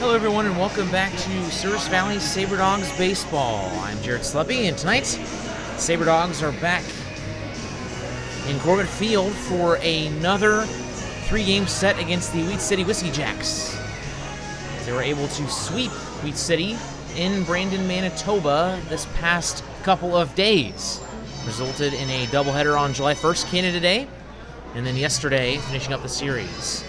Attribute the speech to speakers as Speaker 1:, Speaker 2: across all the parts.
Speaker 1: Hello everyone and welcome back to Service Valley Sabre Dogs Baseball. I'm Jared Sleppy, and tonight Sabre Dogs are back in Corbett Field for another 3-game set against the Wheat City Whiskey Jacks. They were able to sweep Wheat City in Brandon, Manitoba this past couple of days. Resulted in a doubleheader on July 1st, Canada Day, and then yesterday finishing up the series.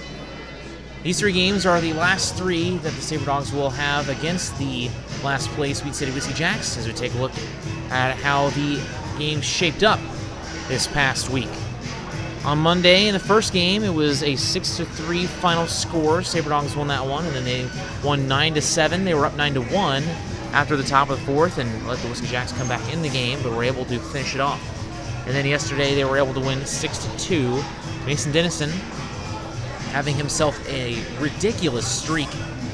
Speaker 1: These 3 games are the last 3 that the Sabre Dogs will have against the last place Wheat City Whiskey Jacks as we take a look at how the games shaped up this past week. On Monday, in the first game, it was a 6-3 final score. Sabre Dogs won that one, and then they won 9-7. They were up 9-1 after the top of the 4th and let the Whiskey Jacks come back in the game, but were able to finish it off. And then yesterday, they were able to win 6-2. Mason Dennison having himself a ridiculous streak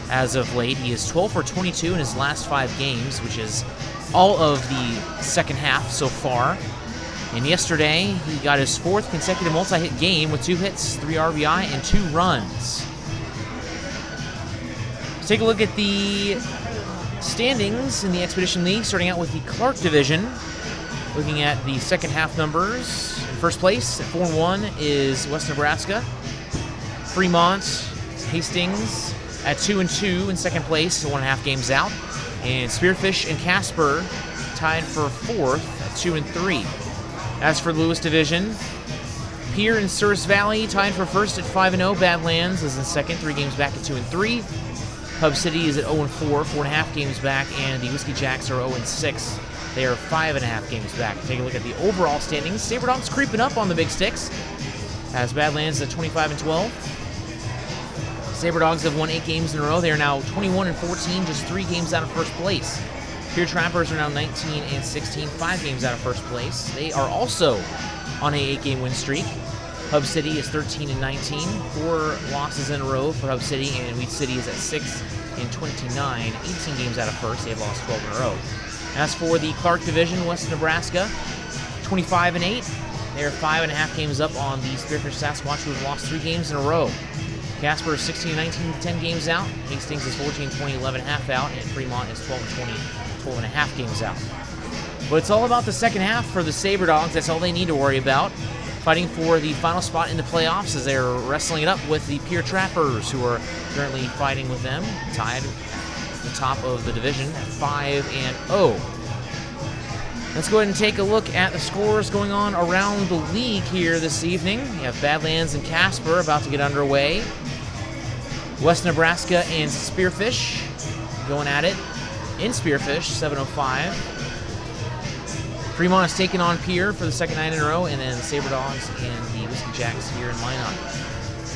Speaker 1: as of late. He is 12 for 22 in his last 5 games, which is all of the second half so far. And yesterday, he got his 4th consecutive multi-hit game with 2 hits, 3 RBI, and 2 runs. Let's take a look at the standings in the Expedition League, starting out with the Clark Division. Looking at the second half numbers, in first place at 4-1 is West Nebraska. Fremont, Hastings, at 2-2 in second place, 1.5 games out. And Spearfish and Casper tied for 4th at 2-3. As for the Lewis Division, Pier and Souris Valley tied for 1st at 5-0. Badlands is in 2nd, 3 games back at 2-3. Hub City is at 0-4, 4.5 games back, and the Whiskey Jacks are 0-6. They are 5.5 games back. Take a look at the overall standings. Sabre Dogs creeping up on the Big Sticks, as Badlands at 25-12. Sabre Dogs have won 8 games in a row. They are now 21-14, just 3 games out of first place. Pier Trappers are now 19-16, 5 games out of first place. They are also on a 8-game win streak. Hub City is 13-19, 4 losses in a row for Hub City, and Wheat City is at 6-29, 18 games out of first. They have lost 12 in a row. As for the Clark Division, West Nebraska, 25-8. They are 5.5 games up on the Spearfish Sasquatch, who have lost 3 games in a row. Casper is 16-19, 10 games out. Hastings is 14-20, 11.5 out, and Fremont is 12-20, 12.5 games out. But it's all about the second half for the Sabre Dogs. That's all they need to worry about. Fighting for the final spot in the playoffs as they're wrestling it up with the Pier Trappers, who are currently fighting with them, tied at the top of the division at 5-0. Let's go ahead and take a look at the scores going on around the league here this evening. We have Badlands and Casper about to get underway. West Nebraska and Spearfish going at it in Spearfish, 7:05. Fremont is taking on Pier for the second night in a row, and then the Sabre Dogs and the Whiskey Jacks here in Minot.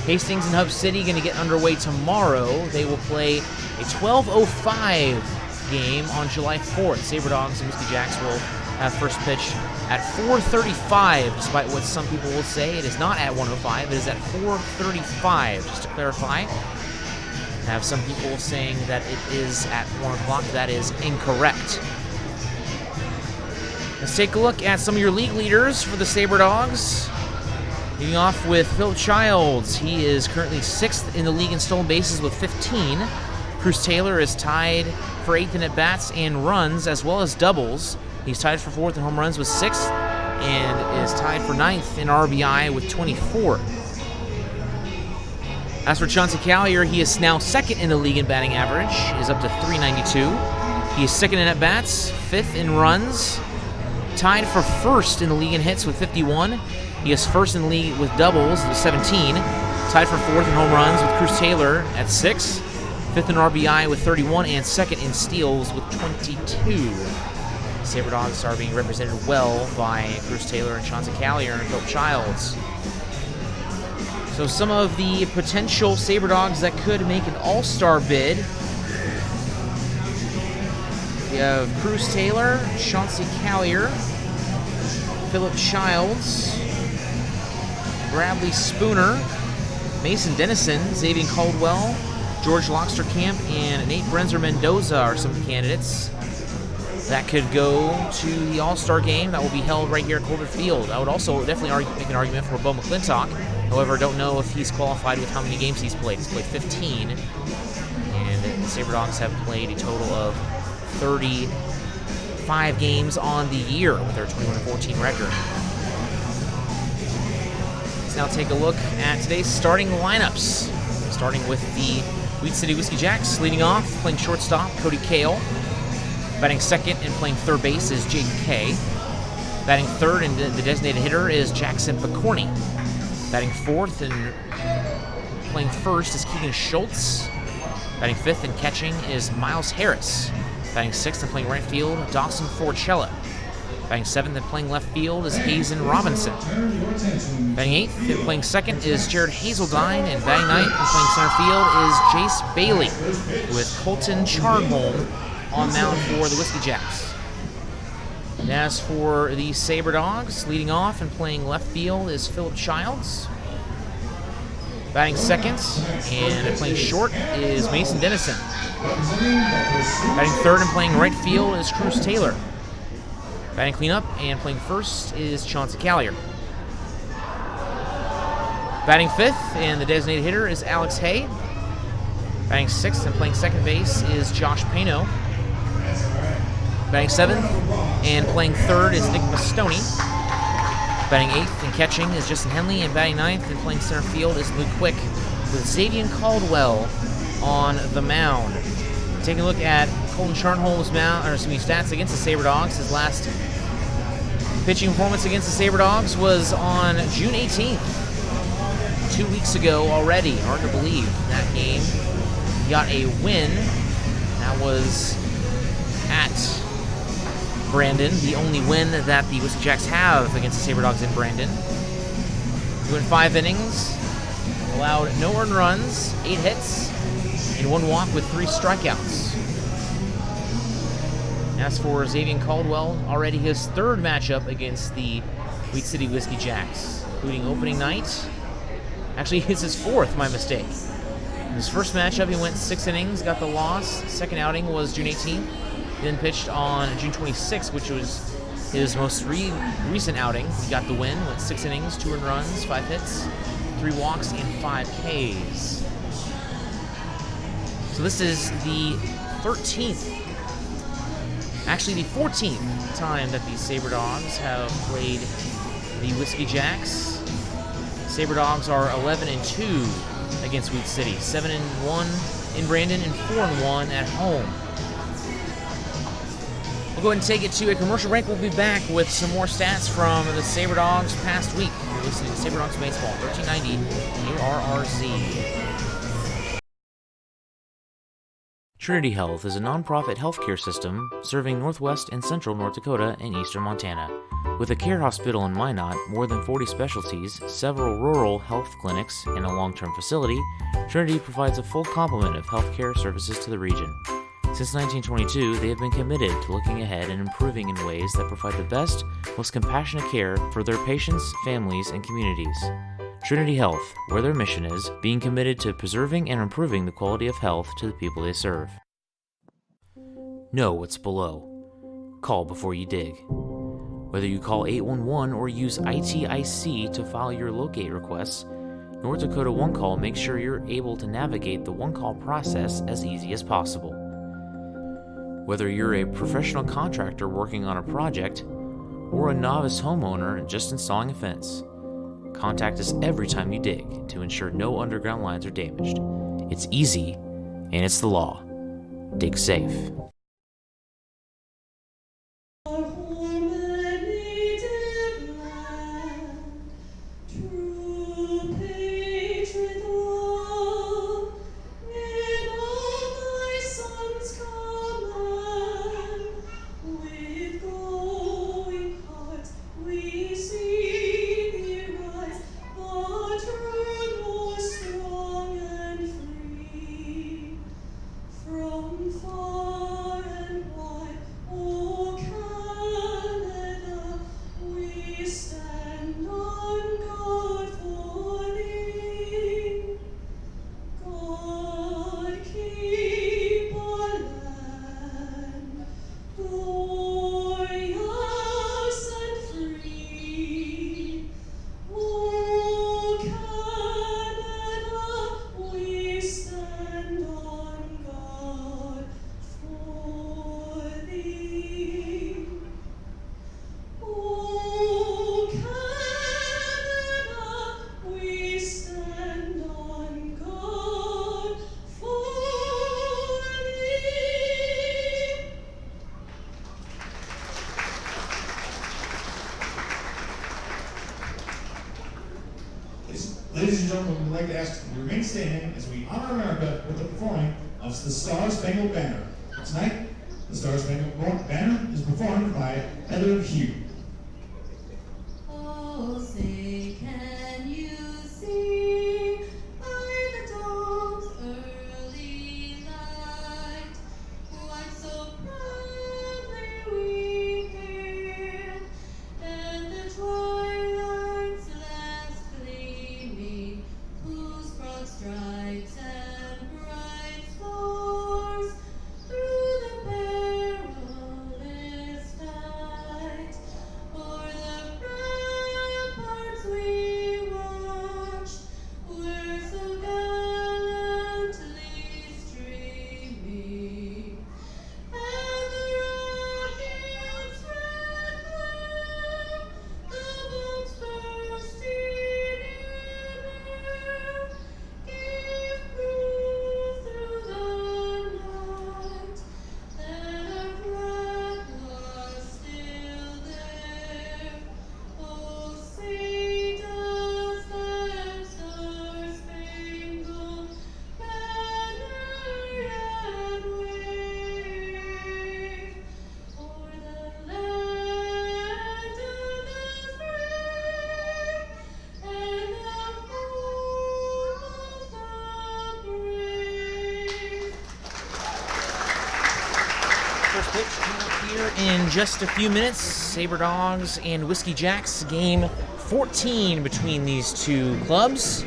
Speaker 1: Hastings and Hub City going to get underway tomorrow. They will play a 12:05 game on July 4th. Sabre Dogs and Whiskey Jacks will have first pitch at 4:35, despite what some people will say. It is not at 1:05, it is at 4:35, just to clarify. I have some people saying that it is at 1 o'clock. That is incorrect. Let's take a look at some of your league leaders for the Sabre Dogs. Leading off with Phil Childs. He is currently 6th in the league in stolen bases with 15. Bruce Taylor is tied for 8th in at-bats and runs, as well as doubles. He's tied for 4th in home runs with 6, and is tied for 9th in RBI with 24. As for Chauncey Callier, he is now 2nd in the league in batting average. He is up to 392. He is 2nd in at-bats, 5th in runs, tied for 1st in the league in hits with 51. He is 1st in the league with doubles with 17. Tied for 4th in home runs with Cruz Taylor at 6. 5th in RBI with 31, and 2nd in steals with 22. Sabre Dogs are being represented well by Cruz Taylor and Chauncey Callier and Phil Childs. So some of the potential Sabre Dogs that could make an all-star bid. We have Cruz Taylor, Chauncey Callier, Philip Childs, Bradley Spooner, Mason Dennison, Xavier Caldwell, George Lockster Camp, and Nate Brenzer Mendoza are some of the candidates that could go to the All-Star game that will be held right here at Corbett Field. I would also definitely make an argument for Bo McClintock. However, I don't know if he's qualified with how many games he's played. He's played 15, and the Sabre Dogs have played a total of 35 games on the year with their 21-14 record. Let's now take a look at today's starting lineups. Starting with the Wheat City Whiskey Jacks. Leading off, playing shortstop, Cody Kale. Batting second and playing third base is Jake Kay. Batting third and the designated hitter is Jackson Picorni. Batting fourth and playing first is Keegan Schultz. Batting fifth and catching is Miles Harris. Batting sixth and playing right field, Dawson Forcella. Batting seventh and playing left field is Hazen Robinson. Batting eighth and playing second is Jared Hazeldine. And batting ninth and playing center field is Jace Bailey, with Colton Chardholm on mound for the Whiskey Jacks. And as for the Sabre Dogs, leading off and playing left field is Philip Childs. Batting second and playing short is Mason Dennison. Batting third and playing right field is Cruz Taylor. Batting cleanup and playing first is Chauncey Callier. Batting fifth and the designated hitter is Alex Hay. Batting sixth and playing second base is Josh Pano. Batting seventh and playing third is Nick Mastoni. Batting eighth and catching is Justin Henley. And batting ninth and playing center field is Luke Quick, with Xavier Caldwell on the mound. Taking a look at Colton Charnholm's stats against the Sabre Dogs. His last pitching performance against the Sabre Dogs was on June 18th, 2 weeks ago already. Hard to believe that game. He got a win. That was at Brandon, the only win that the Whiskey Jacks have against the Sabre Dogs in Brandon. He went 5 innings, allowed no earned runs, 8 hits, and 1 walk with 3 strikeouts. As for Xavier Caldwell, already his 3rd matchup against the Wheat City Whiskey Jacks, including opening night. Actually, it's his 4th, my mistake. In his first matchup, he went 6 innings, got the loss. Second outing was June 18th. He then pitched on June 26th, which was his most recent outing. He got the win, went 6 innings, 2 earned runs, 5 hits, 3 walks, and 5 Ks. So this is the 14th time that the Sabre Dogs have played the Whiskey Jacks. Sabre Dogs are 11-2 against Wheat City, 7-1 in Brandon, and 4-1 at home. We'll go ahead and take it to a commercial break. We'll be back with some more stats from the Sabre Dogs past week. You're listening to Sabre Dogs Baseball, 1390 KRRZ. Trinity Health is a nonprofit healthcare system serving northwest and central North Dakota and eastern Montana. With a care hospital in Minot, more than 40 specialties, several rural health clinics, and a long-term facility, Trinity provides a full complement of healthcare services to the region. Since 1922, they have been committed to looking ahead and improving in ways that provide the best, most compassionate care for their patients, families, and communities. Trinity Health, where their mission is, being committed to preserving and improving the quality of health to the people they serve. Know what's below. Call before you dig. Whether you call 811 or use ITIC to file your locate requests, North Dakota One Call makes sure you're able to navigate the One Call process as easy as possible. Whether you're a professional contractor working on a project or a novice homeowner just installing a fence, contact us every time you dig to ensure no underground lines are damaged. It's easy, and it's the law. Dig safe.
Speaker 2: Ladies and gentlemen, we'd like to ask you to remain standing as we honor America with the performing of the Star Spangled Banner. Tonight, the Star Spangled Banner is performed by Heather Hugh.
Speaker 3: Oh, say, can you see by the dawn's early light what so proudly we hailed, and the twilight's last gleaming, whose broad stripes and bright stars through the perilous fight
Speaker 1: pitch coming up here in just a few minutes. Sabre Dogs and Whiskey Jacks, game 14 between these two clubs.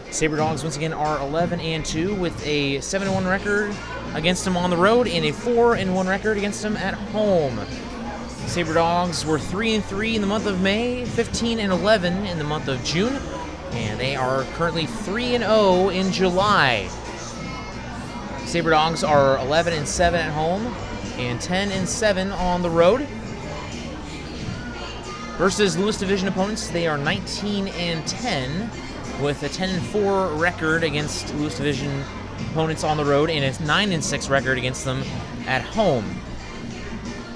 Speaker 1: Sabre Dogs once again are 11-2 with a 7-1 record against them on the road and a 4-1 record against them at home. Sabre Dogs were 3-3 in the month of May, 15-11 in the month of June, and they are currently 3-0 in July. Sabre Dogs are 11-7 at home and 10-7 on the road. Versus Lewis Division opponents, they are 19-10 with a 10-4 record against Lewis Division opponents on the road and a 9-6 record against them at home.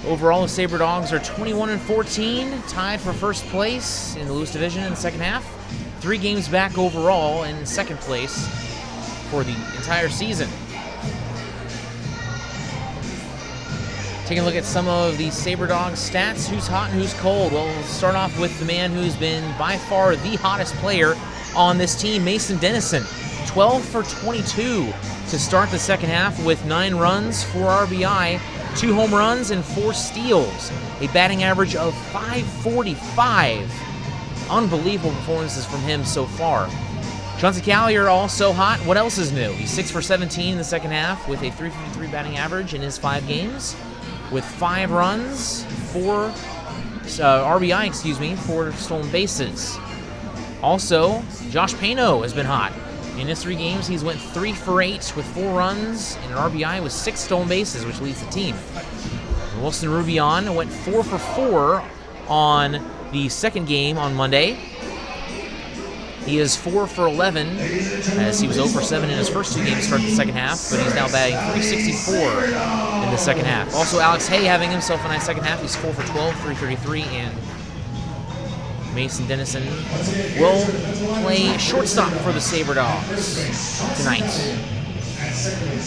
Speaker 1: Overall, the Sabre Dogs are 21-14, tied for first place in the Lewis Division in the second half. 3 games back overall in second place for the entire season. Taking a look at some of the Sabre Dogs stats, who's hot and who's cold. Well, we'll start off with the man who's been by far the hottest player on this team, Mason Dennison. 12 for 22 to start the second half with 9 runs, 4 RBI, 2 home runs, and 4 steals. A batting average of .545. Unbelievable performances from him so far. Chauncey Collier also hot. What else is new? He's 6 for 17 in the second half with a .353 batting average in his 5 games. With 5 runs, 4 RBI, 4 stolen bases. Also, Josh Pano has been hot. In his 3 games, he's went 3 for 8 with 4 runs and an RBI with 6 stolen bases, which leads the team. And Wilson Rubion went 4 for 4 on the second game on Monday. He is 4 for 11, as he was 0 for 7 in his first 2 games to start the second half, but he's now batting .364 in the second half. Also, Alex Hay having himself a nice second half. He's 4 for 12, .333, and Mason Dennison will play shortstop for the Sabre Dogs tonight.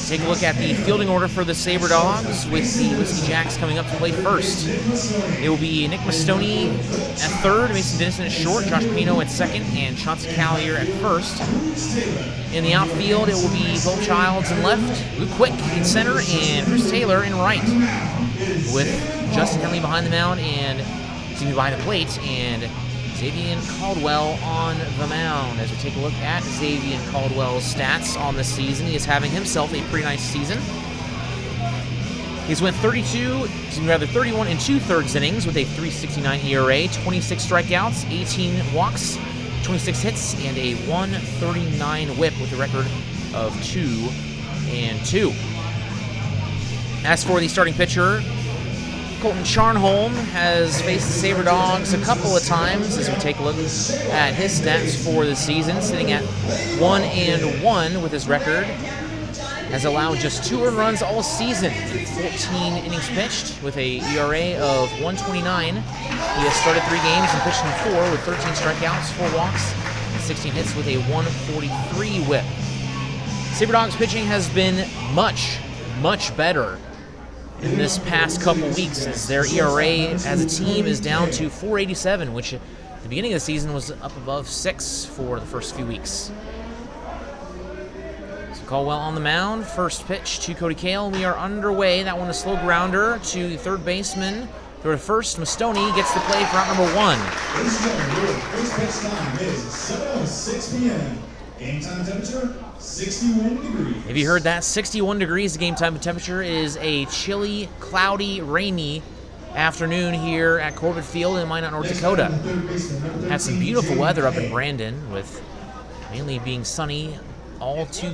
Speaker 1: Take a look at the fielding order for the Sabre Dogs with the Whiskey Jacks coming up to play first. It will be Nick Mastoni at third, Mason Dennison at short, Josh Pino at second, and Chauncey Collier at first. In the outfield, it will be Bo Childs in left, Luke Quick in center, and Bruce Taylor in right, with Justin Henley behind the mound and behind the plate, and Xavier Caldwell on the mound. As we take a look at Xavier Caldwell's stats on the season, he is having himself a pretty nice season. He's went 31 and 2/3 innings with a .369 ERA, 26 strikeouts, 18 walks, 26 hits, and a .139 WHIP with a record of 2-2. As for the starting pitcher, Colton Charnholm has faced the Sabre Dogs a couple of times as we take a look at his stats for the season, sitting at 1-1 with his record. Has allowed just 2 earned runs all season in 14 innings pitched with a ERA of .129. He has started 3 games and pitched in 4 with 13 strikeouts, 4 walks, and 16 hits with a .143 WHIP. Sabre Dogs pitching has been much, much better in this past couple weeks, as their ERA as a team is down to .487, which at the beginning of the season was up above 6 for the first few weeks. So Caldwell on the mound, first pitch to Cody Cale. We are underway. That one a slow grounder to the third baseman. Go to first. Mastoni gets the play for out number 1.
Speaker 2: Ladies and gentlemen, your first pitch time is 7:06 p.m. Game time temperature, 61 degrees.
Speaker 1: If you heard that, 61 degrees the game time temperature. Is a chilly, cloudy, rainy afternoon here at Corbett Field in Minot, North Dakota. Had some beautiful weather up in Brandon, with mainly being sunny all 3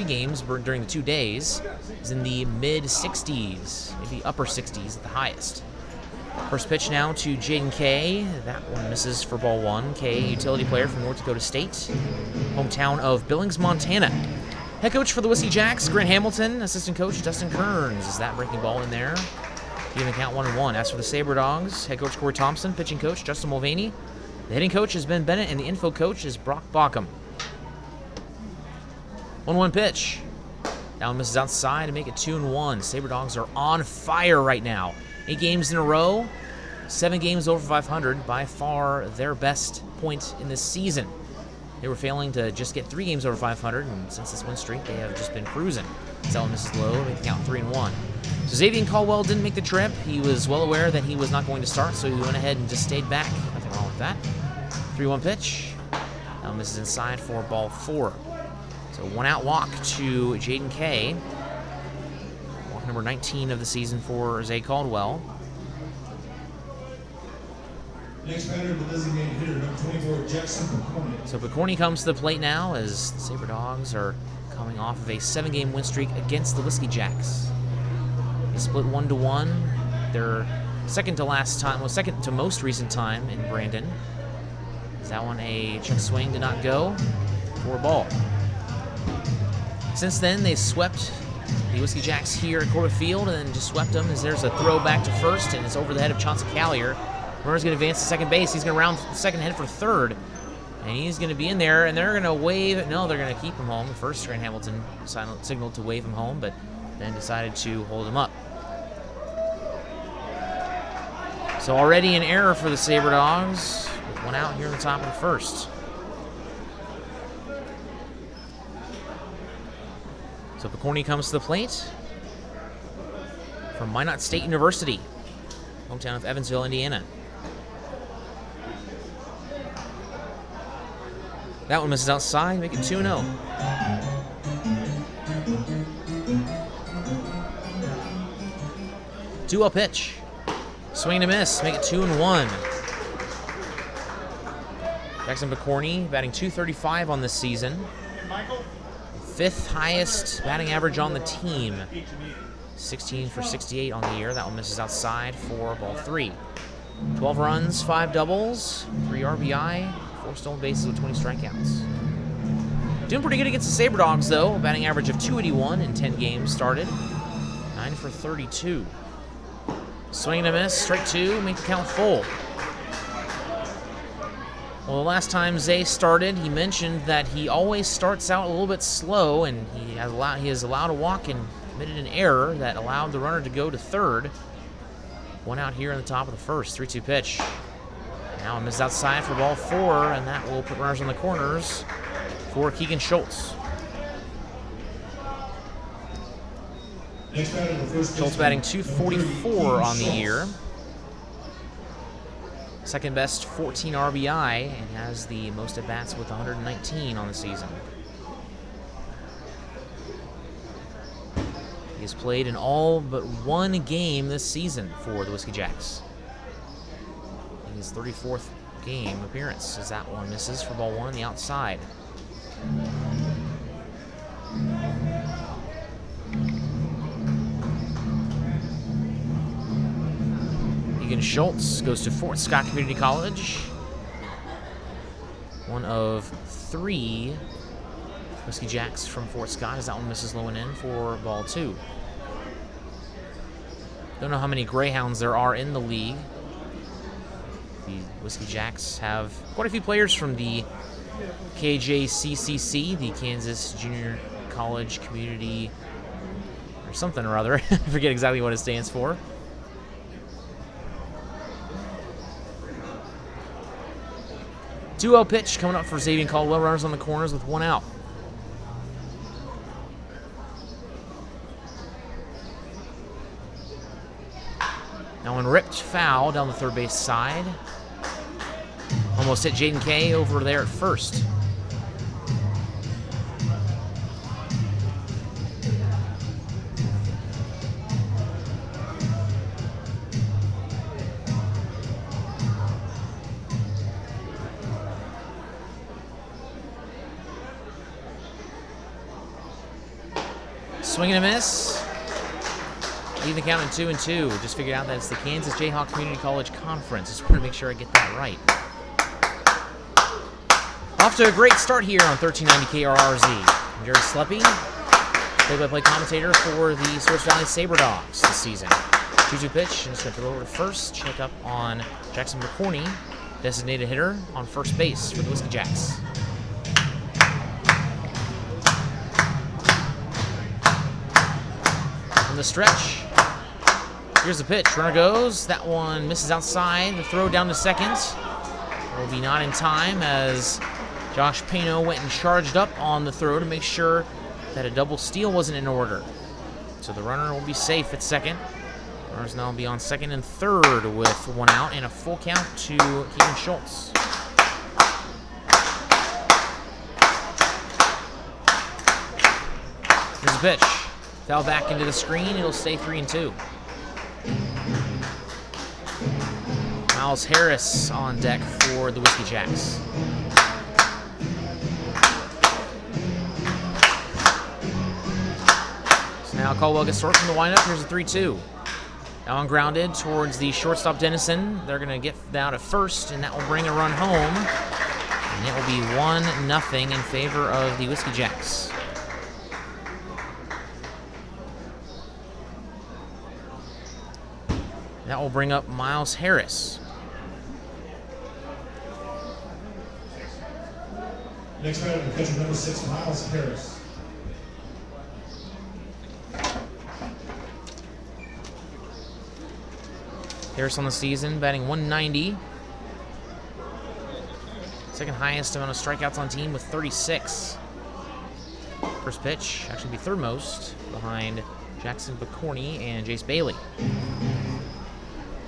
Speaker 1: games during the 2 days. Is in the mid 60s, maybe upper 60s at the highest. First pitch now to Jaden Kay. That one misses for ball 1. Kay, utility player from North Dakota State, hometown of Billings, Montana. Head coach for the Whiskey Jacks, Grant Hamilton. Assistant coach, Dustin Kearns. Is that breaking ball in there? Even count 1-1. As for the Sabre Dogs, head coach Corey Thompson, pitching coach Justin Mulvaney. The hitting coach is Ben Bennett, and the info coach is Brock Baucom. 1-1 pitch. Down misses outside to make it 2-1. Sabre Dogs are on fire right now. 8 games in a row, 7 games over 500, by far their best point in this season. They were failing to just get 3 games over 500, and since this win streak, they have just been cruising. That one misses low, make the count 3-1. So Xavier Caldwell didn't make the trip. He was well aware that he was not going to start, so he went ahead and just stayed back. Nothing wrong with that. 3-1 pitch. That one misses inside for ball 4. So 1-out walk to Jaden Kay. Walk number 19 of the season for Zay Caldwell.
Speaker 2: Next batter, the designated hitter, number 24, Jackson Picorni.
Speaker 1: So Picorni comes to the plate now as the Sabre Dogs are coming off of a 7-game win streak against the Whiskey Jacks. They split 1-1. Their second to most recent time in Brandon. Is that one a check swing? Did not go for a ball. Since then, they swept the Whiskey Jacks here at Corbett Field and then just swept them as there's a throw back to first and it's over the head of Chauncey Callier. Runner's going to advance to second base. He's going to round the second, head for third. And he's going to be in there, and they're going to wave. No, they're going to keep him home. First, Grant Hamilton signaled to wave him home, but then decided to hold him up. So already an error for the Sabre Dogs, with 1 out here in the top of the first. So Picorni comes to the plate from Minot State University, hometown of Evansville, Indiana. That one misses outside, make it 2-0. Two-0 pitch. Swing and a miss, make it 2-1. Jackson Picorni batting .235 on this season. 5th highest batting average on the team. 16 for 68 on the year. That one misses outside for ball 3. 12 runs, 5 doubles, 3 RBI, 4 stolen bases with 20 strikeouts. Doing pretty good against the Sabre Dogs, though. A batting average of .281 in 10 games started. 9 for 32. Swing and a miss, strike 2, make the count full. Well, the last time Zay started, he mentioned that he always starts out a little bit slow, and he has allowed a walk and committed an error that allowed the runner to go to third. 1 out here in the top of the first, 3-2 pitch. Now it misses outside for ball 4, and that will put runners on the corners for Keegan Schultz.
Speaker 2: Next batter, the first
Speaker 1: Schultz batting .244 on the year. Second best 14 RBI and has the most at-bats with 119 on the season. He has played in all but 1 game this season for the Whiskey Jacks. In his 34th game appearance, as that one misses for ball 1 on the outside. Keegan Schultz goes to Fort Scott Community College. One of 3 Whiskey Jacks from Fort Scott as that one misses low and in for ball 2. Don't know how many Greyhounds there are in the league. The Whiskey Jacks have quite a few players from the KJCCC, the Kansas Junior College Community, or something or other. I forget exactly what it stands for. Two-0 pitch coming up for Xavier Caldwell. Runners on the corners with 1 out. Now one ripped foul down the third base side. Almost hit Jaden Kay over there at first. Swing and a miss. Leave the count at 2-2. Just figured out that it's the Kansas Jayhawk Community College Conference. Just want to make sure I get that right. Off to a great start here on 1390 KRRZ. I'm Jared Sleppy, play-by-play commentator for the Source Valley Sabre Dogs this season. 2-2 pitch, and it's going to throw over to first. Check up on Jackson Picorni, designated hitter on first base for the Whiskey Jacks. On the stretch, here's the pitch. Runner goes. That one misses outside. The throw down to second will be not in time as Josh Pano went and charged up on the throw to make sure that a double steal wasn't in order. So the runner will be safe at second. Runners now will be on second and third with one out and a full count to Keegan Schultz. Here's a pitch. Foul back into the screen. It'll stay 3-2. Miles Harris on deck for the Whiskey Jacks. So now Caldwell gets short from the windup. Here's a 3-2. Now on grounded towards the shortstop Dennison. They're going to get down to first, and that will bring a run home. And it will be 1-0 in favor of the Whiskey Jacks. That will bring up Miles Harris.
Speaker 2: Next batter, the pitcher number 6, Miles Harris.
Speaker 1: Harris on the season, batting 190. Second highest amount of strikeouts on team with 36. First pitch, actually be third most, behind Jackson Bacorny and Jace Bailey.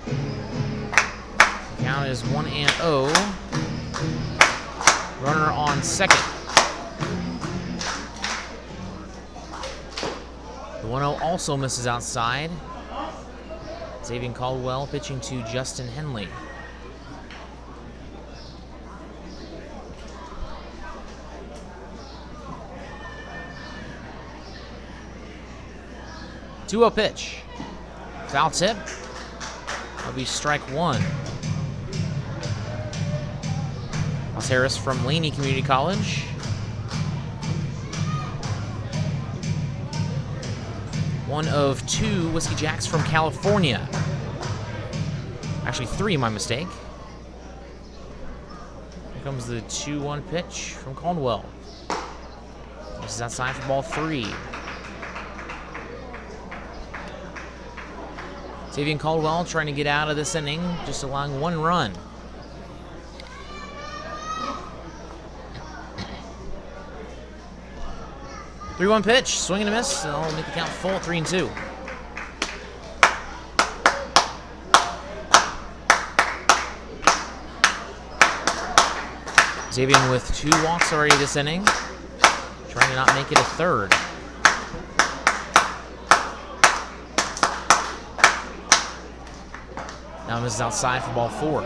Speaker 1: The count is 1-0. Runner on second. The 1-0 also misses outside. Xavier Caldwell pitching to Justin Henley. Two-oh pitch. Foul tip. That'll be strike one. Miles Harris from Laney Community College. One of two Whiskey Jacks from California. Actually, three, my mistake. Here comes the 2-1 pitch from Caldwell. This is outside for ball 3. Xavier Caldwell trying to get out of this inning, just allowing one run. Three-one pitch, swing and a miss. They'll make the count full, 3-2. Xavier with 2 walks already this inning, trying to not make it a third. Now misses outside for ball 4.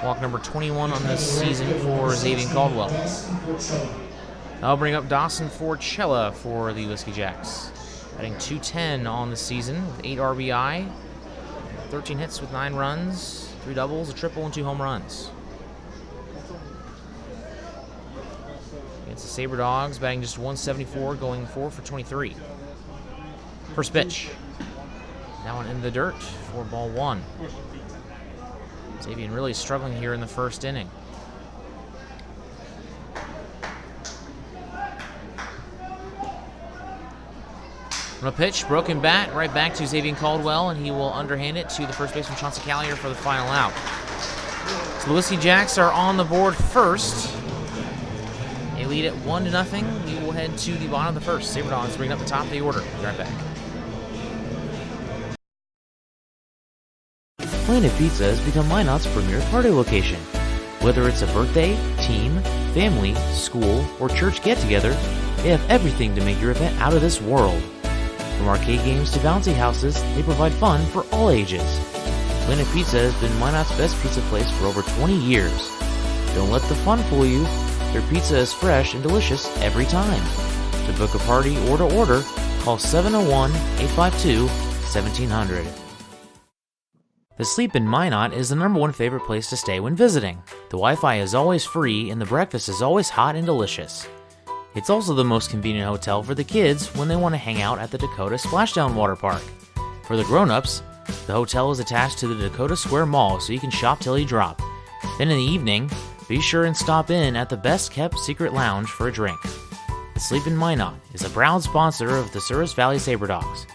Speaker 1: Walk number 21 on this season for Xavier Caldwell. I'll bring up Dawson Forcella for the Whiskey Jacks. Batting .210 on the season with 8 RBI, 13 hits with 9 runs, 3 doubles, a triple, and 2 home runs. Against the Sabre Dogs, batting just .174, going 4 for 23. First pitch. That one in the dirt for ball 1. Xavier really struggling here in the first inning. On a pitch, broken bat, right back to Xavier Caldwell, and he will underhand it to the first baseman Chauncey Callier for the final out. So the Whiskey Jacks are on the board first. They lead at 1-0. We will head to the bottom of the first. Sabre Dogs bring up the top of the order. Be right back.
Speaker 4: Planet Pizza has become Minot's premier party location. Whether it's a birthday, team, family, school, or church get-together, they have everything to make your event out of this world. From arcade games to bouncy houses, they provide fun for all ages. Planet Pizza has been Minot's best pizza place for over 20 years. Don't let the fun fool you. Their pizza is fresh and delicious every time. To book a party or to order, call 701-852-1700. The Sleep in Minot is the #1 favorite place to stay when visiting. The Wi-Fi is always free and the breakfast is always hot and delicious. It's also the most convenient hotel for the kids when they want to hang out at the Dakota Splashdown Water Park. For the grown-ups, the hotel is attached to the Dakota Square Mall so you can shop till you drop. Then in the evening, be sure and stop in at the best-kept secret lounge for a drink. The Sleep in Minot is a proud sponsor of the Souris Valley Sabre Dogs,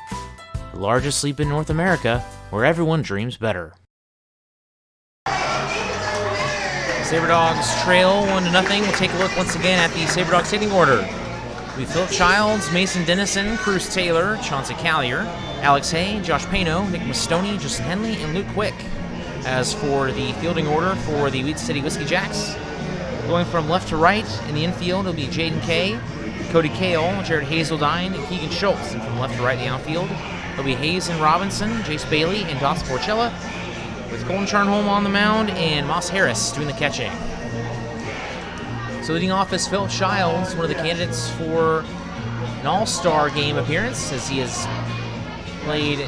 Speaker 4: the largest sleep in North America, where everyone dreams better.
Speaker 1: Sabre Dogs trail 1-0. We'll take a look once again at the Sabre Dogs hitting order. We Philip Childs, Mason Dennison, Cruz Taylor, Chauncey Callier, Alex Hay, Josh Pano, Nick Mastoni, Justin Henley, and Luke Quick. As for the fielding order for the Wheat City Whiskey Jacks, going from left to right in the infield, it'll be Jaden Kay, Cody Kale, Jared Hazeldine, and Keegan Schultz. And from left to right in the outfield, it'll be Hayes and Robinson, Jace Bailey, and Dawson Porchella, with Colton Charnholm on the mound and Moss Harris doing the catching. So leading off is Phil Childs, one of the candidates for an all-star game appearance, as he has played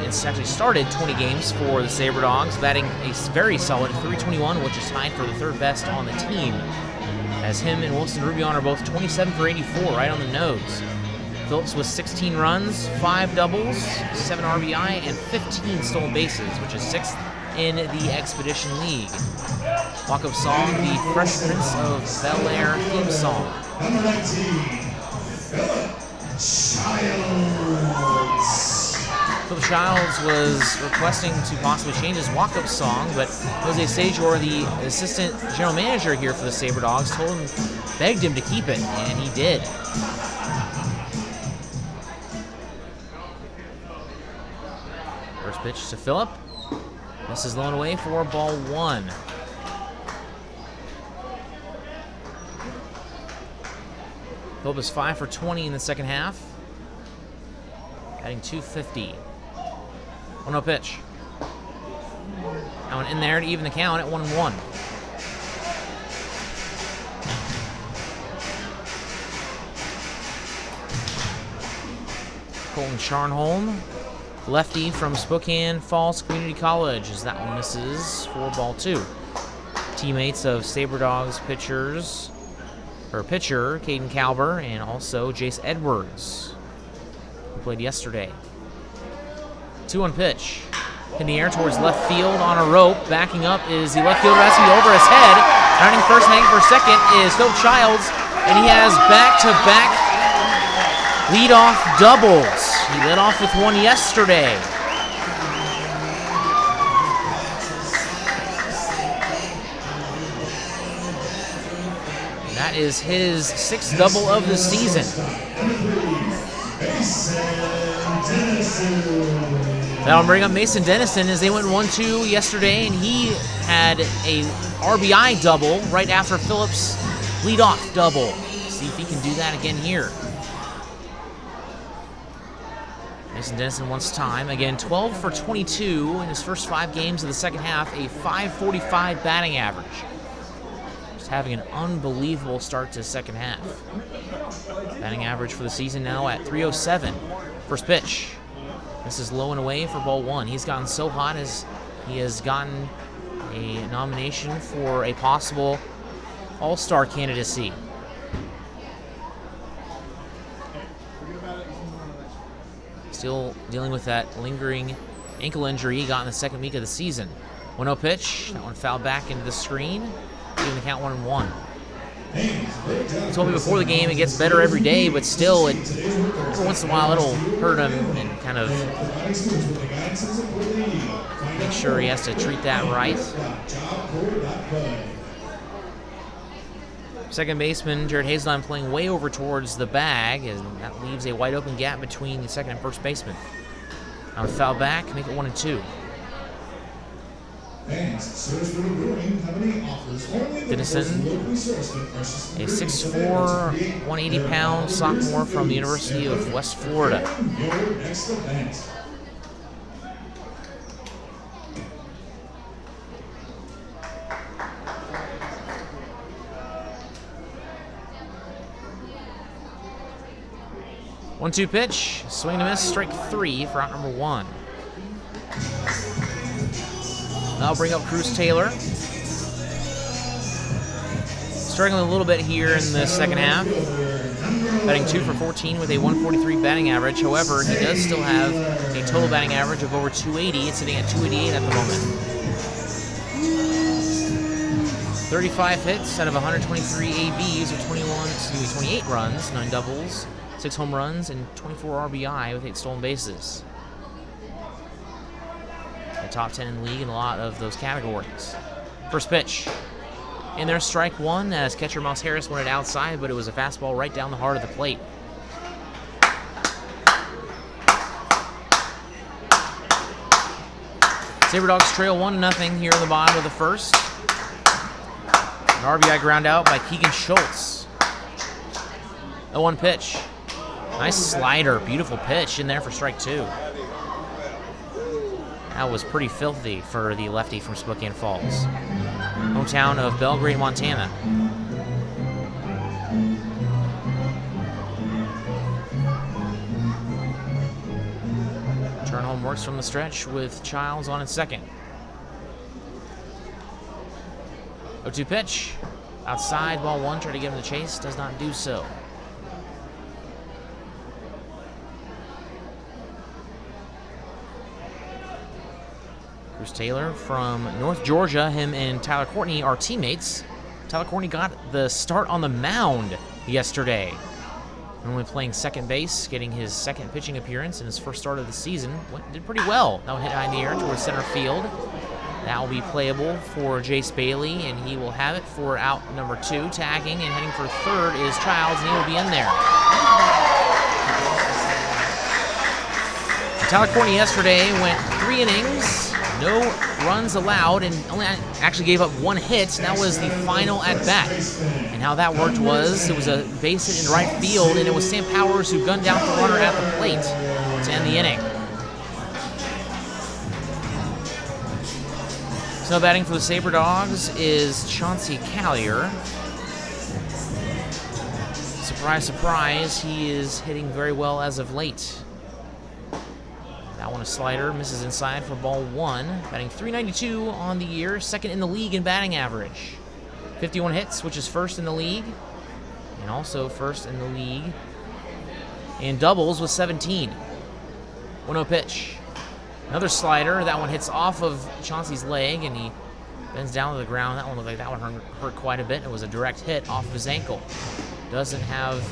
Speaker 1: it's actually started 20 games for the Sabre Dogs, batting a very solid .321, which is tied for the third best on the team, as him and Wilson Rubion are both 27 for 84, right on the nose. Phillips with 16 runs, 5 doubles, 7 RBI, and 15 stolen bases, which is 6th in the Expedition League. Walk-up song, the Fresh Prince of Bel-Air theme song.
Speaker 2: Number 19, Philip Childs.
Speaker 1: Phil Childs was requesting to possibly change his walk-up song, but Jose Sajor, the assistant general manager here for the Sabre Dogs, begged him to keep it, and he did. First pitch to Philip. This is low and away for ball 1. Philip is 5 for 20 in the second half, batting .250. 1-0 pitch. That one in there to even the count at 1-1. Colton Charnholm, lefty from Spokane Falls Community College, as that one misses for ball 2. Teammates of Sabre Dogs pitcher Caden Calber, and also Jace Edwards, who played yesterday. 2-1 pitch. In the air towards left field on a rope. Backing up is the left fielder as he over his head. Rounding first, hanging for second is Phil Childs, and he has back-to-back leadoff doubles. He led off with one yesterday. That is his 6th double of the season. That'll bring up Mason Dennison, as they went 1-2 yesterday, and he had a RBI double right after Phillips' leadoff double. See if he can do that again here. Mason Dennison wants time. Again, 12 for 22 in his first 5 games of the second half, a .545 batting average. Just having an unbelievable start to the second half. Batting average for the season now at .307. First pitch. This is low and away for ball 1. He's gotten so hot as he has gotten a nomination for a possible all-star candidacy. Still dealing with that lingering ankle injury he got in the second week of the season. 1-0 pitch. That one fouled back into the screen, giving the count 1-1. He told me before the game it gets better every day, but still, every once in a while it'll hurt him, and kind of make sure he has to treat that right. Second baseman Jared Hazeldine playing way over towards the bag, and that leaves a wide open gap between the second and first baseman. Now foul back, make it 1-2. Dennison, a 6'4", 180-pound sophomore from the University of West Florida. One-two pitch, swing and a miss, strike 3 for out number 1. Now bring up Cruz Taylor. Struggling a little bit here in the second half. Batting 2 for 14 with a .143 batting average. However, he does still have a total batting average of over .280. It's sitting at .288 at the moment. 35 hits out of 123 ABs with 28 runs, 9 doubles, 6 home runs, and 24 RBI with 8 stolen bases. The top 10 in the league in a lot of those categories. First pitch. And there's strike one as catcher Moss Harris wanted outside, but it was a fastball right down the heart of the plate. Sabre Dogs trail 1-0 here in the bottom of the first. An RBI ground out by Keegan Schultz. 0-1 pitch. Nice slider, beautiful pitch in there for strike two. That was pretty filthy for the lefty from Spokane Falls, hometown of Belgrade, Montana. Turnholm works from the stretch with Childs on in second. 0-2 pitch. Outside, ball one, try to give him the chase, does not do so. Bruce Taylor from North Georgia, him and Tyler Courtney are teammates. Tyler Courtney got the start on the mound yesterday. Normally playing second base, getting his second pitching appearance in his first start of the season. Did pretty well. That one hit high in the air towards center field. That will be playable for Jace Bailey, and he will have it for out number 2. Tagging and heading for third is Childs, and he will be in there. Tyler Courtney yesterday went 3 innings, no runs allowed, and only actually gave up 1 hit. That was the final at bat. And how that worked was it was a base hit in right field, and it was Sam Powers who gunned out the runner at the plate to end the inning. So batting for the Sabre Dogs is Chauncey Callier. Surprise, surprise, he is hitting very well as of late. That one a slider, misses inside for ball 1. Batting .392 on the year, second in the league in batting average. 51 hits, which is first in the league, and also first in the league in doubles with 17. 1-0 pitch. Another slider. That one hits off of Chauncey's leg, and he bends down to the ground. That one looked like that one hurt quite a bit. It was a direct hit off of his ankle. Doesn't have,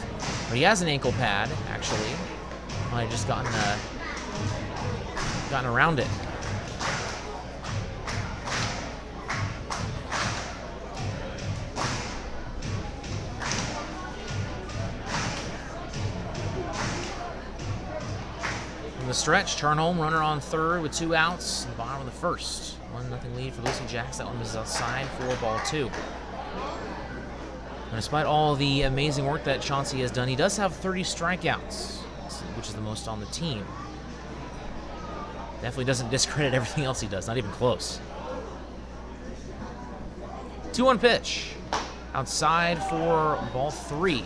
Speaker 1: but he has an ankle pad, actually. I just gotten around it. In the stretch, Turnholm, runner on third with 2 outs in the bottom of the first. 1-0 lead for Lucy Jacks. That one was outside for ball 2. And despite all the amazing work that Chauncey has done, he does have 30 strikeouts, which is the most on the team. Definitely doesn't discredit everything else he does, not even close. 2-1 pitch. Outside for ball 3.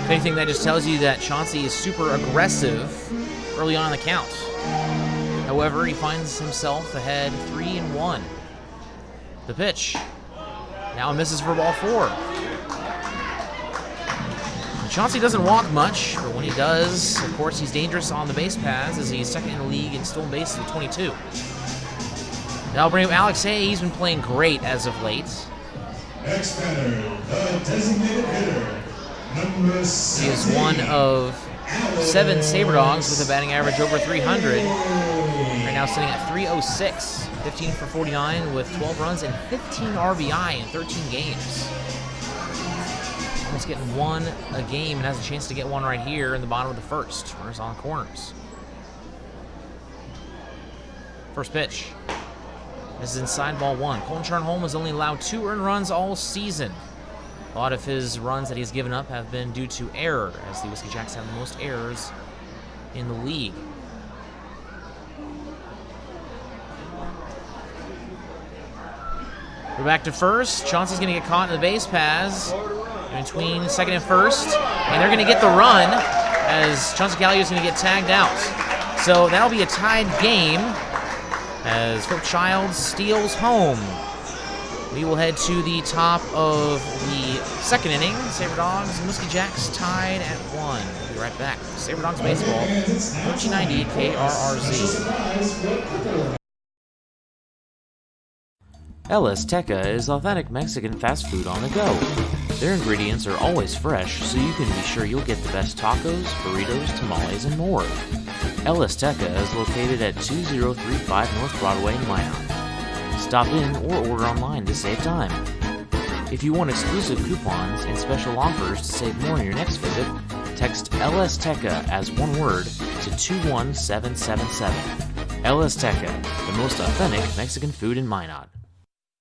Speaker 1: If anything, that just tells you that Chauncey is super aggressive early on in the count. However, he finds himself ahead 3-1. The pitch. Now misses for ball 4. And Chauncey doesn't walk much, but when he does, of course, he's dangerous on the base paths as he's second in the league in stolen bases with 22. That'll bring up Alex Hay. He's been playing great as of late.
Speaker 2: Next batter, the designated hitter, number 7.
Speaker 1: He is one of 7 Sabre Dogs with a batting average over 300. Right now sitting at 306, 15 for 49 with 12 runs and 15 RBI in 13 games. Almost getting 1 a game and has a chance to get 1 right here in the bottom of the first. Runners on corners. First pitch. This is inside ball 1. Colton Turnholm has only allowed 2 earned runs all season. A lot of his runs that he's given up have been due to error, as the Whiskey Jacks have the most errors in the league. We're back to first. Chauncey's going to get caught in the base paths in between second and first, and they're going to get the run as Chauncey Callier is going to get tagged out. So that'll be a tied game as Philip Childs steals home. We will head to the top of the second inning. Sabre Dogs and Whiskey Jacks tied at 1. We'll be right back. Sabre Dogs Baseball, 1390 KRRZ.
Speaker 4: El Azteca is authentic Mexican fast food on the go. Their ingredients are always fresh, so you can be sure you'll get the best tacos, burritos, tamales, and more. El Azteca is located at 2035 North Broadway in Minot. Stop in or order online to save time. If you want exclusive coupons and special offers to save more on your next visit, text El Azteca as one word to 21777. El Azteca, the most authentic Mexican food in Minot.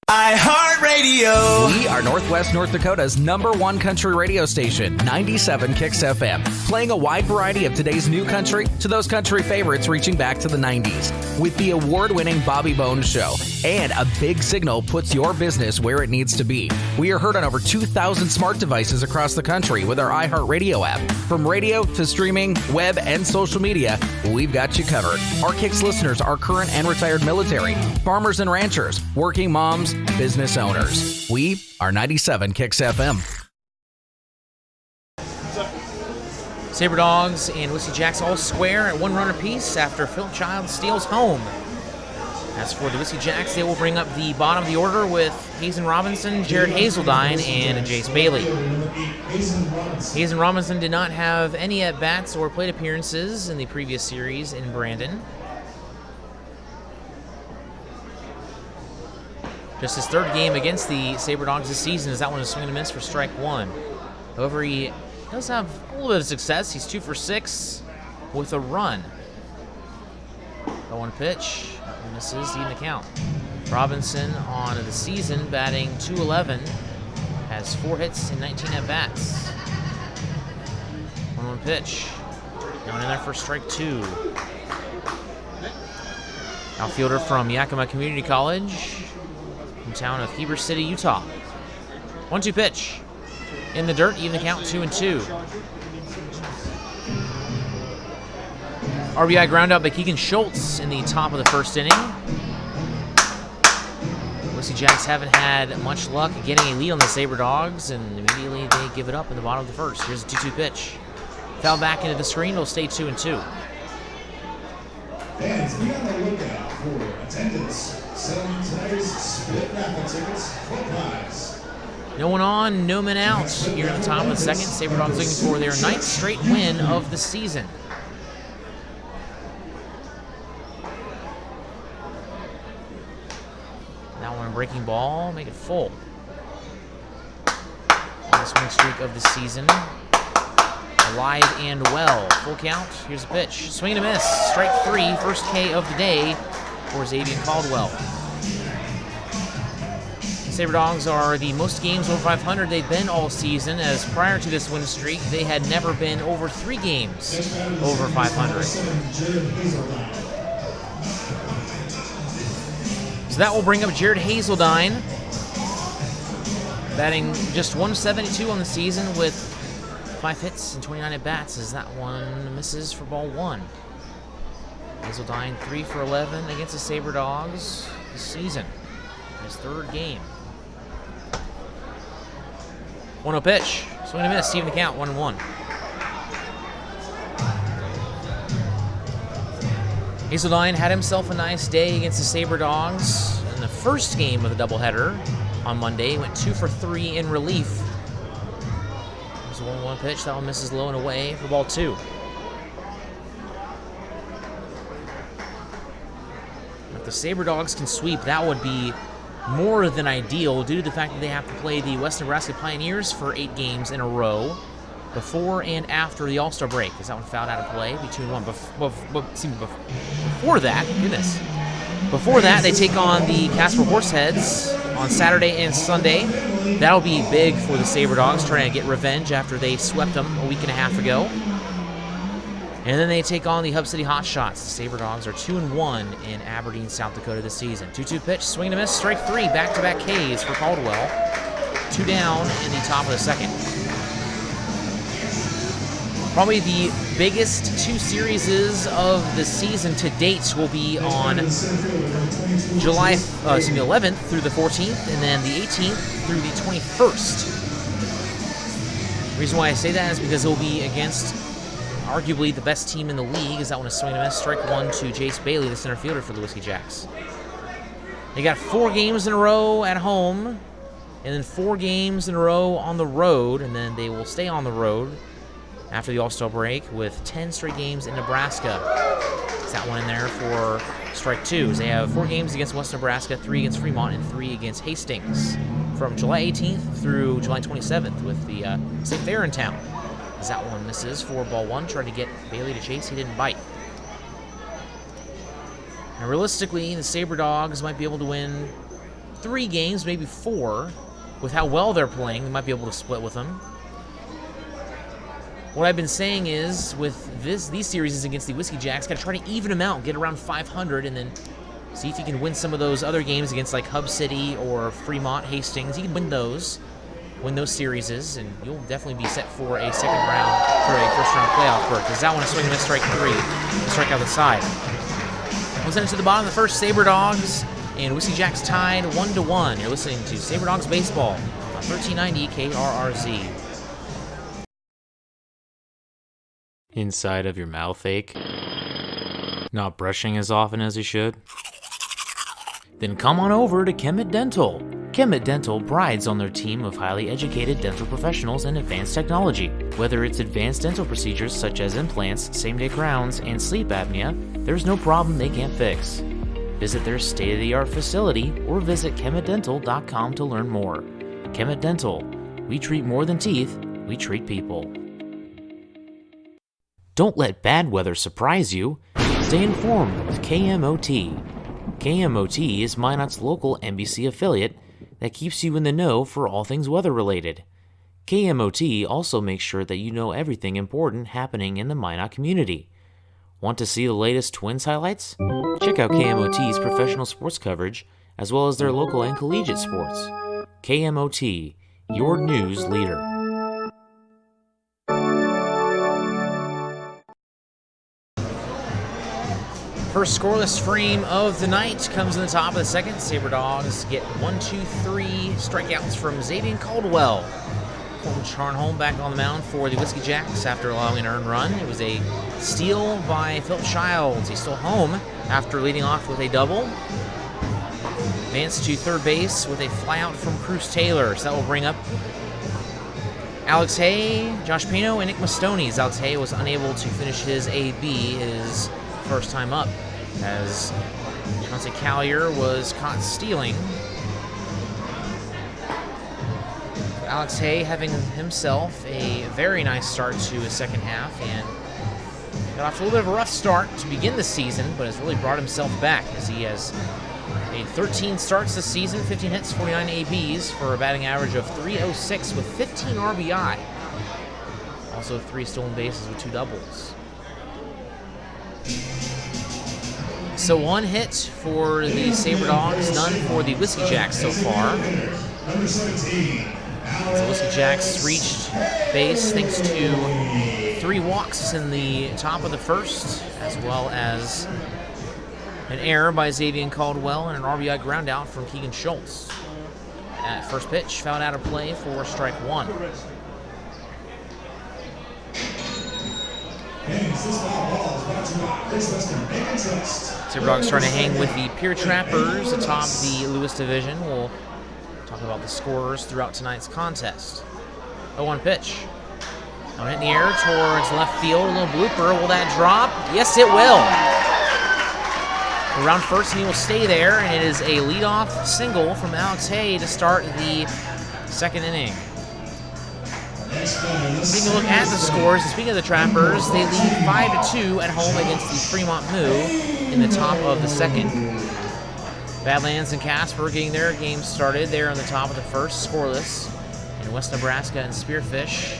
Speaker 5: iHeartRadio.
Speaker 6: We are Northwest North Dakota's #1 country radio station, 97 Kicks FM, playing a wide variety of today's new country to those country favorites reaching back to the 90s. With the award-winning Bobby Bones Show and a big signal puts your business where it needs to be. We are heard on over 2,000 smart devices across the country with our iHeartRadio app. From radio to streaming, web, and social media, we've got you covered. Our Kicks listeners are current and retired military, farmers and ranchers, working moms, business owners. We are 97 Kicks FM.
Speaker 1: Sabre Dogs and Whiskey Jacks all square at 1 run apiece after Philip Child steals home. As for the Whiskey Jacks, they will bring up the bottom of the order with Hazen Robinson, Jared Hazeldine, and Jace Bailey. Hazen Robinson did not have any at-bats or plate appearances in the previous series in Brandon. Just his third game against the Sabre Dogs this season is that one a swing and a miss for strike one. However, he does have a little bit of success. He's 2 for 6 with a run. The one pitch misses, even the count. Robinson on the season batting .211, has 4 hits and 19 at bats. 1-1 pitch. Going in there for strike 2. Outfielder from Yakima Community College, town of Heber City, Utah. 1-2 pitch. In the dirt, even the count, 2-2. RBI ground out by Keegan Schultz in the top of the first inning. Whiskey Jacks haven't had much luck getting a lead on the Sabre Dogs, and immediately they give it up in the bottom of the first. Here's a 2-2 pitch. Foul back into the screen, it'll stay 2-2.
Speaker 2: Fans, be on the lookout for attendance. Selling tonight's split raffle tickets for prize.
Speaker 1: No one on, no men out. Here at the top of the second, Sabre Dogs looking for their 9th straight win of the season. That one breaking ball, make it full. Last winning streak of the season. Alive and well. Full count. Here's a pitch. Swing and a miss. Strike 3. First K of the day for Xavier Caldwell. The Sabre Dogs are the most games over 500 they've been all season, as prior to this win streak, they had never been over 3 games over 500. So that will bring up Jared Hazeldine, batting just .172 on the season with 5 hits and 29 at-bats, as that one misses for ball 1. Hazeldine 3 for 11 against the Sabre Dogs this season. His 3rd game. 1-0 pitch. Swing and a miss. Even the count. 1-1. Hazeldine had himself a nice day against the Sabre Dogs in the first game of the doubleheader on Monday. He went 2 for 3 in relief. There's a 1-1 pitch. That one misses low and away for ball 2. If the Sabre Dogs can sweep, that would be more than ideal due to the fact that they have to play the West Nebraska Pioneers for 8 games in a row before and after the All-Star break. Is that one fouled out of play? Be 2-1. Before that, goodness. Before that, they take on the Casper Horseheads on Saturday and Sunday. That'll be big for the Sabre Dogs, trying to get revenge after they swept them a week and a half ago. And then they take on the Hub City Hotshots. The Sabre Dogs are 2-1 in Aberdeen, South Dakota this season. 2-2 pitch, swing and a miss, strike 3, back-to-back Ks for Caldwell. 2 down in the top of the second. Probably the biggest 2 series of the season to date will be on July 11th through the 14th, and then the 18th through the 21st. The reason why I say that is because it will be against arguably the best team in the league. Is that one a swing and a miss? Strike 1 to Jace Bailey, the center fielder for the Whiskey Jacks. They got 4 games in a row at home, and then 4 games in a row on the road, and then they will stay on the road after the All-Star break with 10 straight games in Nebraska. Is that one in there for strike 2? They have 4 games against West Nebraska, 3 against Fremont, and 3 against Hastings from July 18th through July 27th with the State Fair in town. As that one misses for ball 1, trying to get Bailey to chase. He didn't bite. And realistically, the Sabre Dogs might be able to win 3 games, maybe 4. With how well they're playing, they might be able to split with them. What I've been saying is, with these series against the Whiskey Jacks, got to try to even them out, get around 500, and then see if you can win some of those other games against like Hub City or Fremont, Hastings. You can win those series, and you'll definitely be set for a second round, for a first round playoff berth. Because that one is swing and miss, strike 3, strike out the side. We'll send it to the bottom of the first. Sabre Dogs and Whiskey Jacks tied 1-1. You're listening to Sabre Dogs Baseball on 1390 KRRZ.
Speaker 4: Inside of your mouth ache? Not brushing as often as you should? Then come on over to Kemet Dental. Kemet Dental prides on their team of highly educated dental professionals and advanced technology. Whether it's advanced dental procedures such as implants, same-day crowns, and sleep apnea, there's no problem they can't fix. Visit their state-of-the-art facility or visit kemetdental.com to learn more. Kemet Dental. We treat more than teeth, we treat people. Don't let bad weather surprise you. Stay informed with KMOT. KMOT is Minot's local NBC affiliate that keeps you in the know for all things weather-related. KMOT also makes sure that you know everything important happening in the Minot community. Want to see the latest Twins highlights? Check out KMOT's professional sports coverage, as well as their local and collegiate sports. KMOT, your news leader.
Speaker 1: First scoreless frame of the night comes in the top of the second. Sabre Dogs get 1, 2, 3 strikeouts from Xavier Caldwell. Colton Charnholm back on the mound for the Whiskey Jacks after allowing an earned run. It was a steal by Philip Childs. He's still home after leading off with a double. Advanced to third base with a flyout from Cruz Taylor. So that will bring up Alex Hay, Josh Pino, and Nick Mastoni. Alex Hay was unable to finish his AB his first time up, as Chauncey Collier was caught stealing. Alex Hay having himself a very nice start to his second half, and got off to a little bit of a rough start to begin the season, but has really brought himself back as he has made 13 starts this season, 15 hits, 49 ABs for a batting average of .306 with 15 RBI. Also 3 stolen bases with 2 doubles. So 1 hit for the Sabre Dogs, none for the Whiskey Jacks so far.
Speaker 2: Number 17.
Speaker 1: The Whiskey Jacks reached base thanks to 3 walks in the top of the first, as well as an error by Xavier Caldwell and an RBI ground out from Keegan Schultz. At first pitch, fouled out of play for strike 1. Sabre Dogs trying to hang with the Pier Trappers atop the Lewis Division. We'll talk about the scorers throughout tonight's contest. 0-1 pitch. Now hit in the air towards left field. A little blooper. Will that drop? Yes, it will. Around first, and he will stay there, and it is a leadoff single from Alex Hay to start the second inning. Taking a look at the scores, and speaking of the Trappers, they lead 5-2 at home against the Fremont Moo in the top of the second. Badlands and Casper getting their game started there on the top of the first, scoreless. And West Nebraska and Spearfish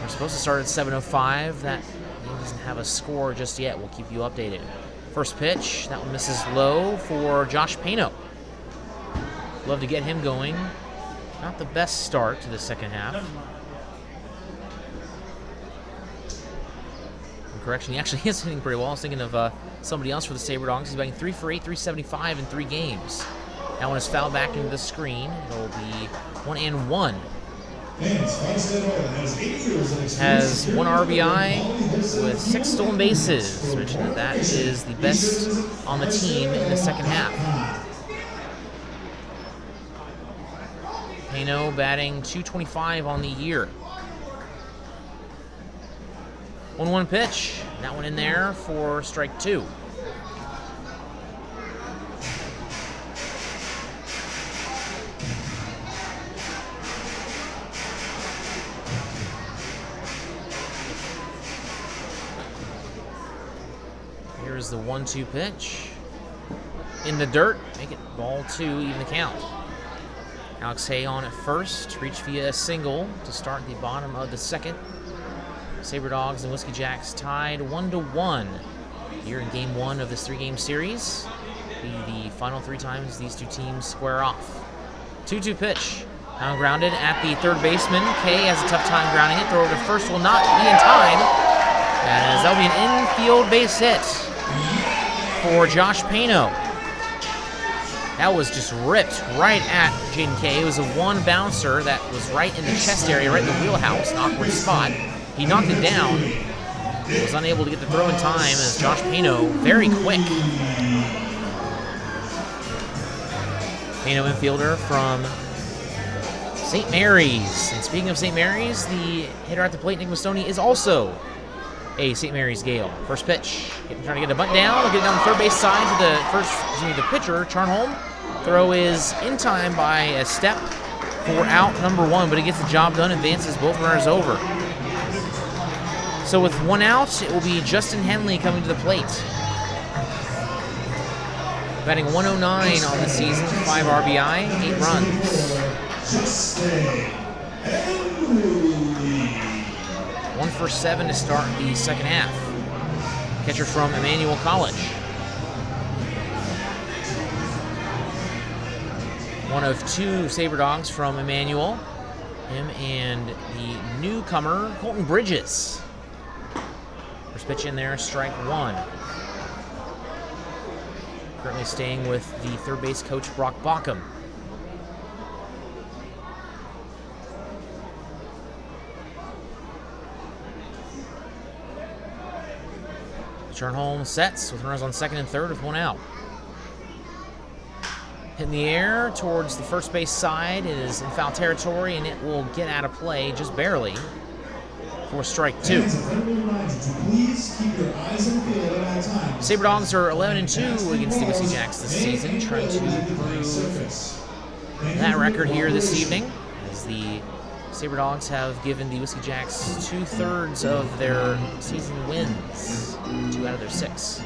Speaker 1: are supposed to start at 7:05. That game doesn't have a score just yet. We'll keep you updated. First pitch, that one misses low for Josh Pino. Love to get him going. Not the best start to the second half. Correction, he actually is hitting pretty well. I was thinking of somebody else for the Sabre Dogs. He's batting 3 for 8, 375 in 3 games. That one is fouled back into the screen. It'll be 1-1. Has 1 RBI with 6 stolen bases. Mentioned that is the best on the team in the second half. Pino batting 225 on the year. 1-1 pitch. That one in there for strike 2. Here's the 1-2 pitch. In the dirt, make it ball 2, even the count. Alex Hay on at first, reached via a single to start the bottom of the second. Sabre Dogs and Whiskey Jacks tied 1-1 here in game 1 of this 3-game series. Be the final 3 times these two teams square off. 2-2 pitch. Now grounded at the third baseman. Kay has a tough time grounding it. Throw over to first will not be in time, as that'll be an infield base hit for Josh Pano. That was just ripped right at Jaden Kay. It was a 1 bouncer that was right in the chest area, right in the wheelhouse, an awkward spot. He knocked it down, was unable to get the throw in time as Josh Pano, very quick. Pano infielder from St. Mary's. And speaking of St. Mary's, the hitter at the plate, Nick Mastoni, is also a St. Mary's Gale. First pitch, trying to get a bunt down. We'll get it down the third base side to the pitcher, Charnholm. Throw is in time by a step for out number 1, but it gets the job done, advances both runners over. So with 1 out, it will be Justin Henley coming to the plate. Batting 109 on the season, 5 RBI, 8 runs. 1 for 7 to start the second half. Catcher from Emmanuel College. 1 of 2 Sabre Dogs from Emmanuel. Him and the newcomer, Colton Bridges. First pitch in there, strike 1. Currently staying with the third base coach, Brock Bauckham. Charnholm sets with runners on second and third with 1 out. Hit in the air towards the first base side. It is in foul territory, and it will get out of play just barely for strike 2. Sabre Dogs are 11-2 against the Whiskey Jacks this season, trying to improve that record here this evening, as the Sabre Dogs have given the Whiskey Jacks 2/3 of their season wins, 2 out of their 6.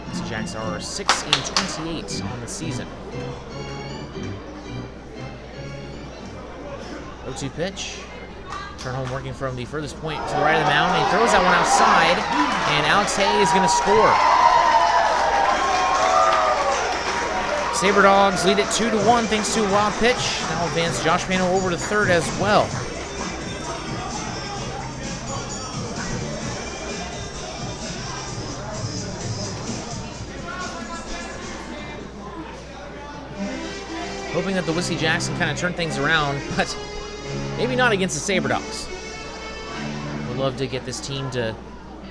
Speaker 1: Whiskey Jacks are 6-28 on the season. 0-2 pitch. Charnholm working from the furthest point to the right of the mound. He throws that one outside, and Alex Hay is going to score. Sabre Dogs lead it 2-1 thanks to a wild pitch. Now advance Josh Pano over to third as well. Hoping that the Whiskey Jacks can kind of turn things around, but maybe not against the Sabre Dogs. Would love to get this team to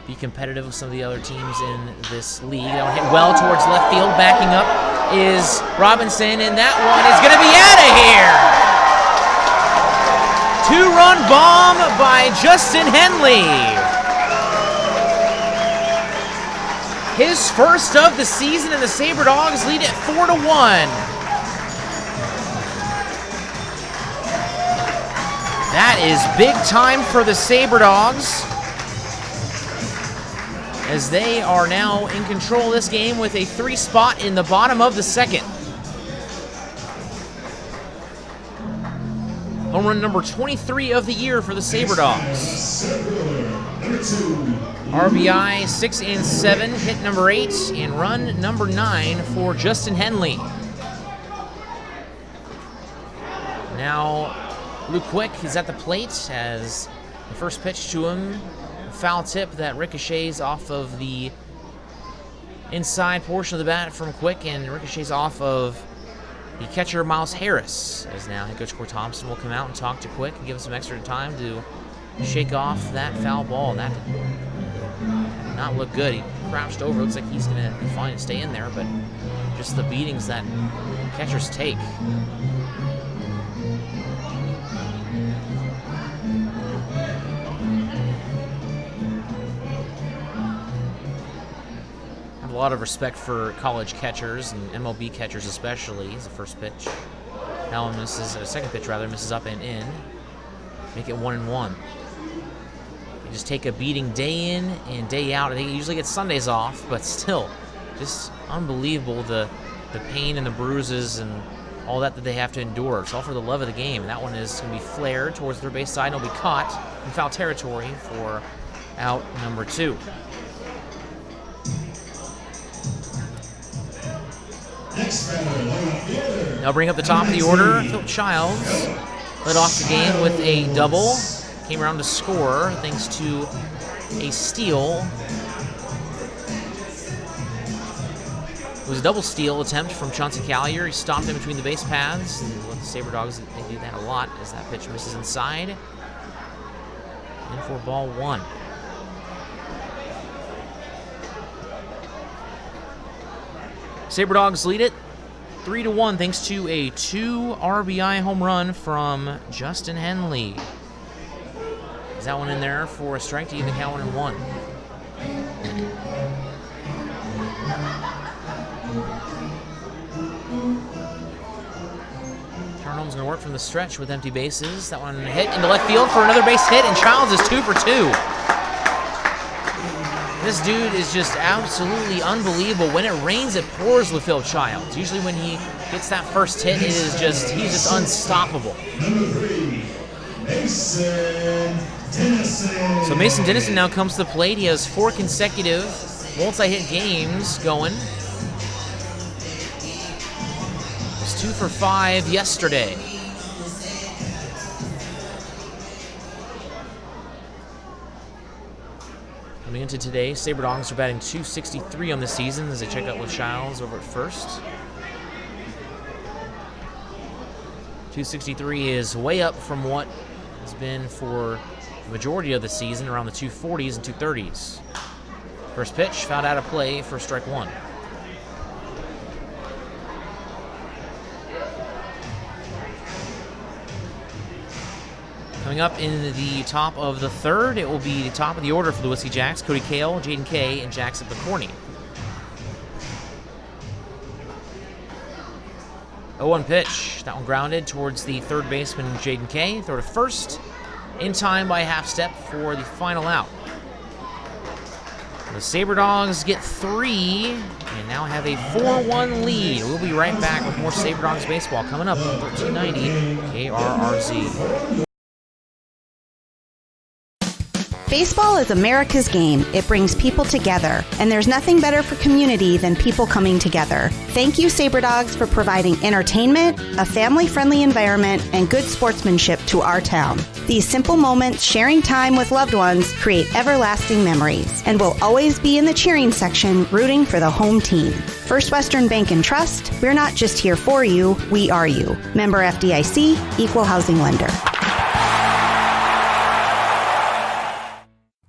Speaker 1: be competitive with some of the other teams in this league. That one hit well towards left field. Backing up is Robinson, and that one is going to be out of here. 2-run bomb by Justin Henley. His first of the season, and the Sabre Dogs lead it 4-1. That is big time for the Sabre Dogs, as they are now in control of this game with a 3 spot in the bottom of the second. Home run number 23 of the year for the Sabre Dogs. RBI 6 and 7, hit number 8, and run number 9 for Justin Henley. Now Luke Quick is at the plate as the first pitch to him, a foul tip that ricochets off of the inside portion of the bat from Quick and ricochets off of the catcher Miles Harris, as now head coach Corey Thompson will come out and talk to Quick and give him some extra time to shake off that foul ball. That did not look good. He crouched over. Looks like he's going to be fine to stay in there, but just the beatings that catchers take. lot of respect for college catchers and MLB catchers especially. He's the first pitch. Allen misses, second pitch rather, misses up and in. Make it 1-1. You just take a beating day in and day out. I think he usually gets Sundays off, but still, just unbelievable the pain and the bruises and all that they have to endure. It's all for the love of the game. And that one is going to be flared towards their base side and will be caught in foul territory for out number 2. Now bring up the top of the order. Phil Childs led off the game with a double. Came around to score thanks to a steal. It was a double steal attempt from Chauncey Collier. He stopped in between the base paths. And with the Sabre Dogs, they do that a lot as that pitch misses inside. And for ball 1. Sabre Dogs lead it 3-1 thanks to a 2 RBI home run from Justin Henley. Is that one in there for a strike to even count 1-1? Turnome's going to work from the stretch with empty bases. That one hit into left field for another base hit, and Childs is 2 for 2. This dude is just absolutely unbelievable. When it rains, it pours with Phil Childs. Usually when he gets that first hit, he's just unstoppable.
Speaker 2: Number 3, Mason Dennison.
Speaker 1: So Mason Dennison now comes to the plate. He has 4 consecutive multi-hit games going. He was 2 for 5 yesterday. Coming into today, Sabre Dogs are batting .263 on the season as they check out with Childs over at first. .263 is way up from what has been for the majority of the season, around the 240s and 230s. First pitch, fouled out of play for strike 1. Coming up in the top of the 3rd, it will be the top of the order for the Whiskey Jacks. Cody Kale, Jaden Kay, and Jackson McCorney. 0-1 pitch. That one grounded towards the third baseman, Jaden Kay. Throw to first. In time by a half step for the final out. The Sabre Dogs get 3 and now have a 4-1 lead. We'll be right back with more Sabre Dogs baseball coming up on 1390 KRRZ.
Speaker 5: Baseball is America's game. It brings people together, and there's nothing better for community than people coming together. Thank you, Sabre Dogs, for providing entertainment, a family-friendly environment, and good sportsmanship to our town. These simple moments, sharing time with loved ones, create everlasting memories, and will always be in the cheering section, rooting for the home team. First Western Bank and Trust, we're not just here for you, we are you. Member FDIC, Equal Housing Lender.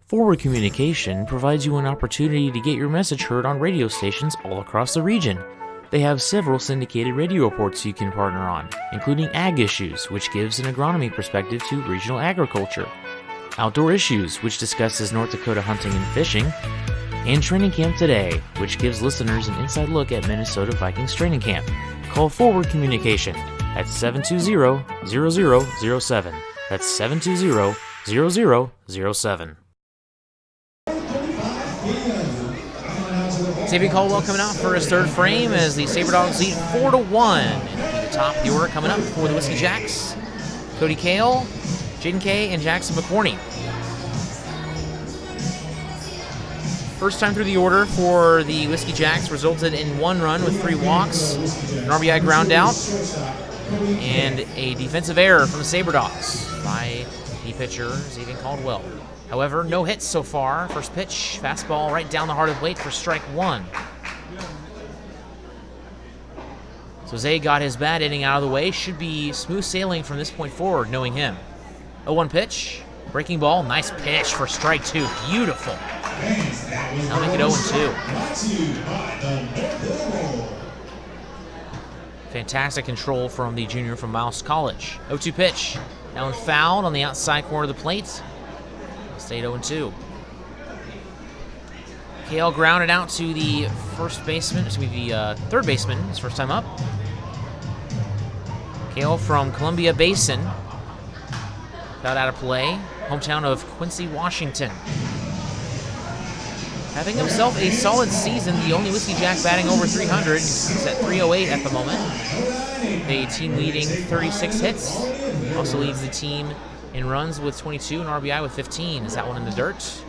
Speaker 4: Forward Communication provides you an opportunity to get your message heard on radio stations all across the region. They have several syndicated radio reports you can partner on, including Ag Issues, which gives an agronomy perspective to regional agriculture, Outdoor Issues, which discusses North Dakota hunting and fishing, and Training Camp Today, which gives listeners an inside look at Minnesota Vikings training camp. Call Forward Communication at 720-0007. That's 720-0007.
Speaker 1: Xavier Caldwell coming out for his 3rd frame as the Sabre Dogs lead 4-1. And the top of the order coming up for the Whiskey Jacks. Cody Kale, Jaden Kay, and Jackson McCorney. First time through the order for the Whiskey Jacks resulted in 1 run with 3 walks, an RBI ground out, and a defensive error from the Sabre Dogs by the pitcher, Xavier Caldwell. However, no hits so far. First pitch, fastball right down the heart of the plate for strike 1. So Zay got his bad inning out of the way. Should be smooth sailing from this point forward, knowing him. 0-1 pitch, breaking ball, nice pitch for strike 2. Beautiful. Now make it 0-2. Fantastic control from the junior from Mouse College. 0-2 pitch, now fouled on the outside corner of the plate. Stayed 0-2. Kale grounded out to the first baseman, the third baseman, his first time up. Kale from Columbia Basin. Got out of play, hometown of Quincy, Washington. Having himself a solid season, the only Whiskey Jack batting over 300. He's at 308 at the moment. A team leading 36 hits. Also leads the team in runs with 22 and RBI with 15. Is that one in the dirt?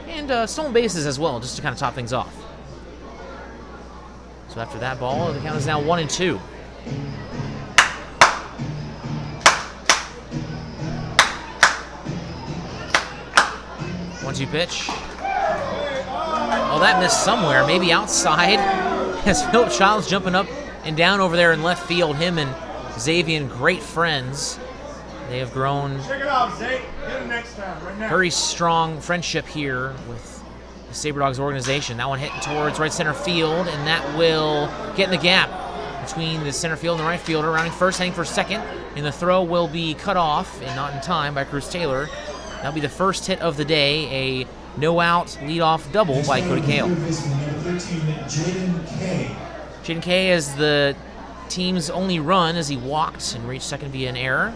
Speaker 1: And stolen bases as well, just to kind of top things off. So after that ball, the count is now 1-2. One-two pitch. Oh, that missed somewhere, maybe outside. As Philip Childs jumping up and down over there in left field. Him and Xavier, great friends. They have grown very strong friendship here with the Sabre Dogs organization. That one hitting towards right center field, and that will get in the gap between the center field and the right fielder. Rounding first, heading for second, and the throw will be cut off, and not in time, by Cruz Taylor. That'll be the first hit of the day, a no-out leadoff double by Cody Kale. Jaden Kay is the team's only run as he walked and reached second via an error.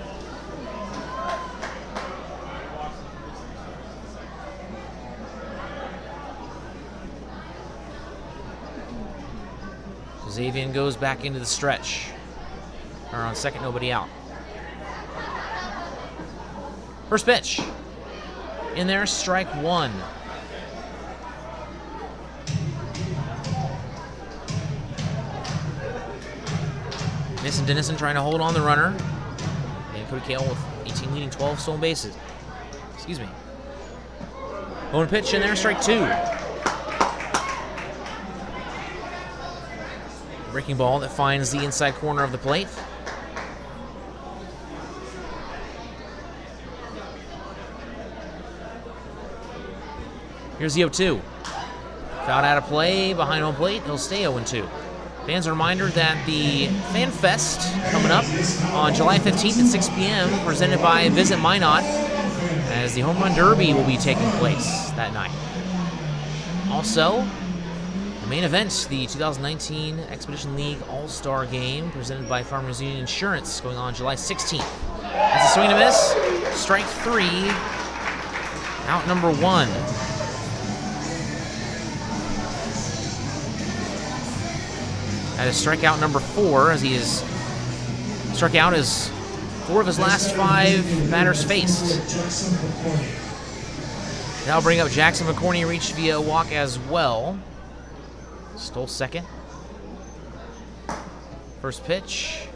Speaker 1: Xavier goes back into the stretch. Or on second, nobody out. First pitch. In there, strike one. Mason Dennison trying to hold on the runner. And Cody Kale with 18 leading 12 stolen bases. Excuse me. One pitch in there, strike two. Breaking ball that finds the inside corner of the plate. Here's the 0-2. Fouled out of play behind home plate. He'll stay 0-2. Fans, a reminder that the Fan Fest coming up on July 15th at 6 p.m. presented by Visit Minot, as the Home Run Derby will be taking place that night. Also, the main event, the 2019 Expedition League All-Star Game presented by Farmers Union Insurance, going on July 16th. That's a swing and a miss. Strike three. Out number one. That is strikeout number 4, as he is struck out as 4 of his last 5 batters faced. That'll bring up Jackson McCorney, reached via a walk as well. Stole second. First pitch.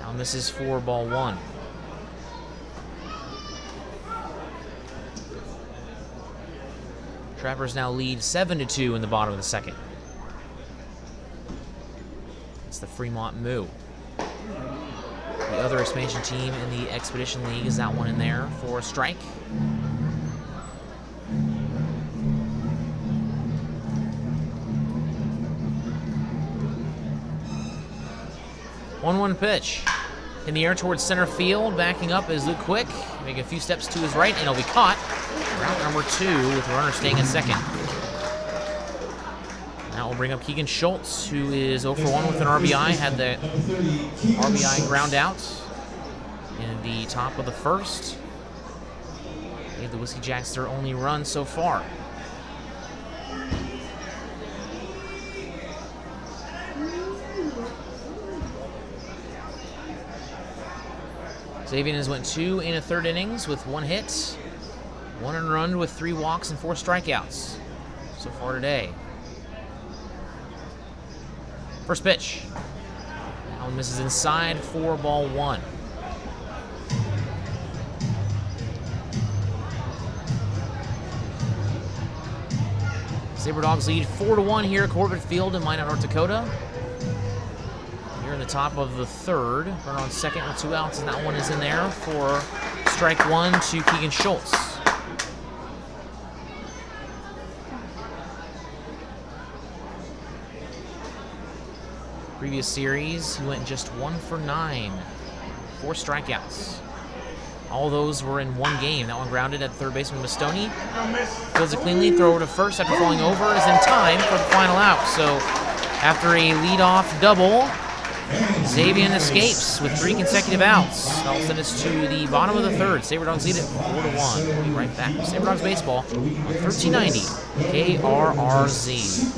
Speaker 1: Down misses for ball 1. Trappers now lead 7-2 in the bottom of the second. It's the Fremont Moo. The other expansion team in the Expedition League is that one in there for a strike. One pitch. In the air towards center field. Backing up is Luke Quick. Making a few steps to his right, and he'll be caught. Route number 2 with the runner staying at second. That will bring up Keegan Schultz, who is 0 for 1 with an RBI. Had the RBI ground out in the top of the first. Gave the Whiskey Jacks their only run so far. Xavier has went 2 1/3 innings with 1 hit, 1 earned run with 3 walks and 4 strikeouts so far today. First pitch. That one misses inside for ball 1. Sabre Dogs lead 4-1 here at Corbett Field in Minot, North Dakota. Here in the top of the third. Runner on second with 2 outs, and that one is in there for strike 1 to Keegan Schultz. Previous series, he went just 1 for 9. 4 strikeouts. All those were in one game. That one grounded at third baseman Mastoni. Fields it cleanly, throw over to first after falling over, is in time for the final out. So after a leadoff double, Xavier escapes with 3 consecutive outs. That'll send us to the bottom of the third. Sabre Dogs lead it 4-1. We'll be right back with Sabre Dogs Baseball on 1390 KRRZ.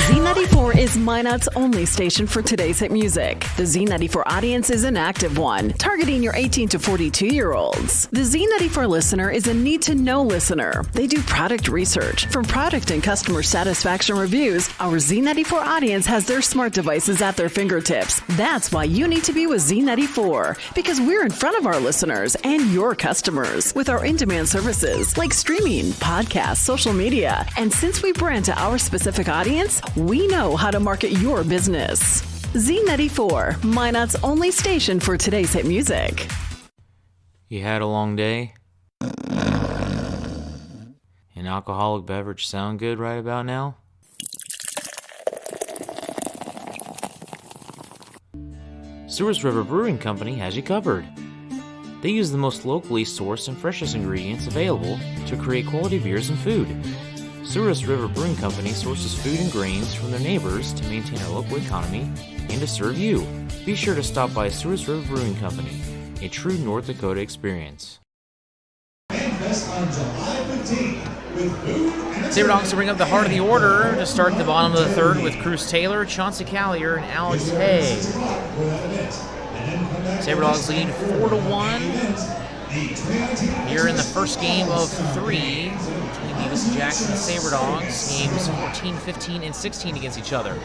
Speaker 7: Z94 is Minot's only station for today's hit music. The Z94 audience is an active one, targeting your 18 to 42-year-olds. The Z94 listener is a need-to-know listener. They do product research. From product and customer satisfaction reviews, our Z94 audience has their smart devices at their fingertips. That's why you need to be with Z94, because we're in front of our listeners and your customers with our in-demand services like streaming, podcasts, social media. And since we brand to our specific audience, we know how to market your business. Z94, Minot's only station for today's hit music.
Speaker 4: You had a long day? An alcoholic beverage sound good right about now? Sewers River Brewing Company has you covered. They use the most locally sourced and freshest ingredients available to create quality beers and food. Sewers River Brewing Company sources food and grains from their neighbors to maintain our local economy and to serve you. Be sure to stop by Sewers River Brewing Company, a true North Dakota experience.
Speaker 1: Sabre Dogs to bring up the heart of the order to start the bottom of the third with Cruz Taylor, Chauncey Collier, and Alex Hay. Sabre Dogs lead 4-1. Here in the first game of 3 between the Whiskey Jacks and the Sabre Dogs. Games 14, 15, and 16 against each other.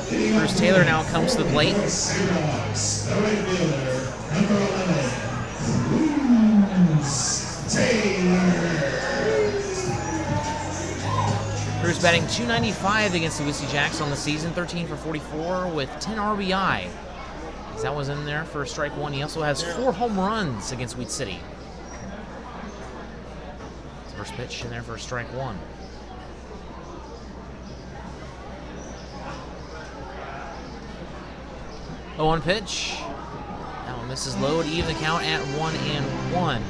Speaker 1: Cruz Taylor now comes to the plate. Cruz batting .295 against the Whiskey Jacks on the season, 13 for 44 with 10 RBI. That was in there for strike 1. He also has 4 home runs against Wheat City. First pitch in there for strike 1. 0-1 pitch. That one misses low to even the count at 1-1.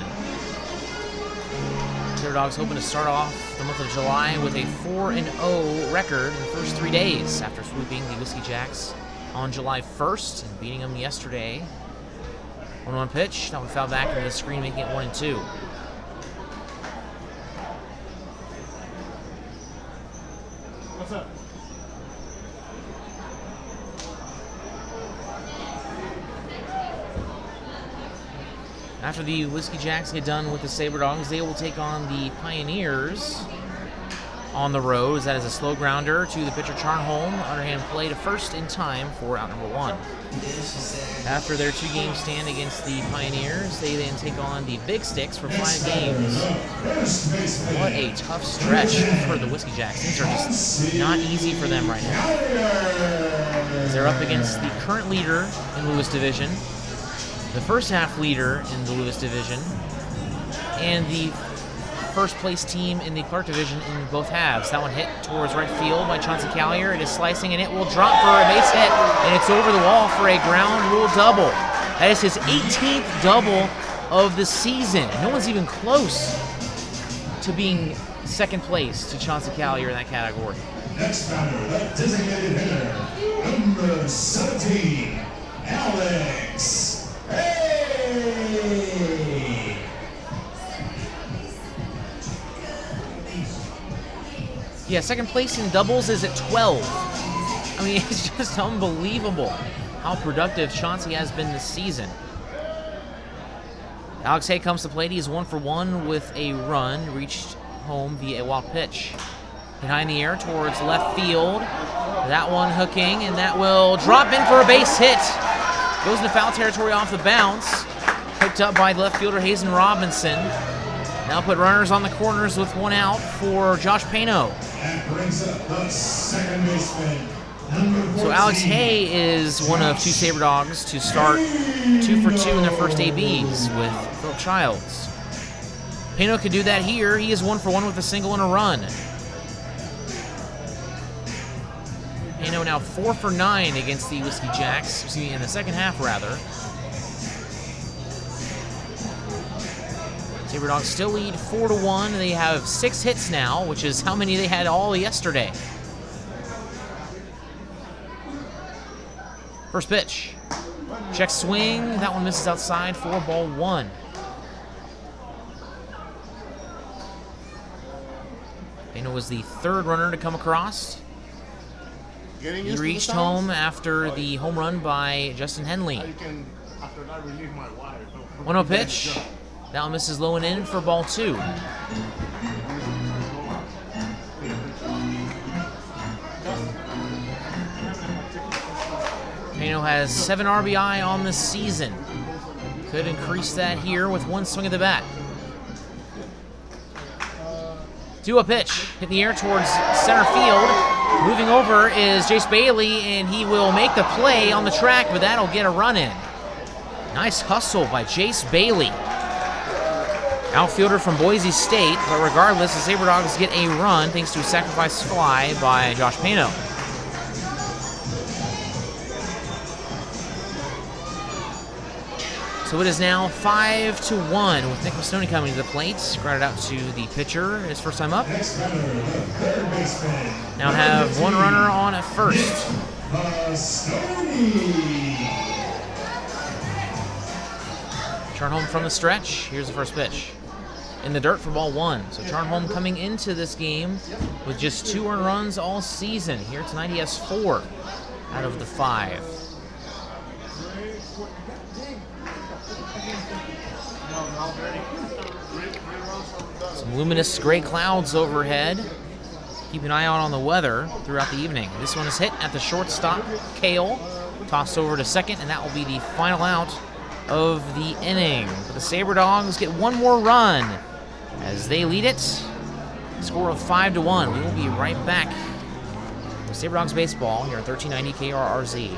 Speaker 1: Sabre Dogs hoping to start off the month of July with a 4-0 record in the first 3 days after sweeping the Whiskey Jacks on July 1st and beating them yesterday. 1-1 pitch. That one fouled back into the screen, making it 1-2.
Speaker 2: What's up?
Speaker 1: After the Whiskey Jacks get done with the Sabre Dogs, they will take on the Pioneers on the road. That is a slow grounder to the pitcher Charnholm. Underhand play to first in time for out number 1. After their 2-game stand against the Pioneers, they then take on the Big Sticks for 5 games. What a tough stretch for the Whiskey Jacks. Things are just not easy for them right now. They're up against the current leader in Lewis Division, the first half leader in the Lewis Division, and the first place team in the Clark Division in both halves. That one hit towards right field by Chauncey Collier. It is slicing and it will drop for a base hit, and it's over the wall for a ground rule double. That is his 18th double of the season. No one's even close to being second place to Chauncey Collier in that category.
Speaker 2: Next batter, that designated hitter, number 17, Alex Hay.
Speaker 1: Yeah, second place in doubles is at 12. I mean, it's just unbelievable how productive Chauncey has been this season. Alex Hay comes to plate. He is 1 for 1 with a run, reached home via a wild pitch. Behind the air towards left field. That one hooking, and that will drop in for a base hit. Goes into foul territory off the bounce. Picked up by left fielder Hazen Robinson. Now put runners on the corners with 1 out for Josh Pano.
Speaker 2: That brings up the second baseman, number 14.
Speaker 1: So Alex Hay is one of 2 Sabre Dogs to start 2 for 2 in their first ABs with Phil Childs. Pano could do that here. He is 1 for 1 with a single and a run. Pano now 4 for 9 against the Whiskey Jacks, excuse me, in the second half, rather. Sabre Dogs still lead 4-1. They have 6 hits now, which is how many they had all yesterday. First pitch. Check swing. That one misses outside for ball 1. Pano was the third runner to come across. He reached home after the home run by Justin Henley. 1-0 pitch. That one misses low and in for ball 2. Pano has 7 RBI on the season. Could increase that here with one swing of the bat. 2-0 pitch. Hit in the air towards center field. Moving over is Jace Bailey, and he will make the play on the track, but that'll get a run in. Nice hustle by Jace Bailey. Outfielder from Boise State, but regardless, the Sabre Dogs get a run thanks to a sacrifice fly by Josh Pano. So it is now 5-1 with Nick Mastoni coming to the plate. Grounded out to the pitcher, his first time up. Now have one runner on at first. Charnholm from the stretch. Here's the first pitch. In the dirt for ball 1. So Charnholm coming into this game with just 2 earned runs all season. Here tonight he has 4 out of the 5. Some luminous gray clouds overhead. Keep an eye out on the weather throughout the evening. This one is hit at the shortstop, Kale. Tossed over to second, and that will be the final out of the inning. But the Sabre Dogs get one more run as they lead it. Score of 5-1. We will be right back with Sabre Dogs baseball here at 1390 KRRZ.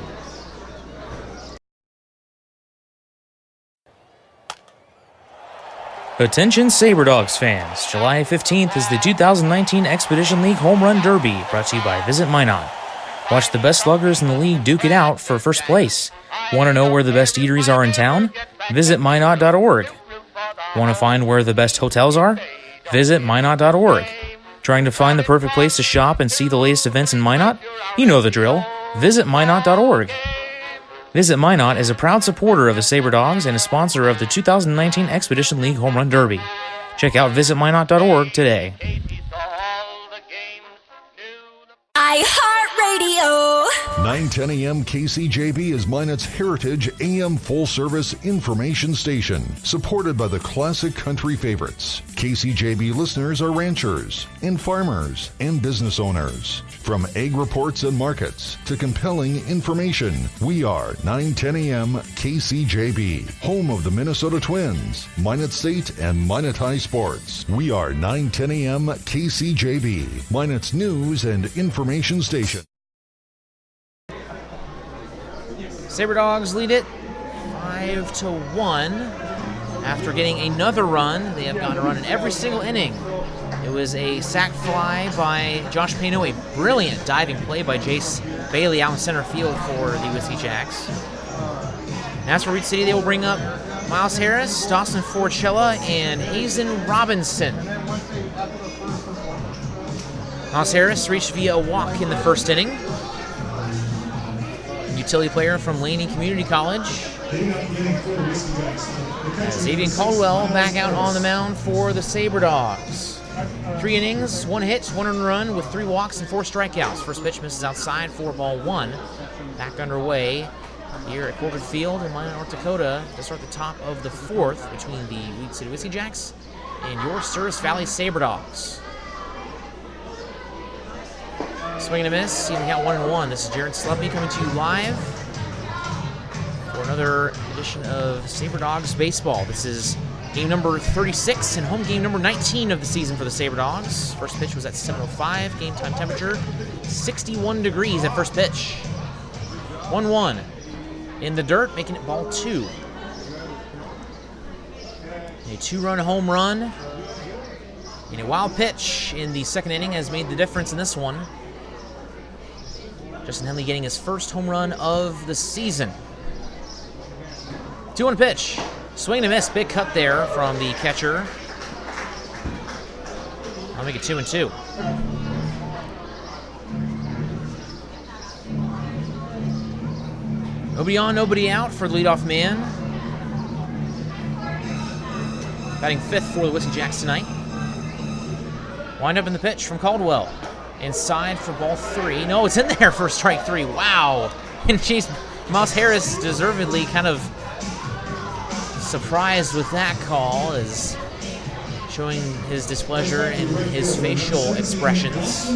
Speaker 4: Attention Sabre Dogs fans, July 15th is the 2019 Expedition League Home Run Derby, brought to you by Visit Minot. Watch the best sluggers in the league duke it out for first place. Want to know where the best eateries are in town? Visit Minot.org. Want to find where the best hotels are? Visit Minot.org. Trying to find the perfect place to shop and see the latest events in Minot? You know the drill. Visit Minot.org. Visit Minot is a proud supporter of the Sabre Dogs and a sponsor of the 2019 Expedition League Home Run Derby. Check out visitminot.org today.
Speaker 8: iHeartRadio.
Speaker 9: 910 AM KCJB is Minot's heritage AM full-service information station, supported by the classic country favorites. KCJB listeners are ranchers and farmers and business owners. From egg reports and markets to compelling information, we are 910 AM KCJB, home of the Minnesota Twins, Minot State, and Minot High Sports. We are 910 AM KCJB, Minot's news and information station.
Speaker 1: Sabre Dogs lead it 5-1. After getting another run, they have gotten a run in every single inning. It was a sac fly by Josh Pano, a brilliant diving play by Jace Bailey out in center field for the Whiskey Jacks. And as for Reed City, they will bring up Miles Harris, Dawson Forchella, and Hazen Robinson. Miles Harris reached via a walk in the first inning. Utility player from Laney Community College. Xavier Caldwell back out on the mound for the Sabre Dogs. 3 innings, 1 hit, 1 earned run with 3 walks and 4 strikeouts. First pitch misses outside for ball 1. Back underway here at Corbett Field in Minot, North Dakota to start the top of the 4th between the Reed City Whiskey Jacks and your Service Valley Sabre Dogs. Swing and a miss, even got 1-1. This is Jared Slubby coming to you live for another edition of Sabre Dogs Baseball. This is game number 36 and home game number 19 of the season for the Sabre Dogs. First pitch was at 7:05. Game time temperature 61 degrees at first pitch. 1-1 in the dirt, making it ball 2. A 2-run home run and a wild pitch in the second inning has made the difference in this one. Justin Henley getting his first home run of the season. 2-1 pitch. Swing and a miss. Big cut there from the catcher. I'll make it 2-2. Nobody on, nobody out for the leadoff man. Batting fifth for the Whiskey Jacks tonight. Wind up in the pitch from Caldwell. Inside for ball 3. No, it's in there for strike 3. Wow. And geez, Miles Harris deservedly kind of surprised with that call, is showing his displeasure in his facial expressions.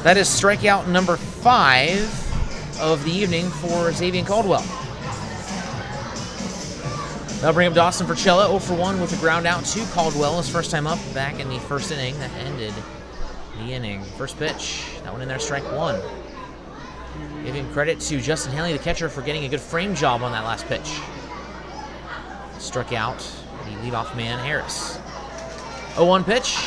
Speaker 1: That is strikeout number 5 of the evening for Xavier Caldwell. That'll bring up Dawson Forcella, 0 for 1 with a ground out to Caldwell, his first time up back in the first inning. That ended the inning. First pitch, that one in there, strike 1. Giving credit to Justin Hanley, the catcher, for getting a good frame job on that last pitch. Struck out the leadoff man, Harris. 0-1 pitch.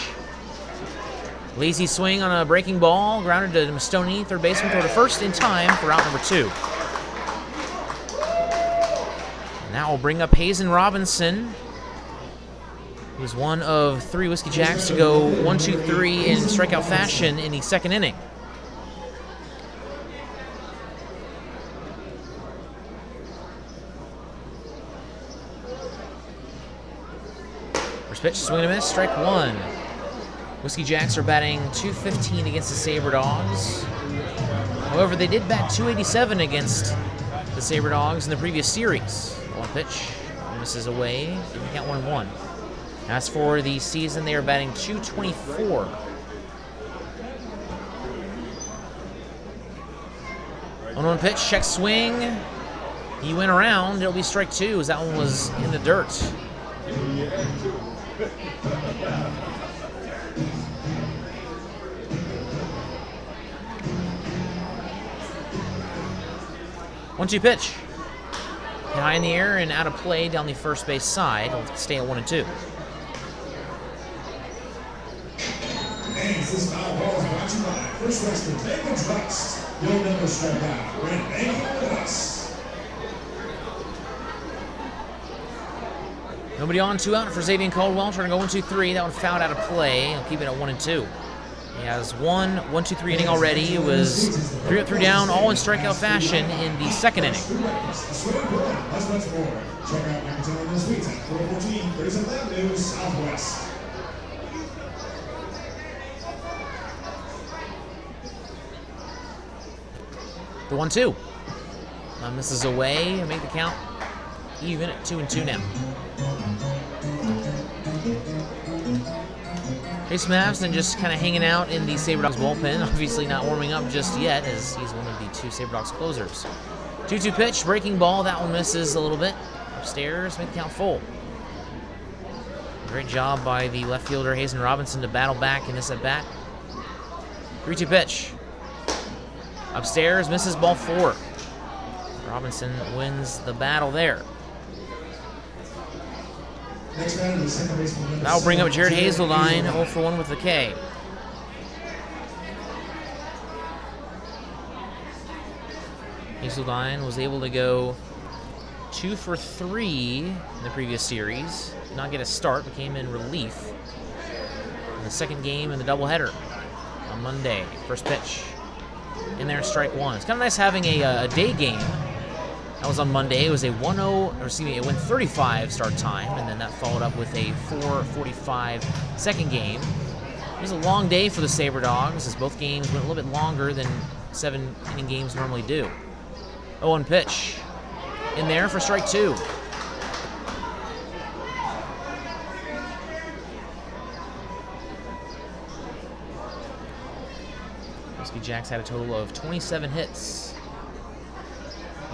Speaker 1: Lazy swing on a breaking ball, grounded to Mastoni, third baseman, throw to first in time for out number 2. And that will bring up Hazen Robinson, who was one of 3 Whiskey Jacks to go 1-2-3 in strikeout fashion in the second inning. First pitch, swing and a miss, strike 1. Whiskey Jacks are batting .215 against the Sabre Dogs. However, they did bat .287 against the Sabre Dogs in the previous series. One pitch, misses away, didn't count 1-1. As for the season, they are batting .224. On 1 pitch, check swing. He went around, it'll be strike 2 as that one was in the dirt. One-two pitch. Hit high in the air and out of play down the first base side. It'll stay at 1-2.
Speaker 2: Thanks. This foul ball is brought to you by First Western Bank and Trust. You'll never strike out. We're in bank with us.
Speaker 1: Nobody on, 2 out for Xavier Caldwell. Trying to go 1-2-3. That one fouled out of play. He'll keep it at 1-2. He has 1-2-3 inning already. It was 3 up, 3 down, all in strikeout fashion in the second inning.
Speaker 2: Check out Macatelli this week at 414 37th Avenue Southwest.
Speaker 1: The 1-2. Misses away and make the count even at 2-2 now. Jason Mavsden just kind of hanging out in the Sabre Dogs bullpen, obviously not warming up just yet as he's one of the 2 Sabre Dogs closers. 2-2 pitch, breaking ball, that one misses a little bit. Upstairs, make the count full. Great job by the left fielder Hazen Robinson to battle back in this at-bat. 3-2 pitch. Upstairs, misses ball 4. Robinson wins the battle there. That'll bring up Jared Hazeldine, 0 for 1 with the K. Hazeldine was able to go 2 for 3 in the previous series. Did not get a start, but came in relief in the second game in the doubleheader on Monday. First pitch. In there, strike 1. It's kind of nice having a day game. That was on Monday. It was a 1:35 start time, and then that followed up with a 4:45 second game. It was a long day for the Sabre Dogs, as both games went a little bit longer than 7-inning games normally do. 0-1 pitch. In there for strike 2. Whiskey Jacks had a total of 27 hits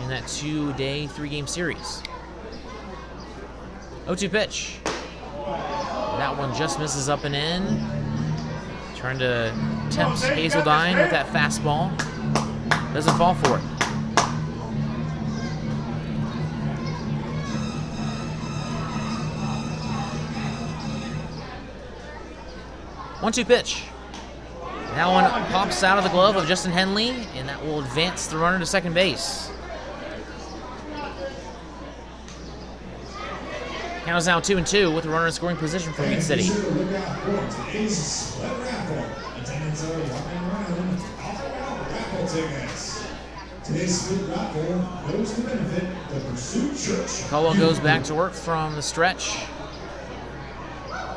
Speaker 1: in that 2-day, 3-game series. 0-2 pitch. That one just misses up and in. Trying to tempt Hazeldine with that fastball. Doesn't fall for it. One-two pitch. That one pops out of the glove of Justin Henley, and that will advance the runner to second base. Count is now 2-2 with the runner in scoring position for Weed City.
Speaker 2: Look out for today's split raffle. Attendance are walking around. Offer out raffle tickets. Today's split raffle goes to benefit the Pursuit Church.
Speaker 1: Caldwell goes back to work from the stretch.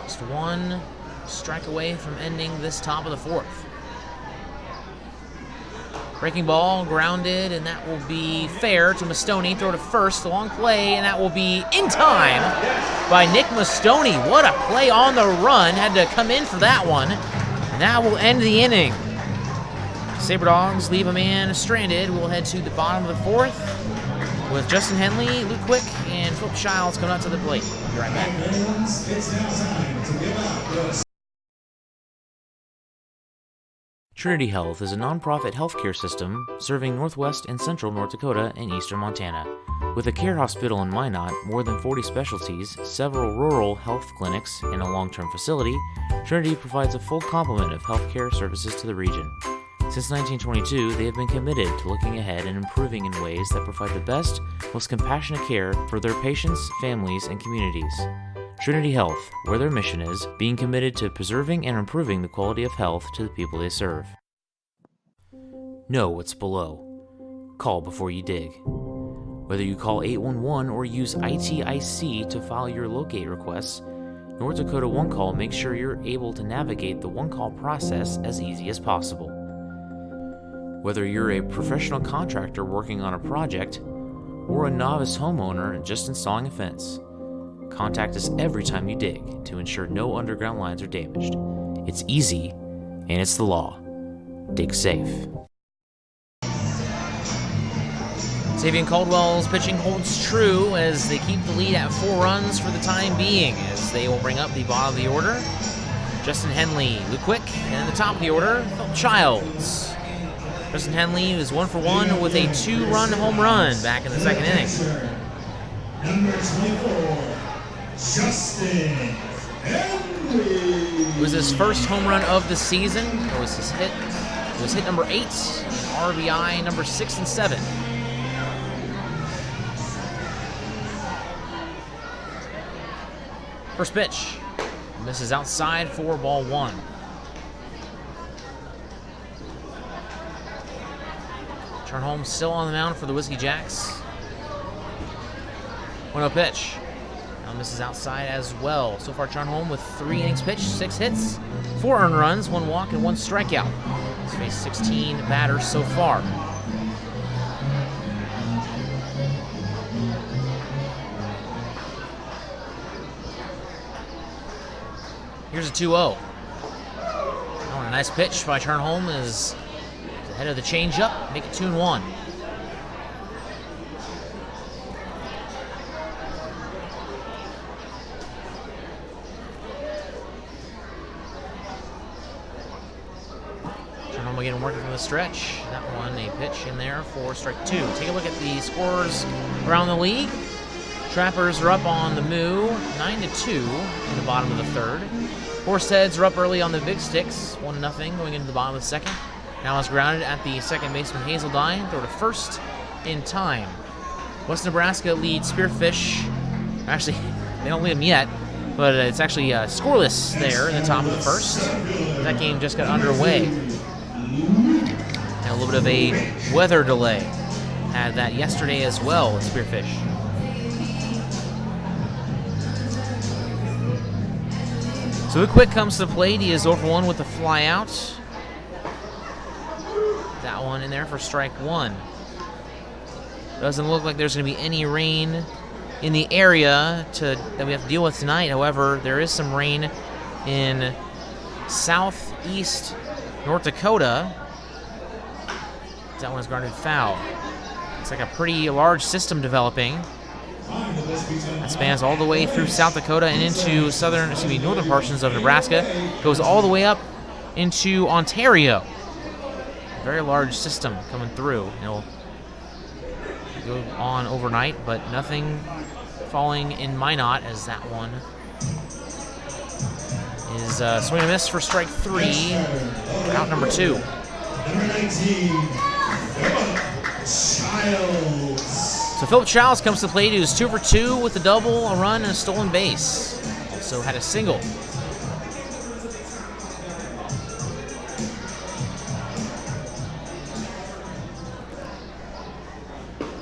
Speaker 1: Just one strike away from ending this top of the fourth. Breaking ball, grounded, and that will be fair to Mastoni. Throw to first, a long play, and that will be in time by Nick Mastoni. What a play on the run. Had to come in for that one. And that will end the inning. Sabre Dogs leave a man stranded. We'll head to the bottom of the fourth with Justin Henley, Luke Quick, and Philip Childs coming out to the plate. We'll be right back.
Speaker 2: It's now time to give out the
Speaker 4: Trinity Health is a nonprofit healthcare system serving northwest and central North Dakota and eastern Montana. With a care hospital in Minot, more than 40 specialties, several rural health clinics, and a long-term facility, Trinity provides a full complement of healthcare services to the region. Since 1922, they have been committed to looking ahead and improving in ways that provide the best, most compassionate care for their patients, families, and communities. Trinity Health, where their mission is, being committed to preserving and improving the quality of health to the people they serve. Know what's below. Call before you dig. Whether you call 811 or use ITIC to file your locate requests, North Dakota One Call makes sure you're able to navigate the One Call process as easy as possible. Whether you're a professional contractor working on a project or a novice homeowner just installing a fence, contact us every time you dig to ensure no underground lines are damaged. It's easy, and it's the law. Dig safe.
Speaker 1: Savion Caldwell's pitching holds true as they keep the lead at 4 runs for the time being, as they will bring up the bottom of the order. Justin Henley, Luke Quick, and at the top of the order, Philip Childs. Justin Henley was 1 for 1 with a 2-run home run back in the second inning.
Speaker 2: number 24. Justin Henley.
Speaker 1: It was his first home run of the season. It was his hit. It was hit number 8 and RBI number 6 and 7. First pitch. Misses outside for ball 1. Charnholm still on the mound for the Whiskey Jacks. 1-0 pitch. Now misses outside as well. So far, Charnholm with 3 innings pitched, 6 hits, 4 earned runs, 1 walk, and 1 strikeout. He's faced 16 batters so far. Here's a 2-0. Oh, a nice pitch by Charnholm is ahead of the changeup, make it 2-1. Charnholm again working from the stretch. That one, a pitch in there for strike 2. Take a look at the scores around the league. Trappers are up on the Moo, 9-2 in the bottom of the third. Horseheads are up early on the Big Sticks, 1-0 going into the bottom of the second. Now it's grounded at the second baseman Hazeldine. Throw to first in time. West Nebraska leads Spearfish. Actually, they don't lead them yet, but it's actually scoreless there in the top of the first. That game just got underway. And a little bit of a weather delay. Had that yesterday as well at Spearfish. So Luke Quick comes to the plate. He is 0 for 1 with the fly out. That one in there for strike 1. Doesn't look like there's going to be any rain in the area that we have to deal with tonight. However, there is some rain in southeast North Dakota. That one's grounded foul. It's like a pretty large system developing. That spans all the way through South Dakota and into northern portions of Nebraska. Goes all the way up into Ontario. Very large system coming through. It'll go on overnight, but nothing falling in Minot as that one is swing and miss for strike 3. Out number 2.
Speaker 2: Number 19, Childs.
Speaker 1: So Philip Childs comes to the plate. He was 2 for 2 with a double, a run, and a stolen base. Also had a single.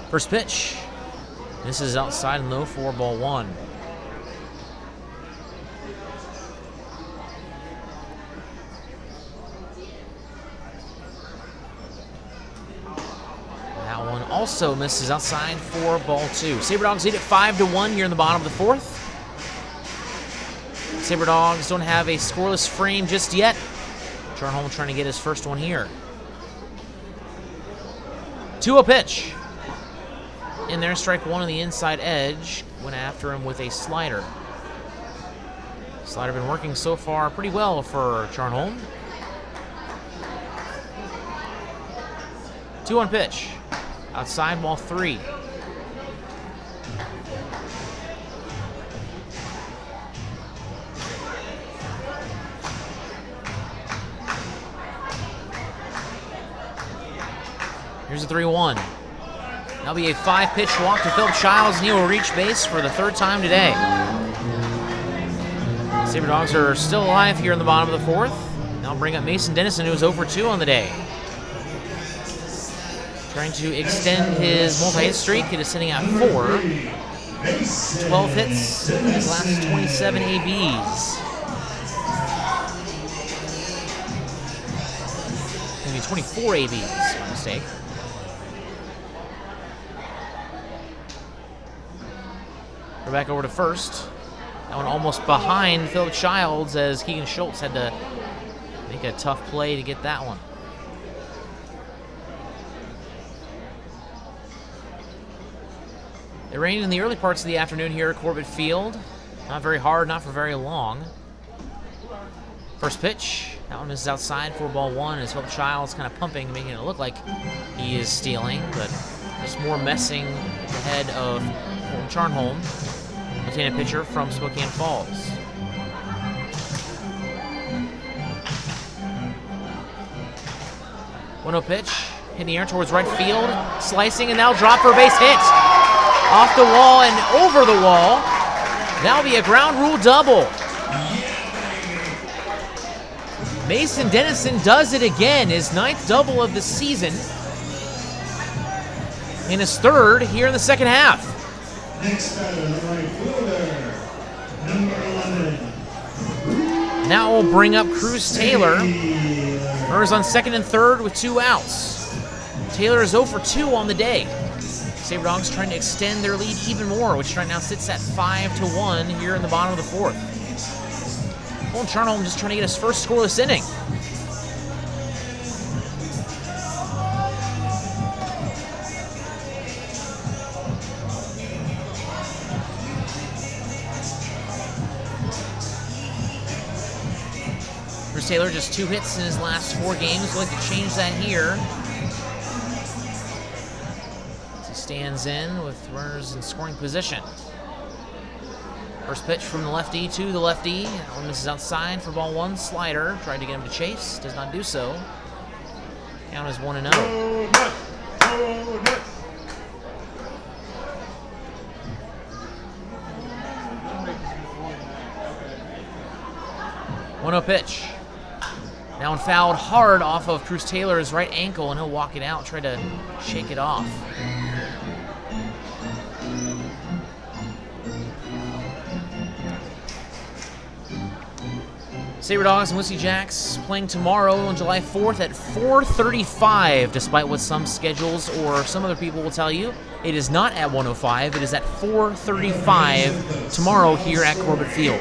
Speaker 1: First pitch. This is outside and low for ball 1. That one also misses outside for ball 2. Sabre Dogs lead at 5-1 here in the bottom of the 4th. Sabre Dogs don't have a scoreless frame just yet. Charnholm trying to get his first one here. 2-0 pitch. In there, strike 1 on the inside edge. Went after him with a slider. Slider been working so far pretty well for Charnholm. 2-1 pitch. Outside ball 3. Here's a 3-1. That'll be a 5-pitch walk to Philip Childs, and he will reach base for the 3rd time today. Sabre Dogs are still alive here in the bottom of the 4th. Now bring up Mason Dennison, who is 0 for 2 on the day. Trying to extend his multi-hit streak. It is sitting at 4. 12 hits in his last 27 ABs. Maybe 24 ABs, my mistake. We're back over to first. That one almost behind Philip Childs as Keegan Schultz had to make a tough play to get that one. It rained in the early parts of the afternoon here at Corbett Field. Not very hard, not for very long. First pitch. That one is outside for ball 1 as Philip Childs kind of pumping, making it look like he is stealing, but just more messing at the head of Charnholm. Left-handed pitcher from Spokane Falls. One-0 pitch, hit the air towards right field, slicing, and now drop for a base hit. Off the wall and over the wall. That'll be a ground rule double. Mason Dennison does it again, his 9th double of the season. And his 3rd here in the second half.
Speaker 2: Next batter, the right fielder, number 11.
Speaker 1: Now we'll bring up Cruz Taylor. Murray's on 2nd and 3rd with 2 outs. Taylor is 0 for 2 on the day. Sabre Dogs trying to extend their lead even more, which right now sits at 5-1 here in the bottom of the 4th. Colin Charnholm just trying to get his first scoreless inning. Cruz Taylor just 2 hits in his last 4 games. We'd like to change that here. Stands in with runners in scoring position. First pitch from the lefty to the lefty. That one misses outside for ball 1. Slider. Tried to get him to chase. Does not do so. Count is 1-0. 1-0 pitch. Now one fouled hard off of Cruz Taylor's right ankle, and he'll walk it out, try to shake it off. Sabre Dogs and Whiskey Jacks playing tomorrow on July 4th at 4:35, despite what some schedules or some other people will tell you. It is not at 1:05, it is at 4:35 tomorrow here at Corbett Field.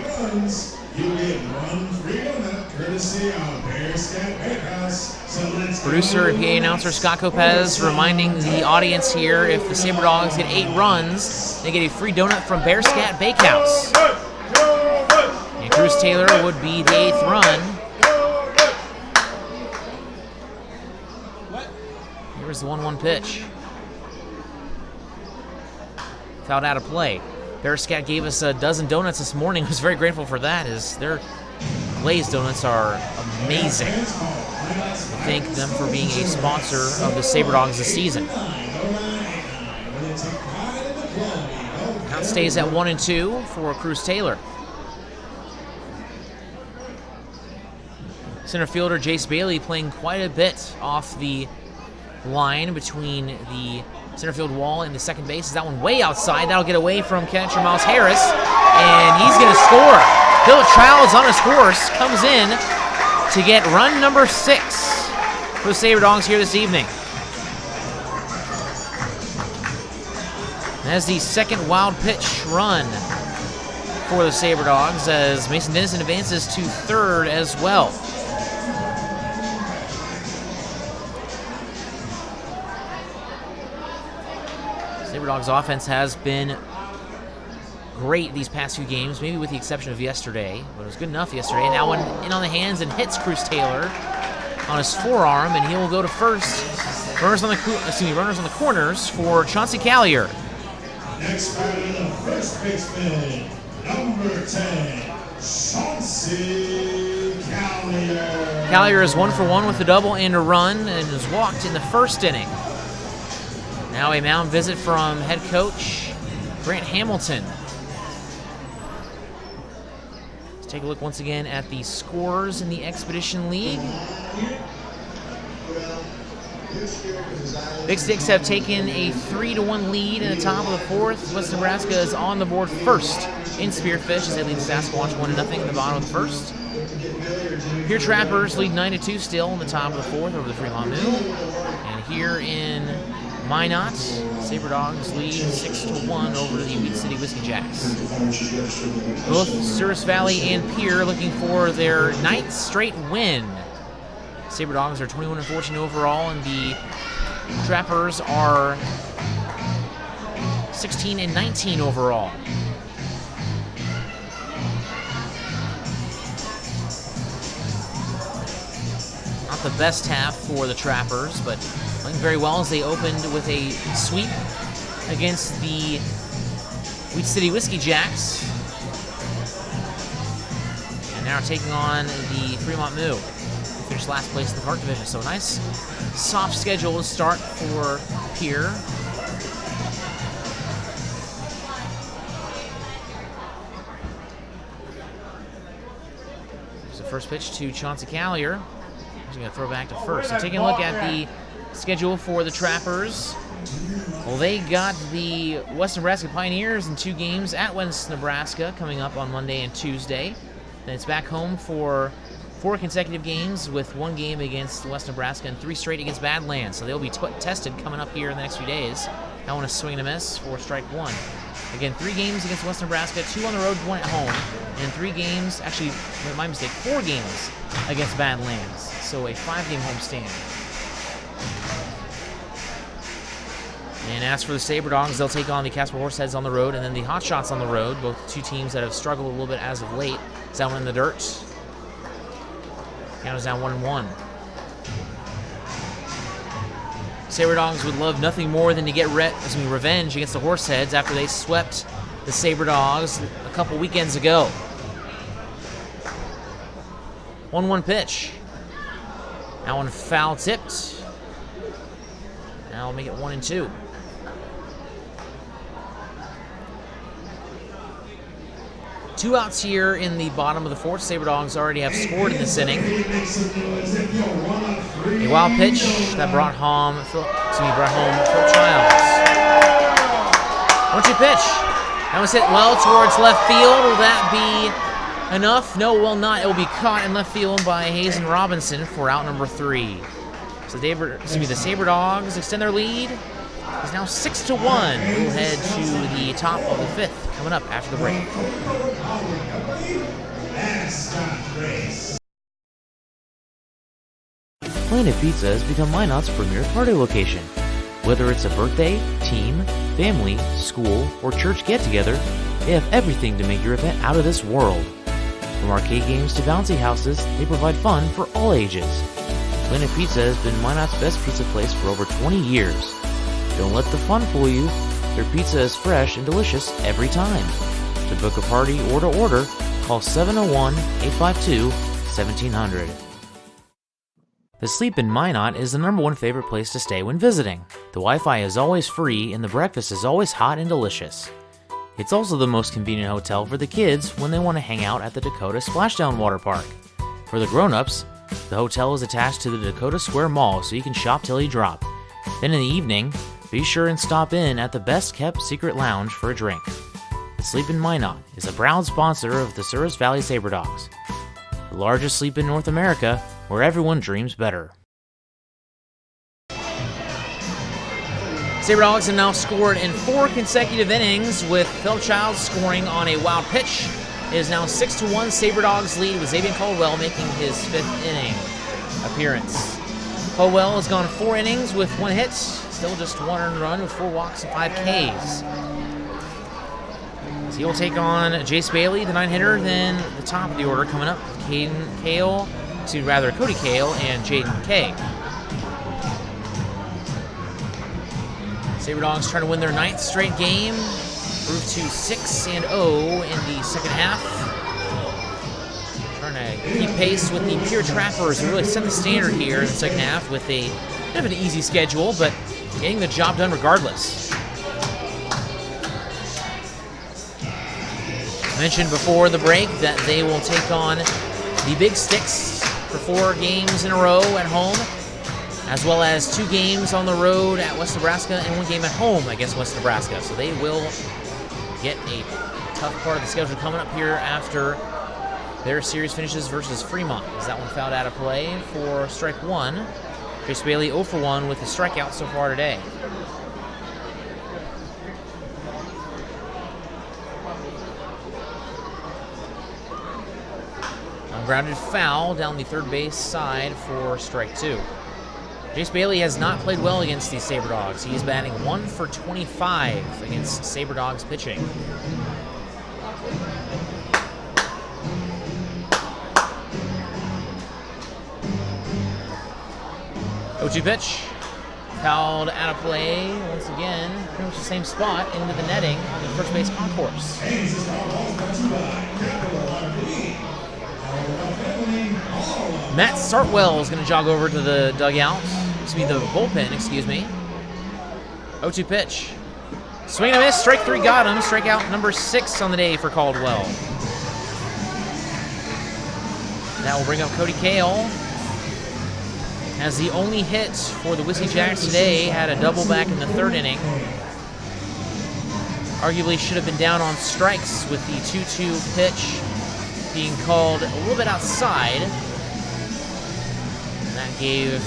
Speaker 1: Producer and PA announcer Scott Copez reminding the audience here, if the Sabre Dogs get 8 runs, they get a free donut from Bearscat Bakehouse. And Cruz Taylor would be the 8th run. Here's the 1-1 pitch. Fouled out of play. Bearscat gave us a dozen donuts this morning. I was very grateful for that, as they're glazed donuts are amazing. We thank them for being a sponsor of the Sabre Dogs this season. Count stays at 1-2 for Cruz Taylor. Center fielder Jace Bailey playing quite a bit off the line between the center field wall and the second base. Is that one way outside? That'll get away from catcher Miles Harris, and he's going to score. Philip Childs on his horse comes in to get run number 6 for the Sabre Dogs here this evening. That's the second wild pitch run for the Sabre Dogs as Mason Dennison advances to third as well. Sabre Dogs offense has been great these past few games, maybe with the exception of yesterday, but it was good enough yesterday. Now one in on the hands and hits Cruz Taylor on his forearm, and he will go to first. Runners on the corners for Chauncey Callier.
Speaker 2: Next batting, the first baseman, number 10, Chauncey Callier.
Speaker 1: Callier is 1 for 1 with a double and a run, and was walked in the first inning. Now a mound visit from head coach Grant Hamilton. Let's take a look once again at the scores in the Expedition League. Big Sticks have taken a 3-1 lead in the top of the fourth. West Nebraska is on the board first in Spearfish as they lead Sasquatch 1-0 in the bottom of the first. Here Trappers lead 9-2 still in the top of the fourth over the Fremont Mill. And here in Minot, Sabre Dogs lead 6-1 over the Wheat City Whiskey Jacks. Both Souris Valley and Pierre looking for their 9th straight win. Sabre Dogs are 21-14 overall, and the Trappers are 16-19 overall. Not the best half for the Trappers, but playing very well as they opened with a sweep against the Wheat City Whiskey Jacks. And now taking on the Fremont Moo. Finished last place in the Park Division, so nice soft schedule to start for Pierre. There's the first pitch to Chauncey Callier. He's going to throw back to first. So taking a look at the schedule for the Trappers. Well, they got the West Nebraska Pioneers in 2 games at West Nebraska coming up on Monday and Tuesday. Then it's back home for 4 consecutive games with 1 game against West Nebraska and 3 straight against Badlands. So they'll be tested coming up here in the next few days. That one is swing and a miss for strike 1. Again, 3 games against West Nebraska, 2 on the road, 1 at home. And 3 games, actually, my mistake, 4 games against Badlands. So a 5-game homestand. And as for the Sabre Dogs, they'll take on the Casper Horseheads on the road and then the Hot Shots on the road, both 2 teams that have struggled a little bit as of late. Is that one in the dirt? Count is down 1-1. Sabre Dogs would love nothing more than to get revenge against the Horseheads after they swept the Sabre Dogs a couple weekends ago. 1-1 pitch. That one foul tipped. Now we'll make it 1-2. Two outs here in the bottom of the fourth. Sabre Dogs already have scored in this inning. A wild pitch that brought home Phil Childs. 1-2 pitch. That was hit well towards left field. Will that be enough? No, it will not. It will be caught in left field by Hazen Robinson for out number 3. So the Sabre Dogs extend their lead. It's now 6-1. We'll head to the top of the 5th coming up after the break.
Speaker 4: Planet Pizza has become Minot's premier party location. Whether it's a birthday, team, family, school, or church get-together, they have everything to make your event out of this world. From arcade games to bouncy houses, they provide fun for all ages. Planet Pizza has been Minot's best pizza place for over 20 years. Don't let the fun fool you. Their pizza is fresh and delicious every time. To book a party or to order, Call 701-852-1700. The Sleep in Minot is the #1 favorite place to stay when visiting. The Wi-Fi is always free and the breakfast is always hot and delicious. It's also the most convenient hotel for the kids when they want to hang out at the Dakota Splashdown Water Park. For the grown-ups, the hotel is attached to the Dakota Square Mall so you can shop till you drop. Then in the evening, be sure and stop in at the best-kept secret lounge for a drink. The Sleep in Minot is a proud sponsor of the Souris Valley Sabre Dogs, the largest sleep in North America, where everyone dreams better.
Speaker 1: Sabre Dogs have now scored in 4 consecutive innings, with Phil Childs scoring on a wild pitch. It is now 6-1 Sabre Dogs lead, with Xavier Caldwell making his 5th inning appearance. Caldwell has gone 4 innings with 1 hit, still just 1 earned run with 4 walks and 5 Ks. So he'll take on Jace Bailey, the 9-hitter, then the top of the order coming up, Cody Cale and Jaden Kay. Sabre Dogs trying to win their 9th straight game, move to 6-0 in the second half. Trying to keep pace with the Pure Trappers, who really set the standard here in the second half with a bit of an easy schedule, but getting the job done regardless. I mentioned before the break that they will take on the Big Sticks for 4 games in a row at home, as well as 2 games on the road at West Nebraska and 1 game at home against West Nebraska. So they will get a tough part of the schedule coming up here after their series finishes versus Fremont. As that one fouled out of play for strike 1. Chase Bailey 0 for 1 with a strikeout so far today. Grounded foul down the third base side for strike 2. Jace Bailey has not played well against these Sabre Dogs. He is batting 1 for 25 against Sabre Dogs pitching. O2 pitch. Fouled out of play once again. Pretty much the same spot into the netting on the first base concourse. Matt Sartwell is going to jog over to the dugout. The bullpen, excuse me. 0-2 pitch. Swing and a miss. Strike 3 got him. Strikeout number 6 on the day for Caldwell. That will bring up Cody Cale. As the only hit for the Whiskey Jacks today, had a double back in the 3rd inning. Arguably should have been down on strikes with the 2-2 pitch being called a little bit outside. And that gave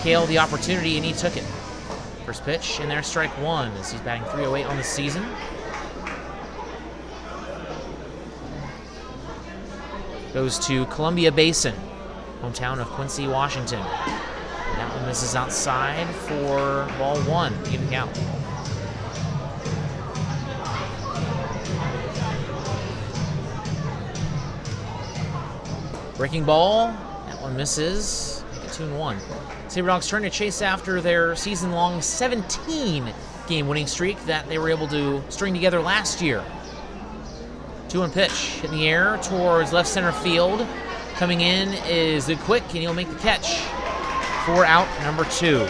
Speaker 1: Cale the opportunity, and he took it. First pitch, and there's strike 1 as he's batting .308 on the season. Goes to Columbia Basin, hometown of Quincy, Washington. And that one misses outside for ball 1, even count. Breaking ball, that one misses. Make it 2-1. Sabre Dogs trying to chase after their season-long 17-game winning streak that they were able to string together last year. 2-1 pitch in the air towards left center field. Coming in is the quick, and he'll make the catch for out number 2.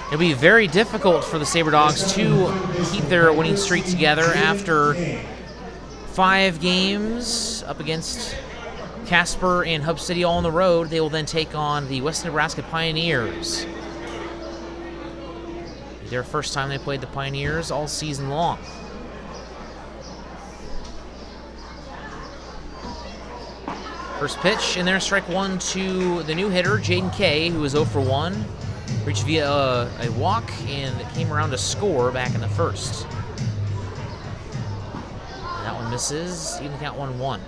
Speaker 1: It'll be very difficult for the Sabre Dogs to keep their winning streak together after 5 games up against Casper and Hub City all on the road. They will then take on the West Nebraska Pioneers. Their first time they played the Pioneers all season long. First pitch, and there's strike 1 to the new hitter, Jaden Kay, who was 0 for 1. Reached via a walk and came around to score back in the first. And that one misses, even count 1-1.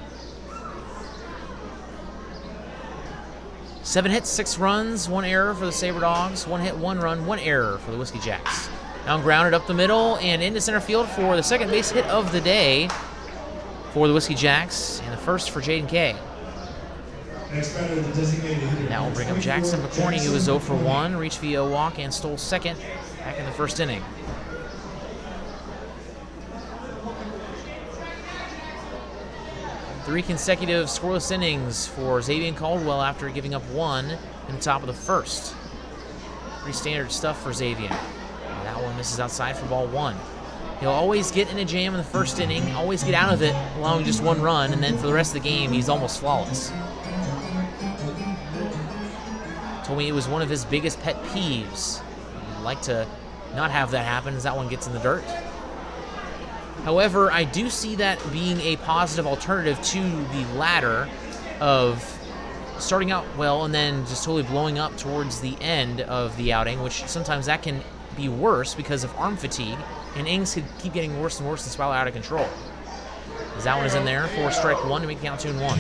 Speaker 1: 7 hits, 6 runs, 1 error for the Sabre Dogs. 1 hit, 1 run, 1 error for the Whiskey Jacks. Now grounded up the middle and into center field for the second base hit of the day for the Whiskey Jacks, and the first for Jaden Kay. That will bring up Jackson McCorney, who was 0 for 1, reached via a walk and stole second back in the first inning. 3 consecutive scoreless innings for Xavier Caldwell after giving up 1 in the top of the first. Pretty standard stuff for Xavier. And that one misses outside for ball 1. He'll always get in a jam in the first inning, always get out of it, allowing just 1 run, and then for the rest of the game, he's almost flawless. Told me it was one of his biggest pet peeves. He'd like to not have that happen as that one gets in the dirt. However, I do see that being a positive alternative to the latter of starting out well and then just totally blowing up towards the end of the outing, which sometimes that can be worse because of arm fatigue, and innings could keep getting worse and worse and spiral out of control. As that one is in there for strike 1 to make the count 2-1.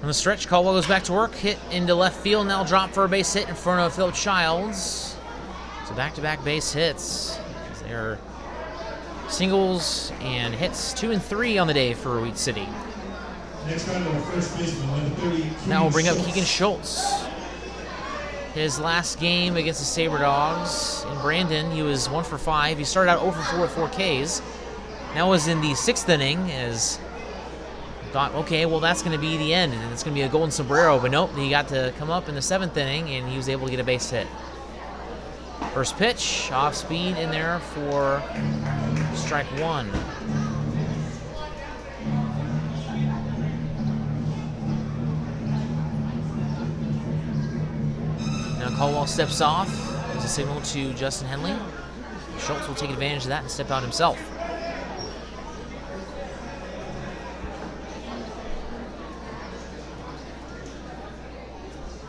Speaker 1: On the stretch, Caldwell goes back to work, hit into left field, now drop for a base hit in front of Philip Childs. So back-to-back base hits. They're singles and hits 2 and 3 on the day for Wheat City.
Speaker 2: Next round of first baseman, number 30.
Speaker 1: Now we'll bring up Keegan Schultz. His last game against the Sabre Dogs in Brandon, he was 1 for 5. He started out 0 for 4 with 4 Ks. Now was in the 6th inning as thought, okay, well, that's going to be the end, and it's going to be a golden sombrero, but nope, he got to come up in the 7th inning, and he was able to get a base hit. First pitch, off speed in there for strike 1. Now Caldwell steps off, gives a signal to Justin Henley. Schultz will take advantage of that and step out himself.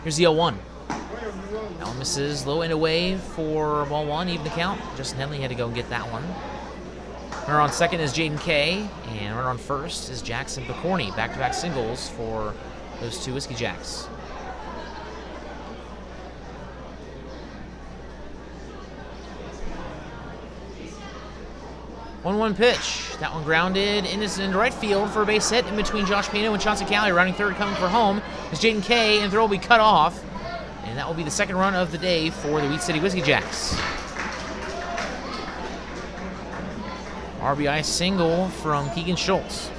Speaker 1: Here's the 0-1. That one misses low and away for ball 1, even the count. Justin Henley had to go and get that one. Runner on second is Jaden Kay, and runner on first is Jackson Picorni. Back-to-back singles for those 2 Whiskey Jacks. One pitch. That one grounded into right field for a base hit in between Josh Pino and Chauncey Cali. Rounding third, coming for home is Jaden Kay, and throw will be cut off. And that will be the second run of the day for the Wheat City Whiskey Jacks. RBI single from Keegan Schultz.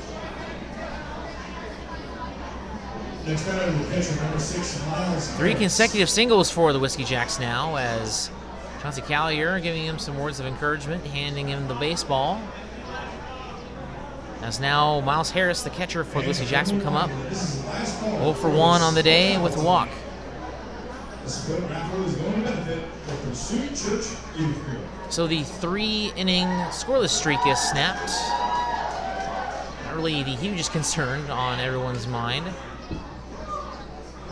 Speaker 2: Next batter will catcher, number 6, Miles.
Speaker 1: 3 consecutive singles for the Whiskey Jacks now, as Chauncey Callier giving him some words of encouragement, handing him the baseball. As now Miles Harris, the catcher for the Whiskey Jacks, will come up. 0 for 1 on the day with a walk. So the 3-inning scoreless streak is snapped. Not really the hugest concern on everyone's mind.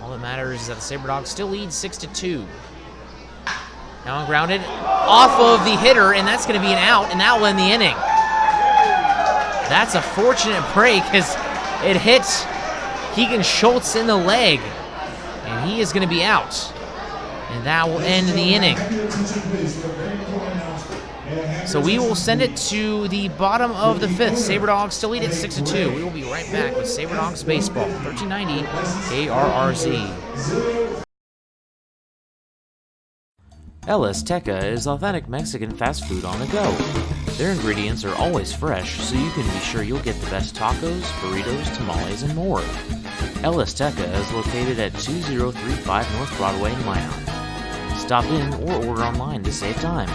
Speaker 1: All that matters is that the Sabre Dogs still lead 6-2. Now grounded off of the hitter, and that's going to be an out, and that will end the inning. That's a fortunate break as it hits Keegan Schultz in the leg, and he is going to be out. And that will end the inning. So we will send it to the bottom of the 5th. Sabre Dogs still lead at 6-2. We will be right back with Sabre Dogs Baseball, 1390 KRRZ.
Speaker 4: El Azteca is authentic Mexican fast food on the go. Their ingredients are always fresh, so you can be sure you'll get the best tacos, burritos, tamales, and more. El Azteca is located at 2035 North Broadway in Minot. Stop in or order online to save time.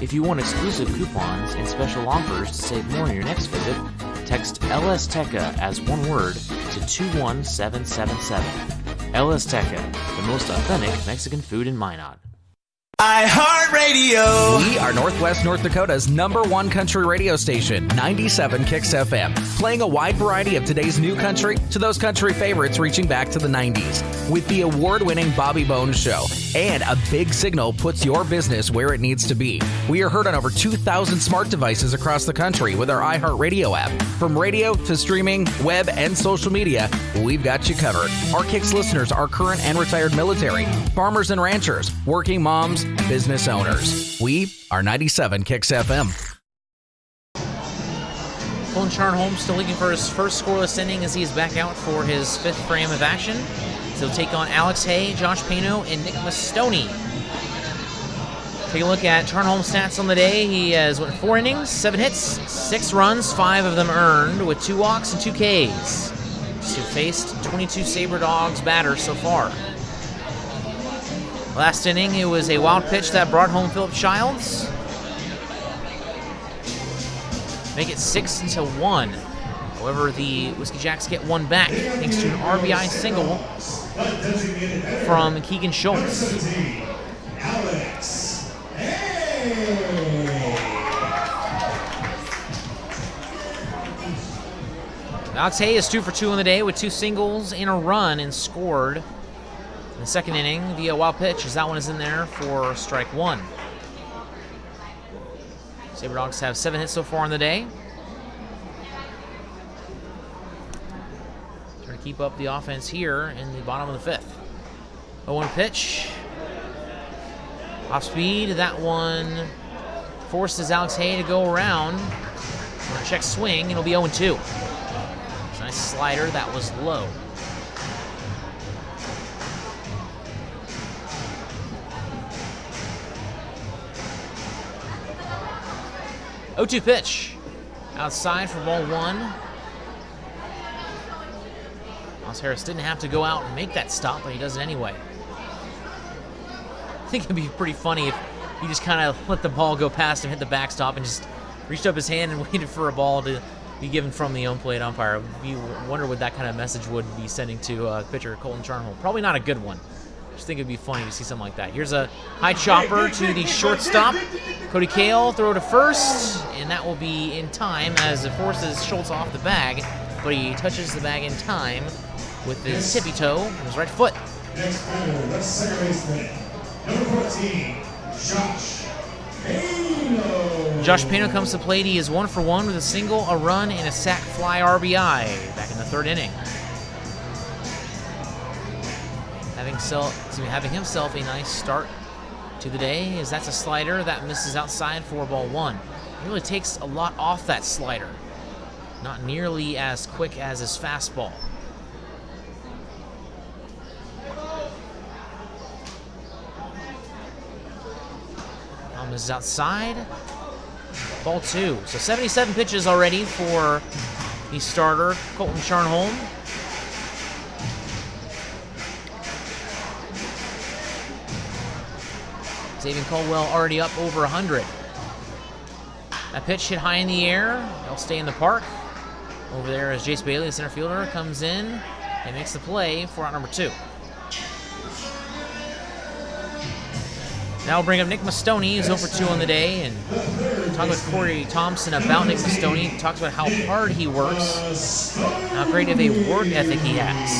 Speaker 4: If you want exclusive coupons and special offers to save more on your next visit, text El Azteca as one word to 21777. El Azteca, the most authentic Mexican food in Minot.
Speaker 6: iHeartRadio. We are Northwest North Dakota's #1 country radio station, 97 Kicks FM, playing a wide variety of today's new country to those country favorites reaching back to the 90s. With the award-winning Bobby Bones Show, and a big signal puts your business where it needs to be. We are heard on over 2,000 smart devices across the country with our iHeartRadio app. From radio to streaming, web, and social media, we've got you covered. Our Kicks listeners are current and retired military, farmers and ranchers, working moms, business owners. We are 97 Kicks FM.
Speaker 1: Colin Charnholm still looking for his first scoreless inning as he is back out for his 5th frame of action. So he'll take on Alex Hay, Josh Pano, and Nick Mastoni. Take a look at Charnholm's stats on the day. He has went 4 innings, 7 hits, 6 runs, 5 of them earned, with 2 walks and 2 Ks. So faced 22 Sabre Dogs batters so far. Last inning, it was a wild pitch that brought home Philip Childs. Make it 6-1. However, the Whiskey Jacks get one back thanks to an RBI single from Keegan Schultz. Alex Hay is 2 for 2 on the day with 2 singles and a run, and scored in the 2nd inning via wild pitch, as that one is in there for strike 1. Sabre Dogs have 7 hits so far on the day. Trying to keep up the offense here in the bottom of the 5th. 0-1 pitch. Off speed, that one forces Alex Hay to go around. On a check swing, and it'll be 0-2. It's a nice slider, that was low. Oh-2 pitch. Outside for ball 1. Miles Harris didn't have to go out and make that stop, but he does it anyway. I think it'd be pretty funny if he just kind of let the ball go past him, hit the backstop, and just reached up his hand and waited for a ball to be given from the home plate umpire. You wonder what that kind of message would be sending to pitcher Colin Charnholm. Probably not a good one. Just think it'd be funny to see something like that. Here's a high chopper to the shortstop. Cody Kale throw to first, and that will be in time as it forces Schultz off the bag, but he touches the bag in time with his tippy toe and his right foot.
Speaker 2: Next batter, that's second baseman, number 14, Josh Pano.
Speaker 1: Josh Pano comes to plate. He is 1 for 1 with a single, a run, and a sac fly RBI back in the 3rd inning. Having himself a nice start to the day, as that's a slider that misses outside for ball 1. He really takes a lot off that slider. Not nearly as quick as his fastball. Is outside. Ball 2. So 77 pitches already for the starter, Colton Charnholm. Xavier Caldwell already up over 100. That pitch hit high in the air. They'll stay in the park. Over there is Jace Bailey, the center fielder, comes in and makes the play for out number 2. Now we'll bring up Nick Mastoni, who's 0 for 2 on the day, and talk with Corey Thompson about Nick Mastoni. He talks about how hard he works, how great of a work ethic he has.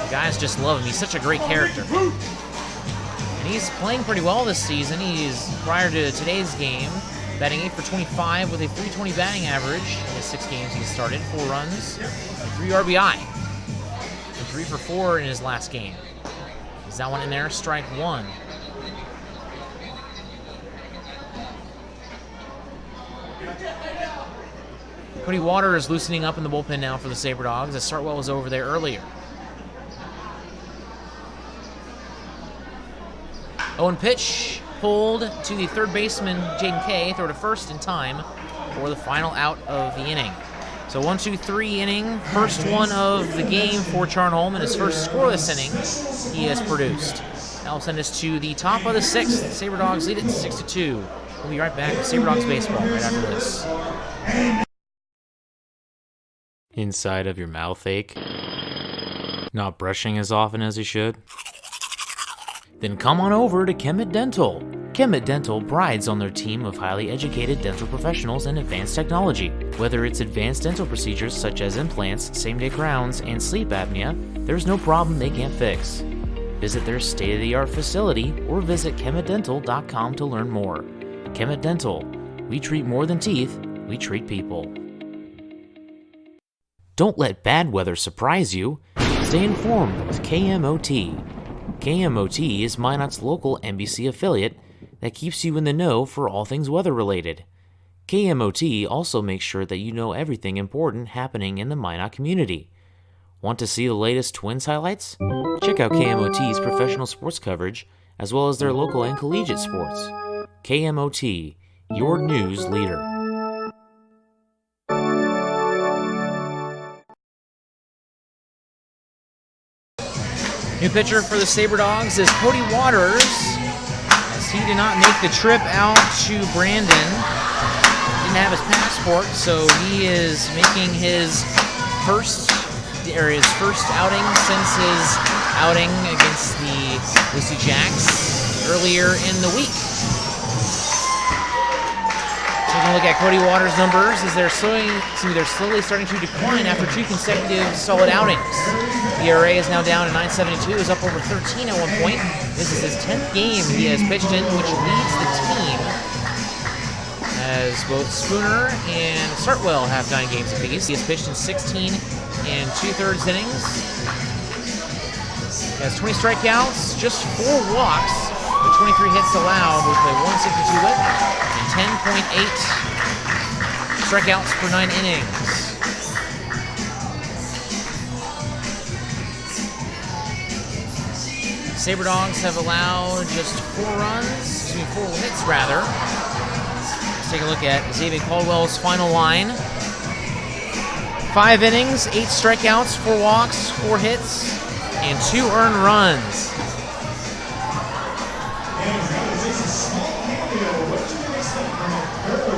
Speaker 1: The guys just love him. He's such a great character. And he's playing pretty well this season. He's, prior to today's game, batting 8 for 25 with a .320 batting average in the 6 games he's started, 4 runs, and 3 RBI, and 3 for 4 in his last game. Is that one in there? Strike 1. Cody Water is loosening up in the bullpen now for the Sabre Dogs, as Sartwell was over there earlier. 0-1 pitch, pulled to the 3rd baseman, Jaden Kay, throw to first in time for the final out of the inning. So 1-2-3 inning, first one of the game for Charnholm, and his first scoreless inning he has produced. That will send us to the top of the 6th. The Sabre Dogs lead it 6-2. We'll be right back with Sabre Dogs baseball right after this.
Speaker 4: Inside of your mouth ache? Not brushing as often as you should? Then come on over to Kemet Dental. Kemet Dental prides on their team of highly educated dental professionals and advanced technology. Whether it's advanced dental procedures such as implants, same-day crowns, and sleep apnea, there's no problem they can't fix. Visit their state-of-the-art facility or visit kemetdental.com to learn more. Kemet Dental. We treat more than teeth, we treat people. Don't let bad weather surprise you. Stay informed with KMOT. KMOT is Minot's local NBC affiliate that keeps you in the know for all things weather-related. KMOT also makes sure that you know everything important happening in the Minot community. Want to see the latest Twins highlights? Check out KMOT's professional sports coverage, as well as their local and collegiate sports. KMOT, your news leader.
Speaker 1: New pitcher for the Sabre Dogs is Cody Waters, as he did not make the trip out to Brandon. Didn't have his passport, so he is making his first outing since his outing against the Lucy Jacks earlier in the week. Taking a look at Cody Waters' numbers as they're slowly starting to decline after 2 consecutive solid outings. The ERA is now down to 9.72, is up over 13 at one point. This is his 10th game he has pitched in, which leads the team, as both Spooner and Sartwell have 9 games apiece. He has pitched in 16 and 2/3 innings. He has 20 strikeouts, just 4 walks, with 23 hits allowed, with a 162 whip and 10.8 strikeouts per 9 innings. Sabre Dogs have allowed just 4 hits rather. Let's take a look at Xavier Caldwell's final line. 5 innings, 8 strikeouts, 4 walks, 4 hits, and 2 earned runs.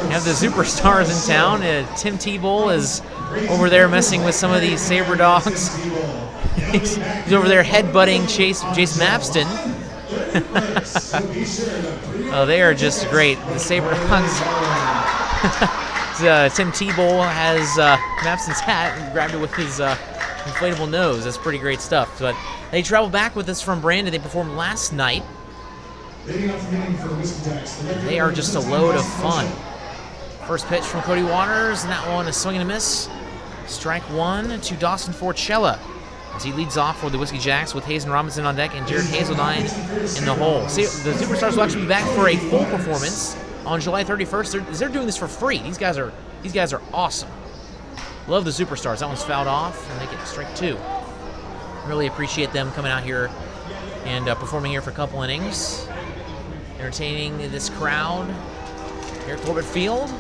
Speaker 1: You have the superstars in town. Tim Tebow is over there messing with some of these Sabre Dogs. He's over there headbutting Jace Mapston. Oh, they are just great. The Sabre Dogs. Tim Tebow has Mapston's hat and grabbed it with his inflatable nose. That's pretty great stuff. But they traveled back with us from Brandon. They performed last night. They are just a load of fun. First pitch from Cody Waters, and that one is swing and a miss. Strike 1 to Dawson Forchella, as he leads off for the Whiskey Jacks with Hazen Robinson on deck and Jared Hazeldine in the hole. See, the Superstars will actually be back for a full performance on July 31st. They're doing this for free. These guys are awesome. Love the Superstars. That one's fouled off, and they get strike 2. Really appreciate them coming out here and performing here for a couple innings, entertaining this crowd here at Corbett Field.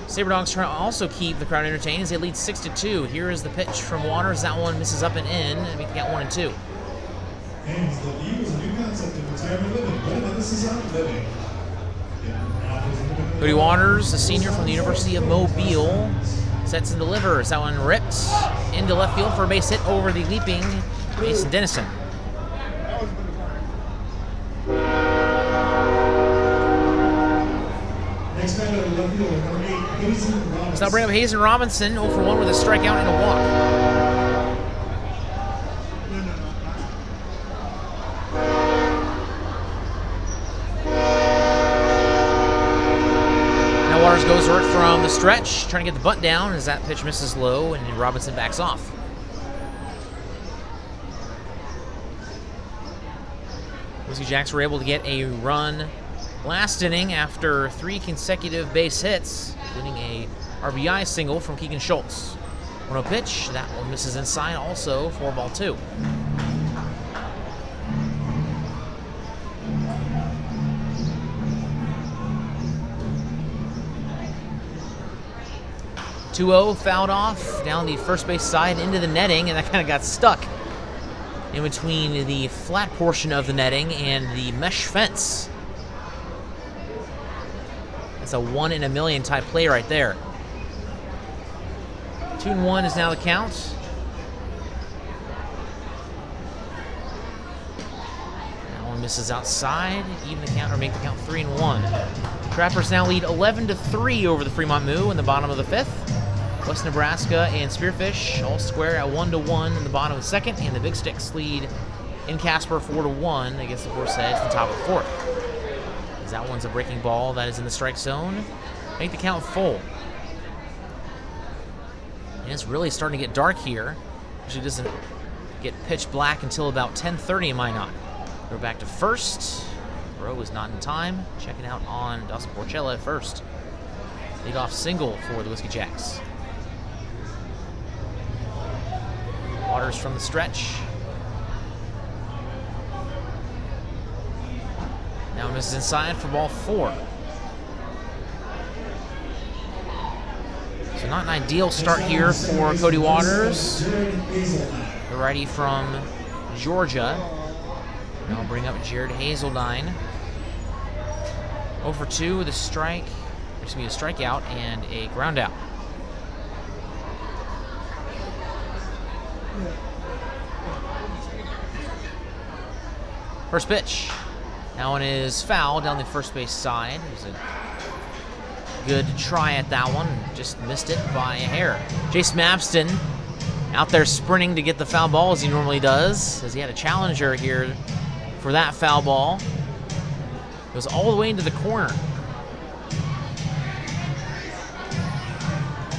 Speaker 1: Sabre Dogs try to also keep the crowd entertained as they lead 6-2. Here is the pitch from Waters. That one misses up and in, and we got 1 and 2. Cody Waters, a senior from the University of Mobile, sets and delivers. That one ripped into left field for a base hit over the leaping Mason Dennison. Let's now bring up Hazen Robinson, 0 for 1 with a strikeout and a walk. Now Waters goes for it from the stretch, trying to get the bunt down as that pitch misses low and Robinson backs off. Whiskey Jacks were able to get a run last inning after 3 consecutive base hits, including a RBI single from Keegan Schultz. 1-0 pitch, that one misses inside also for ball 2. (2-0) fouled off down the first base side into the netting, and that kind of got stuck in between the flat portion of the netting and the mesh fence. That's a 1 in a million type play right there. 2-1 is now the count. That one misses outside, even the count, or make the count 3-1. Trappers now lead 11-3 over the Fremont Moo in the bottom of the 5th. West Nebraska and Spearfish all square at 1-1 in the bottom of the 2nd, and the Big Sticks lead in Casper 4-1 against the Horseheads in the top of the 4th. As that one's a breaking ball that is in the strike zone. Make the count full. And it's really starting to get dark here. Usually doesn't get pitch black until about 10:30 in Minot. We're back to first.
Speaker 4: Throw is not in time. Checking out on Dawson Porchella at first. Leadoff single for the Whiskey Jacks. Waters from the stretch. Now misses inside for ball 4. So not an ideal start here for Cody Waters, the righty from Georgia. Now bring up Jared Hazeldine. 0 for 2 with a strikeout and a ground out. First pitch. That one is foul down the first base side. It was a good try at that one. Just missed it by a hair. Jace Mabston out there sprinting to get the foul ball as he normally does, as he had a challenger here for that foul ball. It goes all the way into the corner.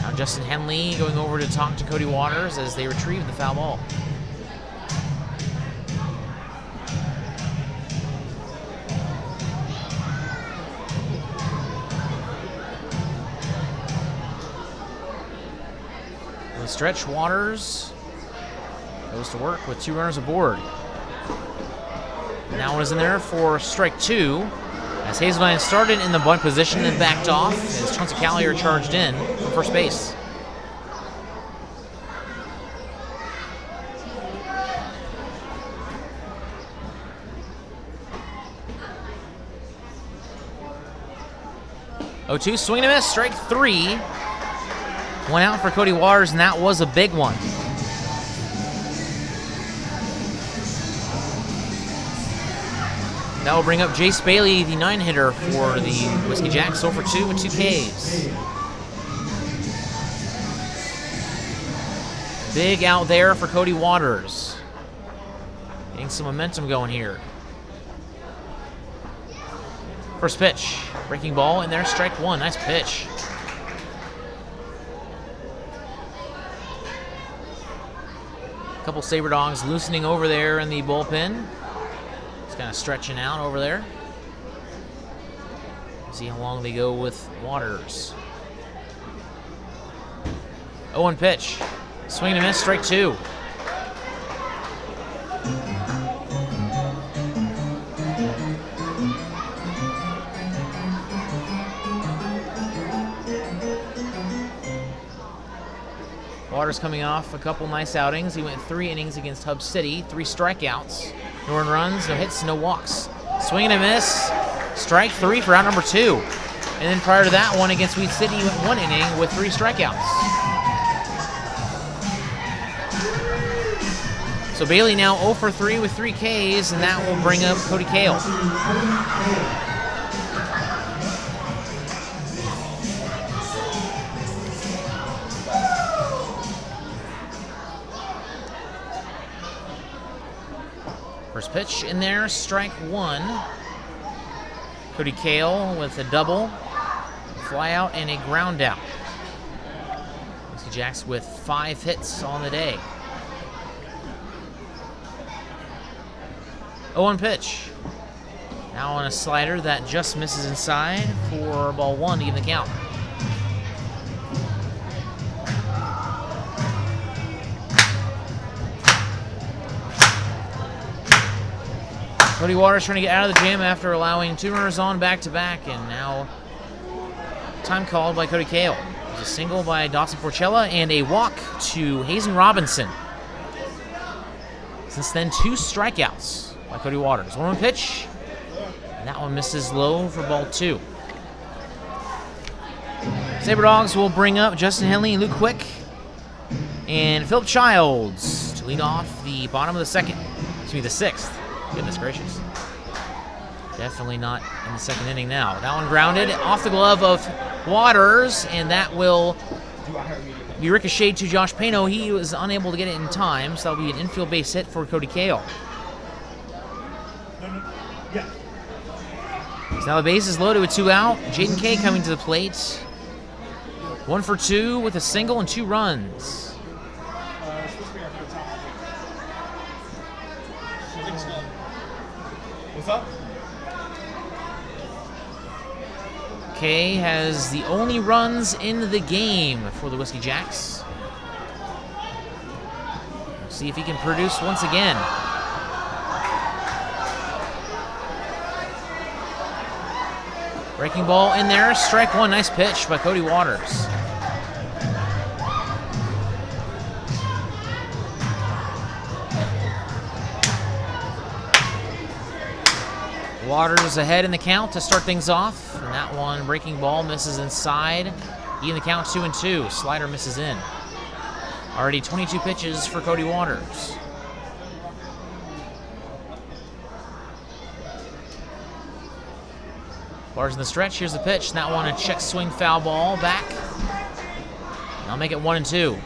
Speaker 4: Now Justin Henley going over to talk to Cody Waters as they retrieve the foul ball. The stretch, Waters goes to work with 2 runners aboard. And that one is in there for strike 2. As Hazeldine started in the bunt position and backed off as Chauncey Callier charged in from first base. Oh, 2 swing and a miss, strike 3. One out for Cody Waters, and that was a big one. That will bring up Jace Bailey, the 9-hitter for the Whiskey Jacks, 0 for 2 with 2 Ks. Big out there for Cody Waters. Getting some momentum going here. First pitch, breaking ball in there, strike 1, nice pitch. A couple Sabre Dogs loosening over there in the bullpen. It's kind of stretching out over there. See how long they go with Waters. 0-1 pitch. Swing and a miss, strike 2. Waters coming off a couple nice outings. He went 3 innings against Hub City, 3 strikeouts, no earned runs, no hits, no walks. Swing and a miss, strike 3 for out number 2. And then prior to that one against Weed City, he went 1 inning with 3 strikeouts. So Bailey now 0 for 3 with 3 Ks, and that will bring up Cody Kale. First pitch in there, strike 1. Cody Kale with a double, fly out, and a ground out. Whiskey Jacks with 5 hits on the day. 0-1 pitch. Now on a slider that just misses inside for ball 1 to give the count. Cody Waters trying to get out of the jam after allowing 2 runners on back-to-back, and now time called by Cody Kale. There's a single by Dawson Porchella and a walk to Hazen Robinson. Since then, 2 strikeouts by Cody Waters. 1-1 pitch, and that one misses low for ball 2. Sabre Dogs will bring up Justin Henley, Luke Quick, and Philip Childs to lead off the bottom of the 6th. Goodness gracious. Definitely not in the 2nd inning now. That one grounded off the glove of Waters, and that will be ricocheted to Josh Pano. He was unable to get it in time, so that'll be an infield base hit for Cody Kale. So now the base is loaded with 2 out. Jaden Kay coming to the plate. 1 for 2 with a single and 2 runs.
Speaker 8: What's up?
Speaker 1: Kay has the only runs in the game for the Whiskey Jacks. We'll see if he can produce once again. Breaking ball in there, strike one. Nice pitch by Cody Waters. Waters ahead in the count to start things off. And that one, breaking ball, misses inside. Even the count 2-2. Slider misses in. Already 22 pitches for Cody Waters. Bars in the stretch. Here's the pitch. And that one, a check swing foul ball back. I'll make it 1-2.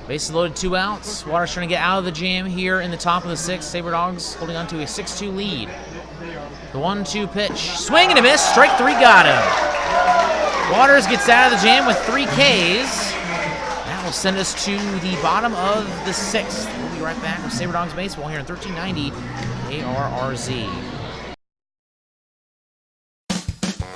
Speaker 1: Bases loaded, 2 outs. Waters trying to get out of the jam here in the top of the 6th. Sabre Dogs holding on to a 6-2 lead. The 1-2 pitch. Swing and a miss. Strike 3 got him. Waters gets out of the jam with 3 Ks. That will send us to the bottom of the 6th. We'll be right back with Sabre Dogs Baseball here on 1390 KRRZ.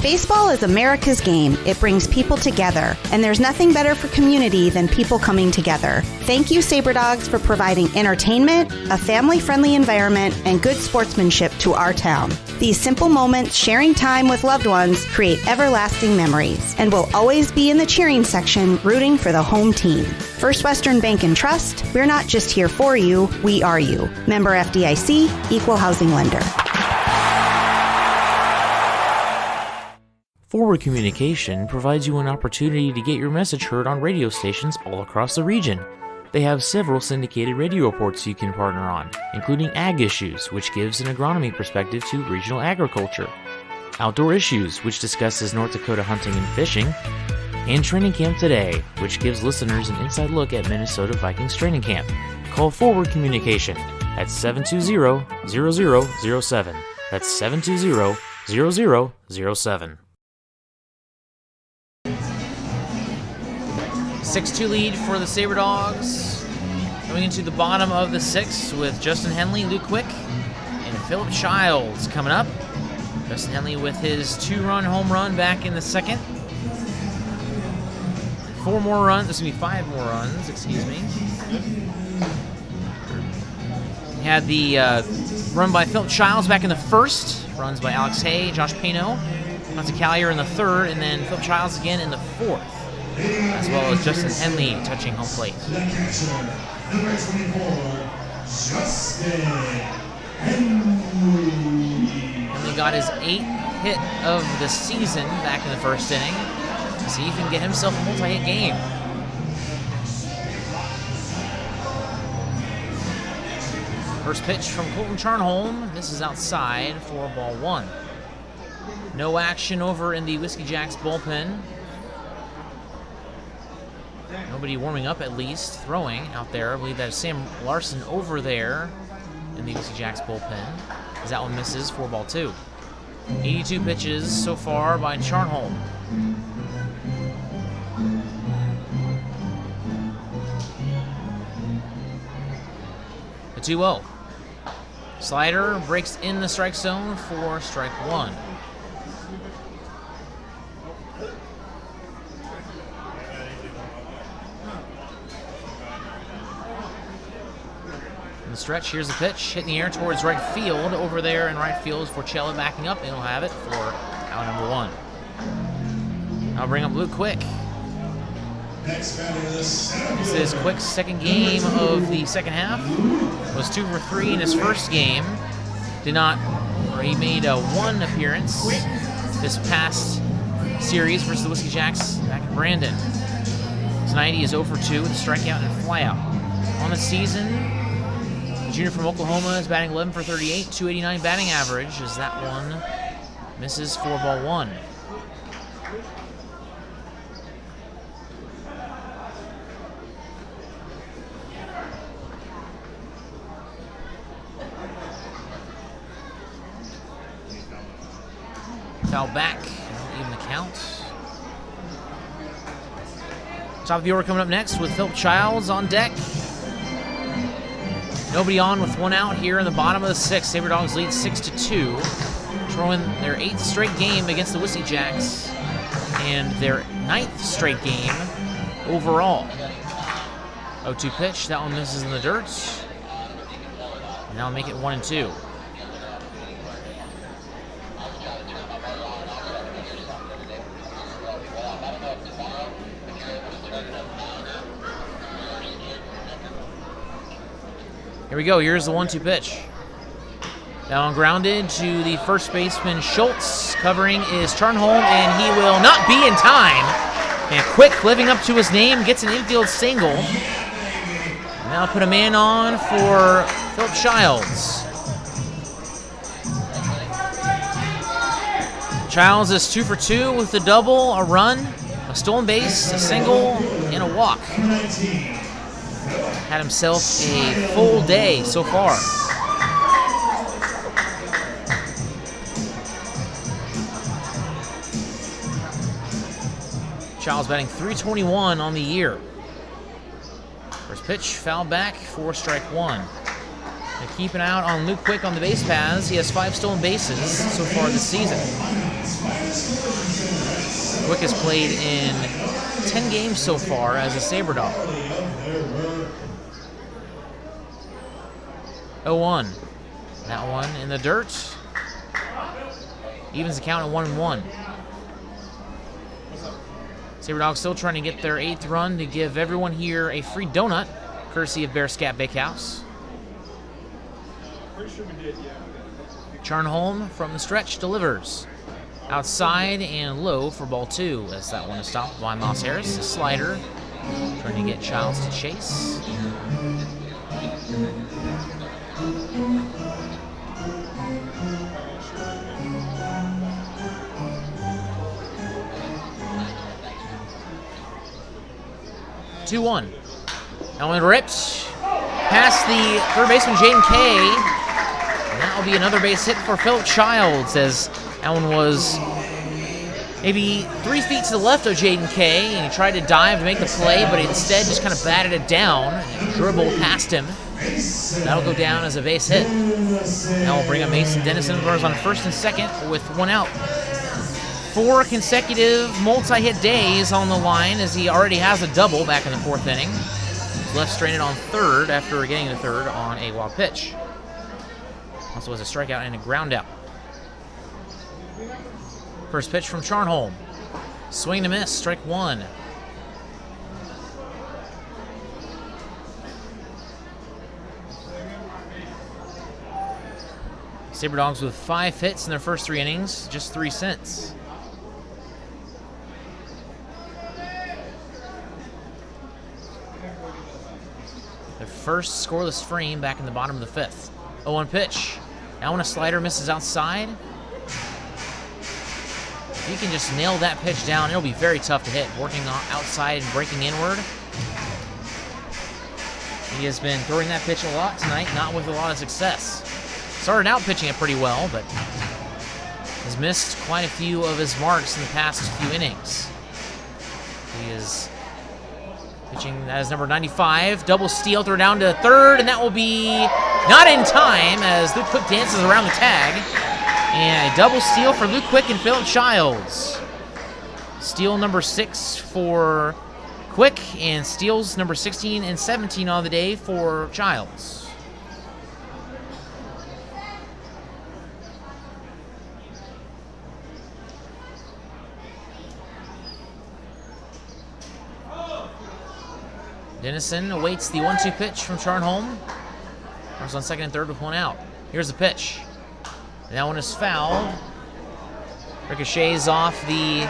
Speaker 5: Baseball is America's game. It brings people together, and there's nothing better for community than people coming together. Thank you, Sabre Dogs, for providing entertainment, a family-friendly environment, and good sportsmanship to our town. These simple moments, sharing time with loved ones, create everlasting memories, and will always be in the cheering section, rooting for the home team. First Western Bank and Trust, we're not just here for you, we are you. Member FDIC, Equal Housing Lender.
Speaker 4: Forward Communication provides you an opportunity to get your message heard on radio stations all across the region. They have several syndicated radio reports you can partner on, including Ag Issues, which gives an agronomy perspective to regional agriculture, Outdoor Issues, which discusses North Dakota hunting and fishing, and Training Camp Today, which gives listeners an inside look at Minnesota Vikings training camp. Call Forward Communication at 720-0007. That's 720-0007.
Speaker 1: 6-2 lead for the Sabre Dogs. Going into the bottom of the 6th with Justin Henley, Luke Quick, and Philip Childs coming up. Justin Henley with his 2-run home run back in the 2nd. 5 more runs, We had the run by Philip Childs back in the 1st. Runs by Alex Hay, Josh Pano, Monte Callier in the 3rd, and then Philip Childs again in the 4th. As well as Justin Henley touching home plate.
Speaker 2: Number 24, Justin Henley.
Speaker 1: Henley got his 8th hit of the season back in the 1st inning. See if he can get himself a multi-hit game. First pitch from Colton Charnholm. This is outside for ball 1. No action over in the Whiskey Jacks bullpen. Nobody warming up, at least, throwing out there. I believe that is Sam Larson over there in the Whiskey Jacks bullpen, as that one misses for ball 2. 82 pitches so far by Charnholm. The 2-0. Slider breaks in the strike zone for strike 1. In the stretch, here's the pitch, hit in the air towards right field. Over there in right field is Forcella backing up, and he'll have it for out number 1. I'll bring up Luke Quick. This is Quick's 2nd game of the 2nd half. Was 2 for 3 in his 1st game. He made 1 appearance this past series versus the Whiskey Jacks back in Brandon. Tonight he is 0 for 2 with a strikeout and a flyout. On the season, the junior from Oklahoma is batting 11 for 38, 289 batting average, as that one misses for ball 1. Foul back, even the count. Top of the order coming up next with Philip Childs on deck. Nobody on with one out here in the bottom of the sixth. Sabre Dogs lead 6-2. Throwing their 8th straight game against the Wissy Jacks and their 9th straight game overall. 0-2 pitch. That one misses in the dirt. And now make it 1-2. Here we go. Here's the 1-2 pitch. Down grounded to the first baseman Schultz. Covering is Charnholm, and he will not be in time. And Quick, living up to his name, gets an infield single. Now put a man on for Philip Childs. Childs is 2 for 2 with a double, a run, a stolen base, a single, and a walk. Had himself a full day so far. Childs batting .321 on the year. First pitch, foul back for strike one. And keeping out on Luke Quick on the base paths. He has 5 stolen bases so far this season. Quick has played in 10 games so far as a Sabre Dog. 0-1. That one in the dirt. Evens the count at 1-1. Sabre Dogs still trying to get their 8th run to give everyone here a free donut, courtesy of Bear Scat Bakehouse. Charnholm from the stretch delivers. Outside and low for ball 2, as that one is stopped by Moss Harris. A slider, trying to get Childs to chase. Two-1. That one ripped past the third baseman Jaden Kay. And that will be another base hit for Philip Childs, as that one was maybe 3 feet to the left of Jaden Kay, and he tried to dive to make the play, but instead just kind of batted it down and dribbled past him. That'll go down as a base hit. Now we'll bring up Mason Dennison, runners on first and second with 1 out. 4 consecutive multi-hit days on the line, as he already has a double back in the 4th inning. Left stranded on third after getting to third on a wild pitch. Also has a strikeout and a ground out. First pitch from Charnholm. Swing and a miss, strike 1. Sabre Dogs with 5 hits in their first 3 innings, just 3 cents. Their first scoreless frame back in the bottom of the 5th. 0-1 pitch. Now when a slider misses outside, if he can just nail that pitch down, it'll be very tough to hit. Working outside and breaking inward. He has been throwing that pitch a lot tonight, not with a lot of success. Started out pitching it pretty well, but has missed quite a few of his marks in the past few innings. He is pitching, that is number 95. Double steal, throw down to third, and that will be not in time as Luke Quick dances around the tag. And a double steal for Luke Quick and Philip Childs. Steal number 6 for Quick, and steals number 16 and 17 on the day for Childs. Dennison awaits the 1-2 pitch from Charnholm. Runners on second and third with 1 out. Here's the pitch. And that one is fouled. Ricochets off the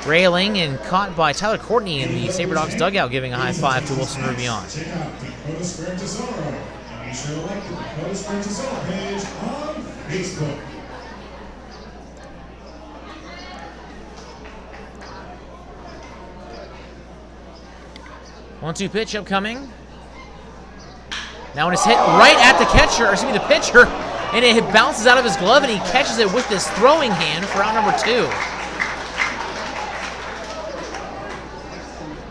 Speaker 1: railing and caught by Tyler Courtney in the Sabre Dogs dugout, giving a high five to Wilson Rubion.
Speaker 2: Check out Dakota Square Tesoro, and be sure to like the Dakota Square Tesoro page on Facebook.
Speaker 1: One-two pitch upcoming. Now when it's hit right at the catcher, or excuse me, the pitcher, and it bounces out of his glove, and he catches it with his throwing hand for out number 2.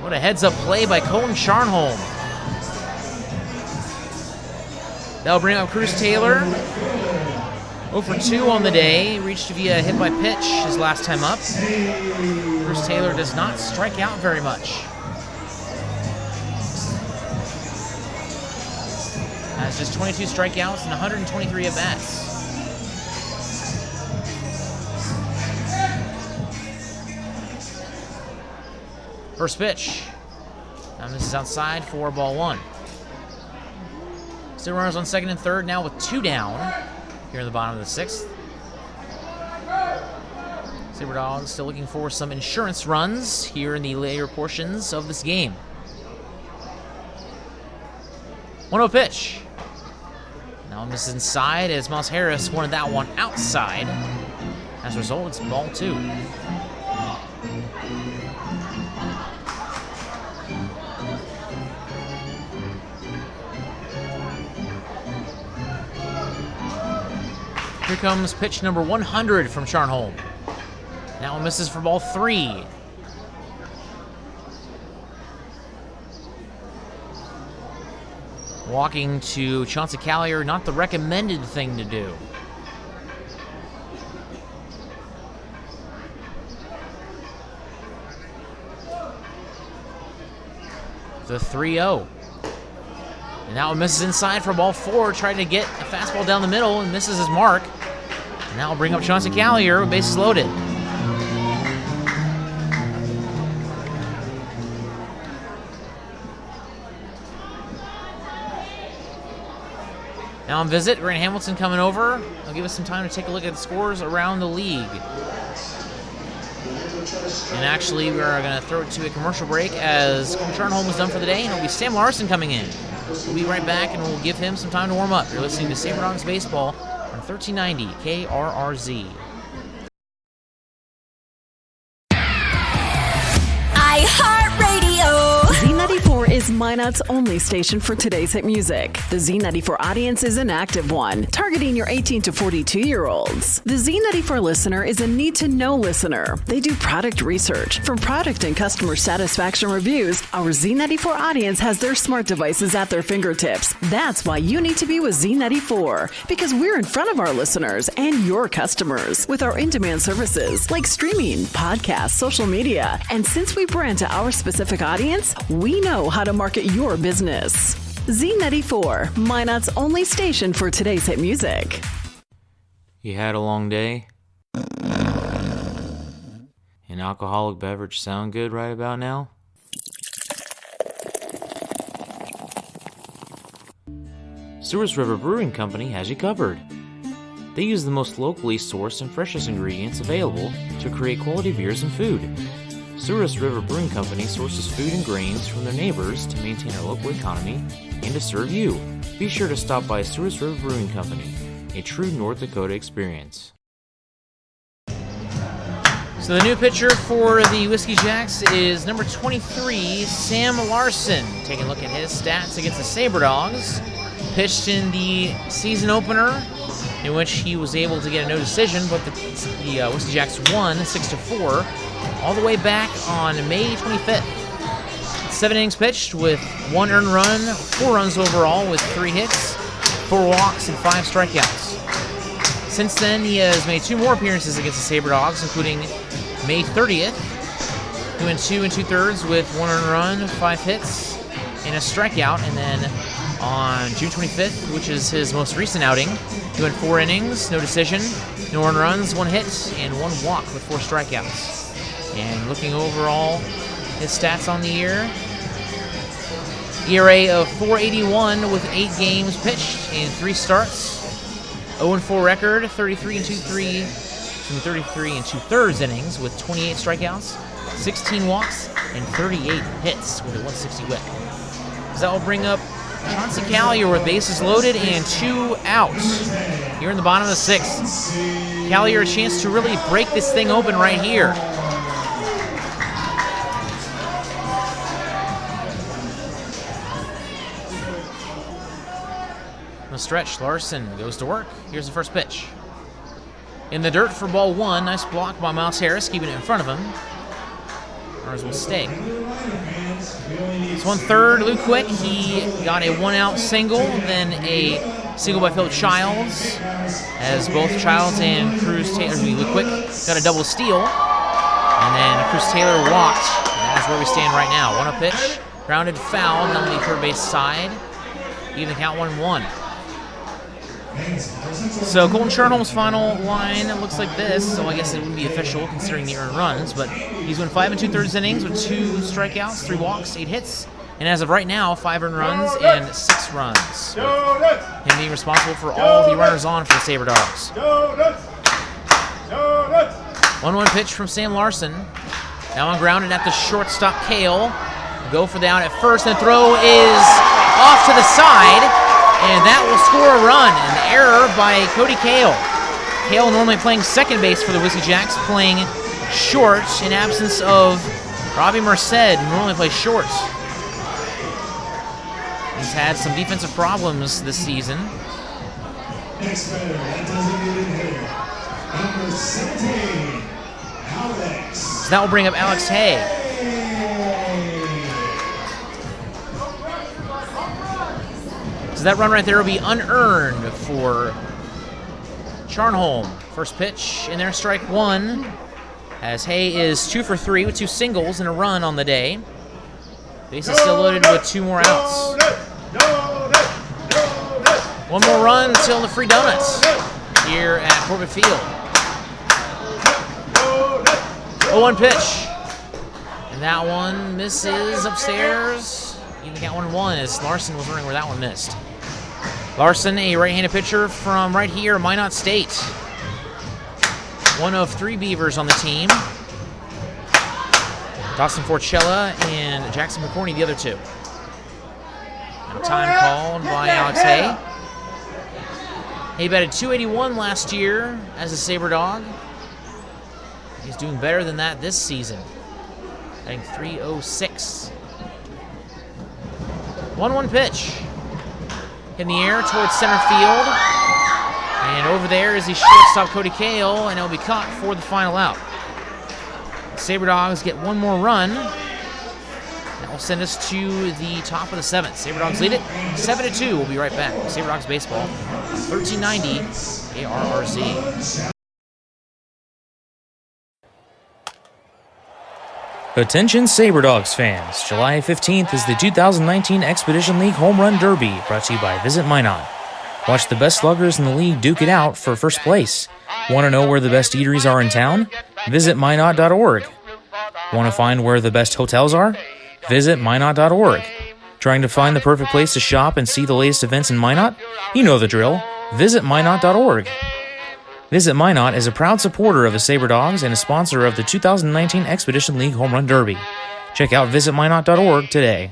Speaker 1: What What a heads-up play by Colton Charnholm. That'll bring up Cruz Taylor. 0 for 2 on the day. Reached via hit by pitch his last time up. Cruz Taylor does not strike out very much. Has just 22 strikeouts and 123 at-bats. First pitch. Now this is outside for ball 1. Still runners on second and third, now with 2 down here in the bottom of the 6th. Sabre Dogs still looking for some insurance runs here in the later portions of this game. 1-0 pitch. Now this is inside as Miles Harris wanted that one outside. As a result, it's ball 2. Here comes pitch number 100 from Charnholm. That one misses for ball 3. Walking to Chauncey Collier, not the recommended thing to do. The 3-0. And that one misses inside for ball 4. Tried to get a fastball down the middle and misses his mark. And that will bring up Chauncey Collier with bases loaded. Now on visit, Grant Hamilton coming over. He'll give us some time to take a look at the scores around the league. And actually, we're going to throw it to a commercial break as Charnholm is done for the day, and it'll be Sam Larson coming in. We'll be right back, and we'll give him some time to warm up. You're listening to Sabre Dogs Baseball on 1390 KRRZ.
Speaker 7: Z94 is Minot's only station for today's hit music. The Z94 audience is an active one, targeting your 18 to 42-year-olds. The Z94 listener is a need-to-know listener. They do product research. From product and customer satisfaction reviews, our Z94 audience has their smart devices at their fingertips. That's why you need to be with Z94, because we're in front of our listeners and your customers with our in-demand services like streaming, podcasts, social media. And since we brand to our specific audience, we know how to market your business. Z94, Minot's only station for today's hit music.
Speaker 4: You had a long day? An alcoholic beverage sound good right about now? Souris River Brewing Company has you covered. They use the most locally sourced and freshest ingredients available to create quality beers and food. Souris River Brewing Company sources food and grains from their neighbors to maintain our local economy and to serve you. Be sure to stop by Souris River Brewing Company, a true North Dakota experience.
Speaker 1: So the new pitcher for the Whiskey Jacks is number 23, Sam Larson. Taking a look at his stats against the Sabre Dogs. Pitched in the season opener, in which he was able to get a no decision, but the Whiskey Jacks won 6-4, all the way back on May 25th. 7 innings pitched with 1 earned run, 4 runs overall with 3 hits, 4 walks, and 5 strikeouts. Since then, he has made 2 more appearances against the Sabre Dogs, including May 30th. He went 2 2/3 with 1 earned run, 5 hits, and a strikeout, and then on June 25th, which is his most recent outing, he went 4 innings, no decision, no earned runs, 1 hit, and 1 walk with 4 strikeouts. And looking overall, his stats on the year, ERA of 4.81 with 8 games pitched and 3 starts, 0-4 record, 33 2/3 innings with 28 strikeouts, 16 walks, and 38 hits with a 160 whip. So that will bring up Chauncey Collier with bases loaded and 2 outs here in the bottom of the 6th. Collier a chance to really break this thing open right here. On the stretch, Larson goes to work. Here's the first pitch. In the dirt for ball 1. Nice block by Miles Harris, keeping it in front of him. Ours will stay. This one third, Luke Quick. He got a 1-out single, then a single by Philip Childs, as both Childs and Cruz Taylor, Luke Quick, got a double steal, and then Cruz Taylor walked. And that's where we stand right now. 1-up pitch, grounded foul on the third base side. Even the count 1-1. So Colton Sherholm's final line looks like this, so I guess it wouldn't be official considering the earned runs, but he's won 5 2/3 innings with 2 strikeouts, 3 walks, 8 hits, and as of right now, 5 earned runs and 6 runs. Him being responsible for all the runners on for the Sabre Dogs. 1-1 pitch from Sam Larson. Now on grounded at the shortstop, Kale. Go for the out at first, and the throw is off to the side, and that will score a run. An error by Cody Kale. Kale normally playing second base for the Whiskey Jacks, playing short in absence of Robbie Merced, who normally plays short. He's had some defensive problems this season.
Speaker 2: Next batter, that designated hitter, number 17, Alex.
Speaker 1: So that will bring up Alex Hay. So that run right there will be unearned for Charnholm. First pitch in there, strike 1, as Hay is 2 for 3 with 2 singles and a run on the day. Base is still loaded with 2 more outs. 1 more run until the free donuts here at Corbett Field. 0-1 pitch. And that one misses upstairs. Even count 1-1 as Larson was wondering where that one missed. Larson, a right-handed pitcher from right here, Minot State. One of 3 Beavers on the team. Dawson Forcella and Jackson McCorney, the other 2. Now time called by Alex Hay. He batted .281 last year as a Sabre Dog. He's doing better than that this season, batting .306. 1-1 pitch. In the air towards center field. And over there is the shortstop Cody Kale, and it'll be caught for the final out. Sabre Dogs get 1 more run. That will send us to the top of the 7th. Sabre Dogs lead it 7-2. We'll be right back. Sabre Dogs baseball, 1390 ARRZ.
Speaker 4: Attention Sabre Dogs fans, July 15th is the 2019 Expedition League Home Run Derby, brought to you by Visit Minot. Watch the best sluggers in the league duke it out for first place. Want to know where the best eateries are in town? Visit Minot.org. Want to find where the best hotels are? Visit Minot.org. Trying to find the perfect place to shop and see the latest events in Minot? You know the drill. Visit Minot.org. Visit Minot is a proud supporter of the Sabre Dogs and a sponsor of the 2019 Expedition League Home Run Derby. Check out visitminot.org today.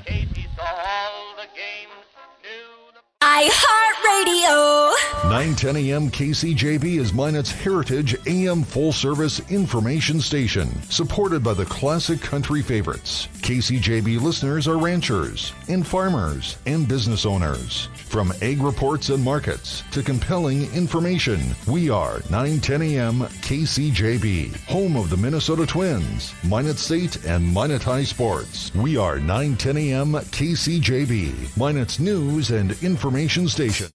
Speaker 8: iHeartRadio.
Speaker 9: 910 AM KCJB is Minot's Heritage AM full-service information station, supported by the classic country favorites. KCJB listeners are ranchers and farmers and business owners. From egg reports and markets to compelling information, we are 910 AM KCJB, home of the Minnesota Twins, Minot State, and Minot High Sports. We are 910 AM KCJB, Minot's news and information station.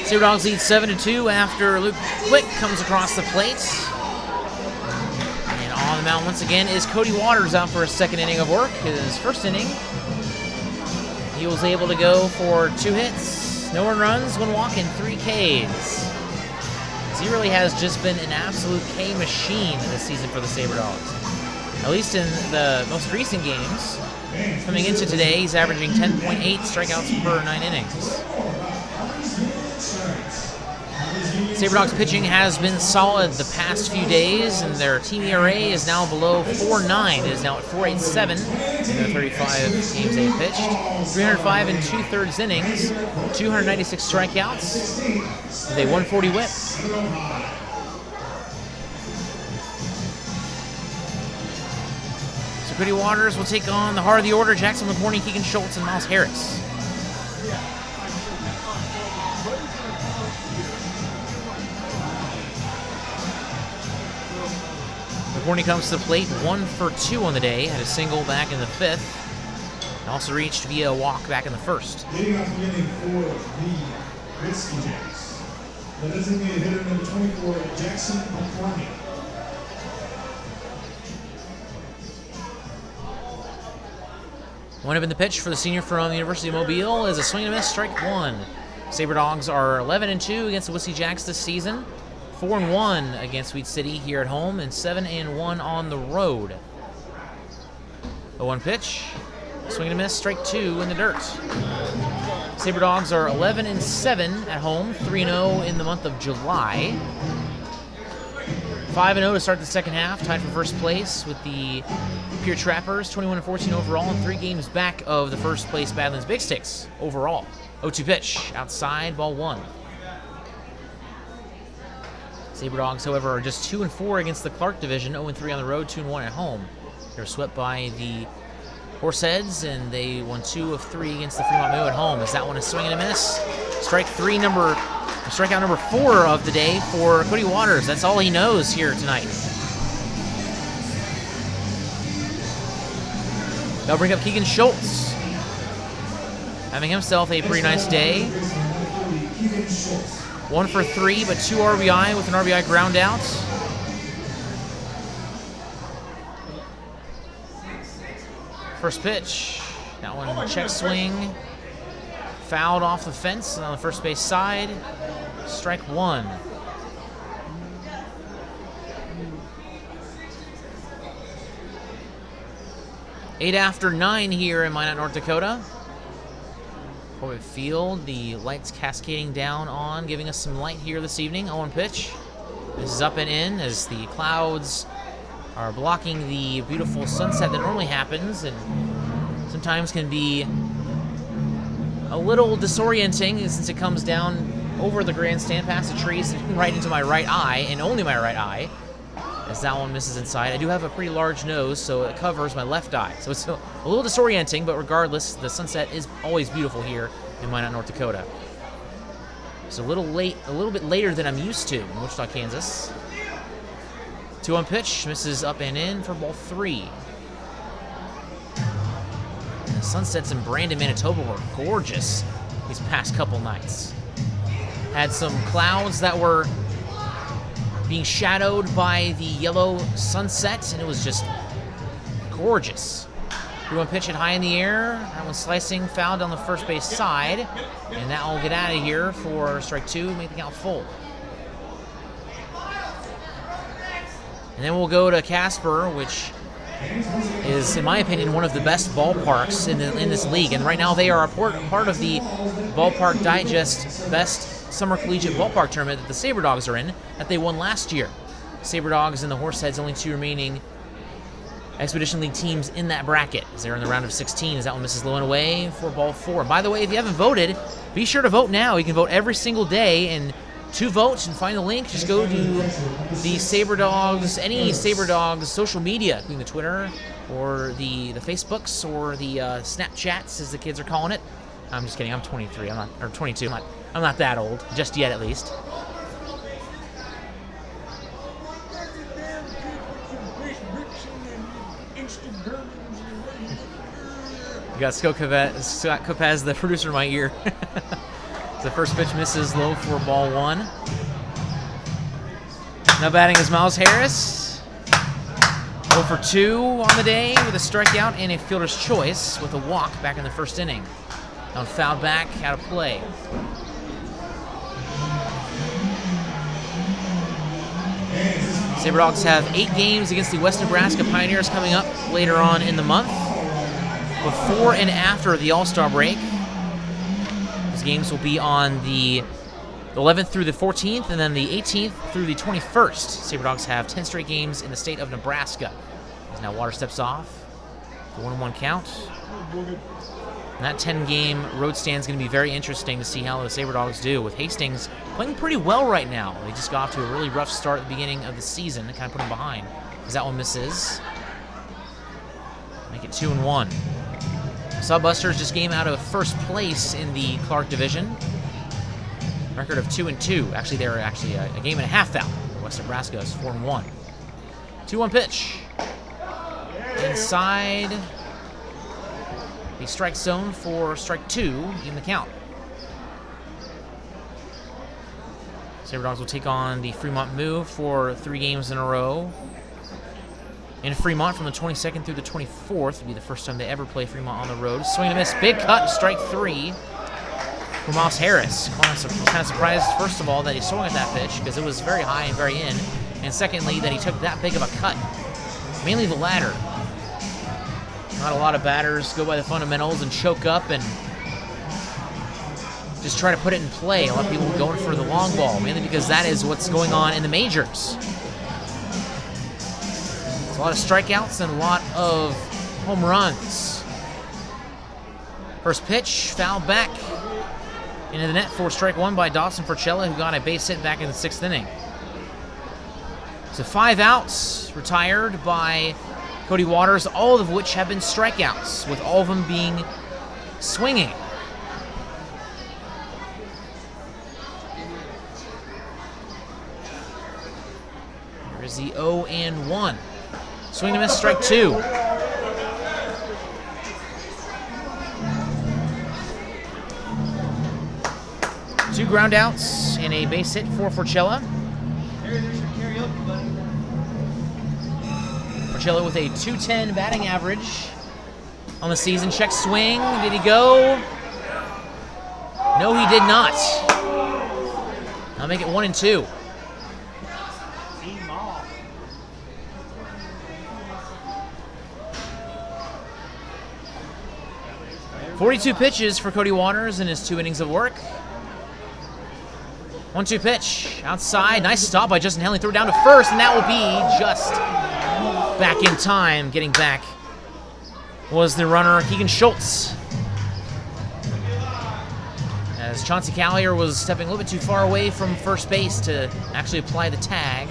Speaker 1: Sabre Dogs lead 7-2 after Luke Quick comes across the plate. And on the mound once again is Cody Waters, out for a second inning of work. His first inning, he was able to go for 2 hits, no earned runs, 1 walk, and 3 Ks. He really has just been an absolute K machine this season for the Sabre Dogs. At least in the most recent games. Coming into today, he's averaging 10.8 strikeouts per 9 innings. Sabre Dogs pitching has been solid the past few days, and their team ERA is now below 4.9. It is now at 4.87 in their 35 games they've pitched. 305 and 2/3 innings, 296 strikeouts, with a 140 whip. So Cody Waters will take on the heart of the order, Jackson McCorney, Keegan Schultz, and Miles Harris. Corney comes to the plate, 1 for 2 on the day. Had a single back in the 5th. And also reached via a walk back in the 1st.
Speaker 2: Leading off the inning for the Whiskey Jacks, the designated hitter number 24, Jackson McCorney.
Speaker 1: One up in the pitch for the senior from the University of Mobile is a swing and a miss, strike 1. Sabre Dogs are 11-2 against the Whiskey Jacks this season, 4-1 against Weed City here at home, and 7-1 on the road. 0-1 pitch, swing and a miss, strike 2 in the dirt. Sabre Dogs are 11-7 at home, 3-0 in the month of July. 5-0 to start the second half, tied for first place with the Pure Trappers, 21-14 overall, and 3 games back of the first place Badlands Big Sticks overall. 0-2 pitch, outside, ball 1. Sabre Dogs, however, are just 2-4 against the Clark division, 0-3 on the road, 2-1 at home. They're swept by the Horseheads, and they won 2 of 3 against the Fremont Moo at home. As that one is swing and a miss. Strikeout number 4 of the day for Cody Waters. That's all he knows here tonight. They'll bring up Keegan Schultz, having himself a pretty nice day. 1 for 3, but 2 RBI with an RBI ground out. First pitch, that one check swing, fouled off the fence on the first base side, strike 1. Eight after 9 here in Minot, North Dakota. Corbett Field, the lights cascading down on, giving us some light here this evening. 0-1 pitch. This is up and in as the clouds are blocking the beautiful sunset that normally happens and sometimes can be a little disorienting since it comes down over the grandstand, past the trees, and right into my right eye, and only my right eye, as that one misses inside. I do have a pretty large nose, so it covers my left eye. So it's a little disorienting, but regardless, the sunset is always beautiful here in Minot, North Dakota. It's a little bit later than I'm used to in Wichita, Kansas. 2-1 pitch, misses up and in for ball 3. And the sunsets in Brandon, Manitoba were gorgeous these past couple nights. Had some clouds that were being shadowed by the yellow sunset, and it was just gorgeous. 3-1 pitch it high in the air. That one slicing, foul down the first base side, and that will get out of here for strike 2, make the count full. And then we'll go to Casper, which is, in my opinion, one of the best ballparks in this league. And right now they are a part of the Ballpark Digest Best Summer Collegiate Ballpark Tournament that the Sabre Dogs are in, that they won last year. Sabre Dogs and the Horseheads, only 2 remaining Expedition League teams in that bracket, as they're in the round of 16. As that one misses low and away for ball 4. By the way, if you haven't voted, be sure to vote now. You can vote every single day, and to vote and find the link, just go to the Sabre Dogs, any Sabre Dogs social media, including the Twitter or the Facebooks or the Snapchats, as the kids are calling it. I'm just kidding. I'm 23. I'm not, or 22. I'm not that old, just yet at least. You got Scott Copaz, the producer in my ear. The first pitch misses low for ball 1. Now batting is Miles Harris. 0 for 2 on the day with a strikeout and a fielder's choice with a walk back in the first inning. Now fouled back, out of play. Sabre Dogs have 8 games against the West Nebraska Pioneers coming up later on in the month, before and after the All-Star break. These games will be on the 11th through the 14th, and then the 18th through the 21st. Sabre Dogs have 10 straight games in the state of Nebraska. As now Water steps off. The 1-1 count. And that 10-game road stand is going to be very interesting to see how the Sabre Dogs do, with Hastings playing pretty well right now. They just got off to a really rough start at the beginning of the season and kind of put them behind. As that one misses. Make it 2-1. Sawbusters just came out of first place in the Clark division. Record of 2-2. Actually, they're a game and a half out. West Nebraska is 4-1. 2-1 pitch. Inside the strike zone for strike 2 in the count. Sabre Dogs will take on the Fremont Move for 3 games in a row. In Fremont from the 22nd through the 24th. It'll be the first time they ever play Fremont on the road. Swing and a miss. Big cut, strike 3 for Moss Harris. I was kind of surprised, first of all, that he swung at that pitch because it was very high and very in. And secondly, that he took that big of a cut. Mainly the latter. Not a lot of batters go by the fundamentals and choke up and just try to put it in play. A lot of people going for the long ball, mainly because that is what's going on in the majors. It's a lot of strikeouts and a lot of home runs. First pitch, foul back into the net for strike 1 by Dawson Porchella, who got a base hit back in the 6th inning. So 5 outs retired by Cody Waters, all of which have been strikeouts, with all of them being swinging. Here's the 0-1. Swing and miss, strike 2. Two ground outs and a base hit for Porchella. Porchella with a .210 batting average on the season. Check swing. Did he go? No, he did not. I'll make it 1-2. 42 pitches for Cody Waters in his 2 innings of work. 1-2 pitch, outside, nice stop by Justin Henley, threw it down to first, and that will be just back in time. Getting back was the runner, Keegan Schultz. As Chauncey Collier was stepping a little bit too far away from first base to actually apply the tag.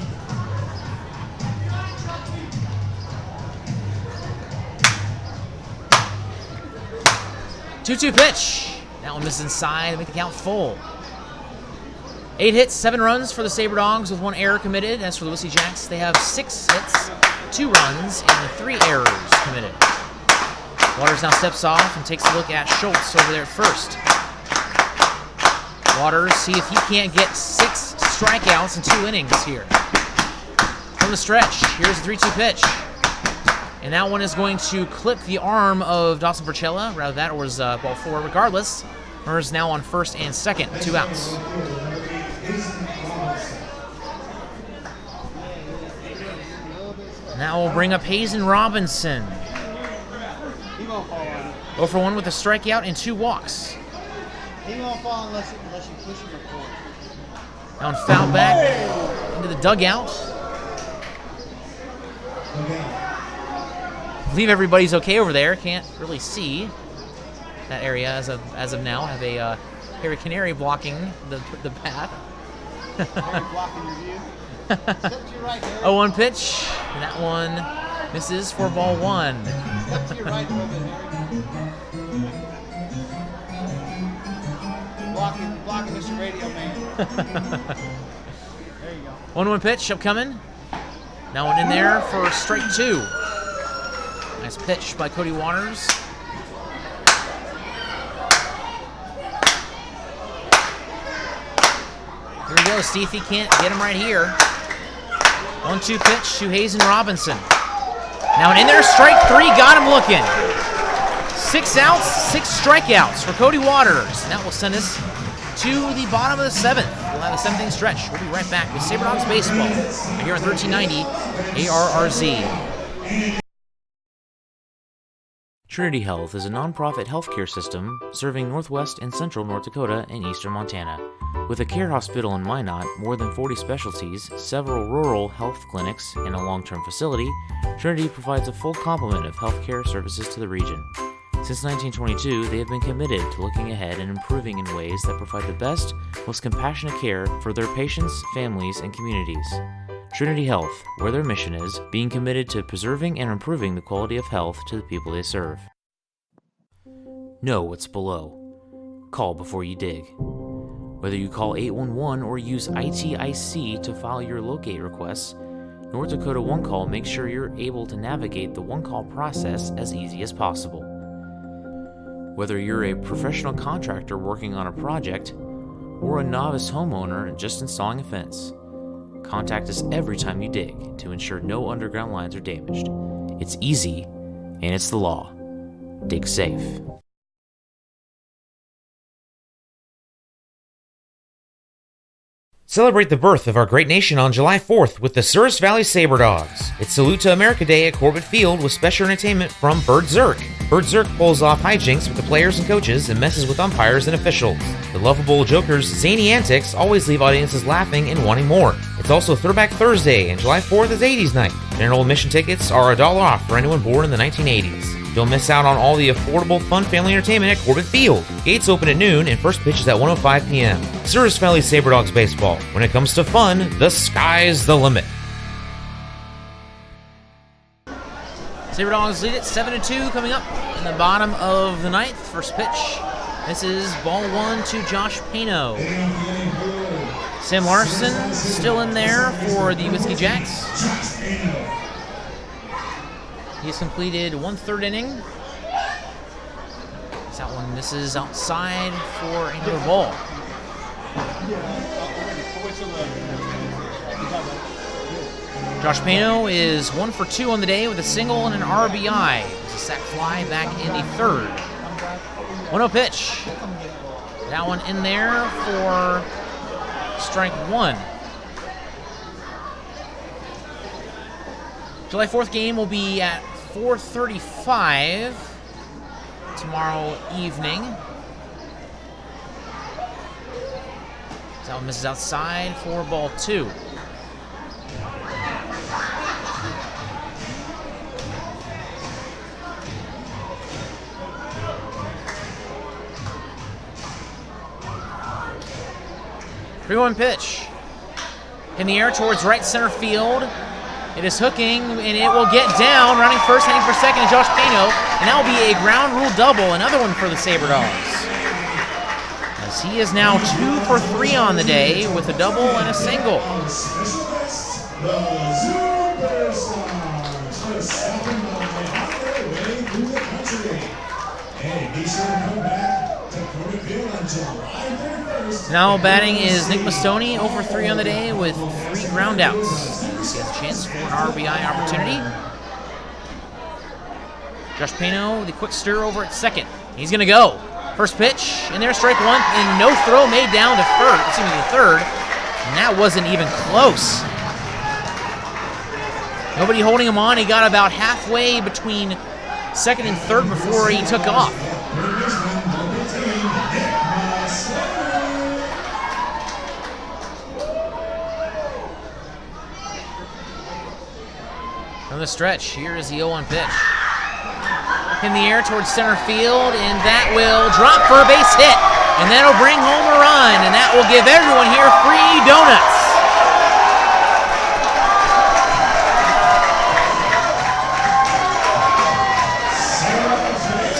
Speaker 1: Two-two pitch. That one misses inside to make the count full. 8 hits, 7 runs for the Sabre Dogs with 1 error committed. As for the Whiskey Jacks, they have 6 hits, 2 runs, and 3 errors committed. Waters now steps off and takes a look at Schultz over there at first. Waters, see if he can't get 6 strikeouts in 2 innings here. From the stretch, here's the 3-2 pitch. And that one is going to clip the arm of Dawson Porchella. Rather that, or was ball 4. Regardless, Murr's now on first and second, 2 outs. Now we'll bring up Hazen Robinson. 0 for 1 with a strikeout and 2 walks.
Speaker 8: He won't fall unless you push him forward.
Speaker 1: Now on foul back into the dugout. I believe everybody's okay over there. Can't really see that area as of now. Have a hairy canary blocking the path.
Speaker 8: Blocking your view. Step to your right, Harry.
Speaker 1: 0-1 pitch. And that one misses for ball 1.
Speaker 8: Step to your right a little bit, Harry. Blocking Mr. Radio Man. There you go.
Speaker 1: 1-1 pitch upcoming. Now one in there for strike 2. Nice pitch by Cody Waters. Here we go, Stevie can't get him right here. 1-2 pitch to Hazen Robinson. Now an in there, strike 3, got him looking. 6 outs, 6 strikeouts for Cody Waters. And that will send us to the bottom of the 7th. We'll have a 7th-inning stretch. We'll be right back with Sabre Dogs Baseball here on 1390 ARRZ.
Speaker 4: Trinity Health is a nonprofit healthcare system serving northwest and central North Dakota and eastern Montana. With a care hospital in Minot, more than 40 specialties, several rural health clinics, and a long-term facility, Trinity provides a full complement of healthcare services to the region. Since 1922, they have been committed to looking ahead and improving in ways that provide the best, most compassionate care for their patients, families, and communities. Trinity Health, where their mission is, being committed to preserving and improving the quality of health to the people they serve. Know what's below. Call before you dig. Whether you call 811 or use ITIC to file your locate requests, North Dakota One Call makes sure you're able to navigate the one call process as easy as possible. Whether you're a professional contractor working on a project or a novice homeowner just installing a fence, contact us every time you dig to ensure no underground lines are damaged. It's easy, and it's the law. Dig safe.
Speaker 1: Celebrate the birth of our great nation on July 4th with the Souris Valley Sabre Dogs. It's Salute to America Day at Corbett Field with special entertainment from Bert Zirk. Bert Zirk pulls off hijinks with the players and coaches and messes with umpires and officials. The lovable Joker's zany antics always leave audiences laughing and wanting more. It's also Throwback Thursday, and July 4th is 80s night. General admission tickets are $1 off for anyone born in the 1980s. Don't miss out on all the affordable, fun family entertainment at Corbett Field. Gates open at noon and first pitch is at 1:05 p.m. Souris Valley Sabre Dogs Baseball. When it comes to fun, the sky's the limit.
Speaker 4: Sabre Dogs lead it 7-2 coming up in the bottom of the ninth. First pitch. This is ball one to Josh Pano. Sam Larson still in there for the Whiskey Jacks. He's completed 1/3 inning. That one misses outside for another ball. Josh Pano is 1 for 2 on the day with a single and an RBI. There's a sac fly back in the third. 1-0 pitch. That one in there for strike one. July 4th game will be at 4:35 tomorrow evening. That one misses outside for ball two. Three-one pitch. In the air towards right center field. It is hooking, and it will get down, running first, heading for second, Josh Pano, and that will be a ground rule double, another one for the Sabre Dogs. As he is now 2 for 3 on the day with a double and a single. Now batting is Nick Mastoni, 0 for 3 on the day with 3 groundouts. He has a chance for an RBI opportunity. Josh Pano, the quick stir over at second. He's going to go. First pitch, in there, strike one, and no throw made down to third. And that wasn't even close. Nobody holding him on. He got about halfway between second and third before he took off. From the stretch, here is the 0-1 pitch. In the air towards center field, and that will drop for a base hit. And that'll bring home a run, and that will give everyone here free donuts.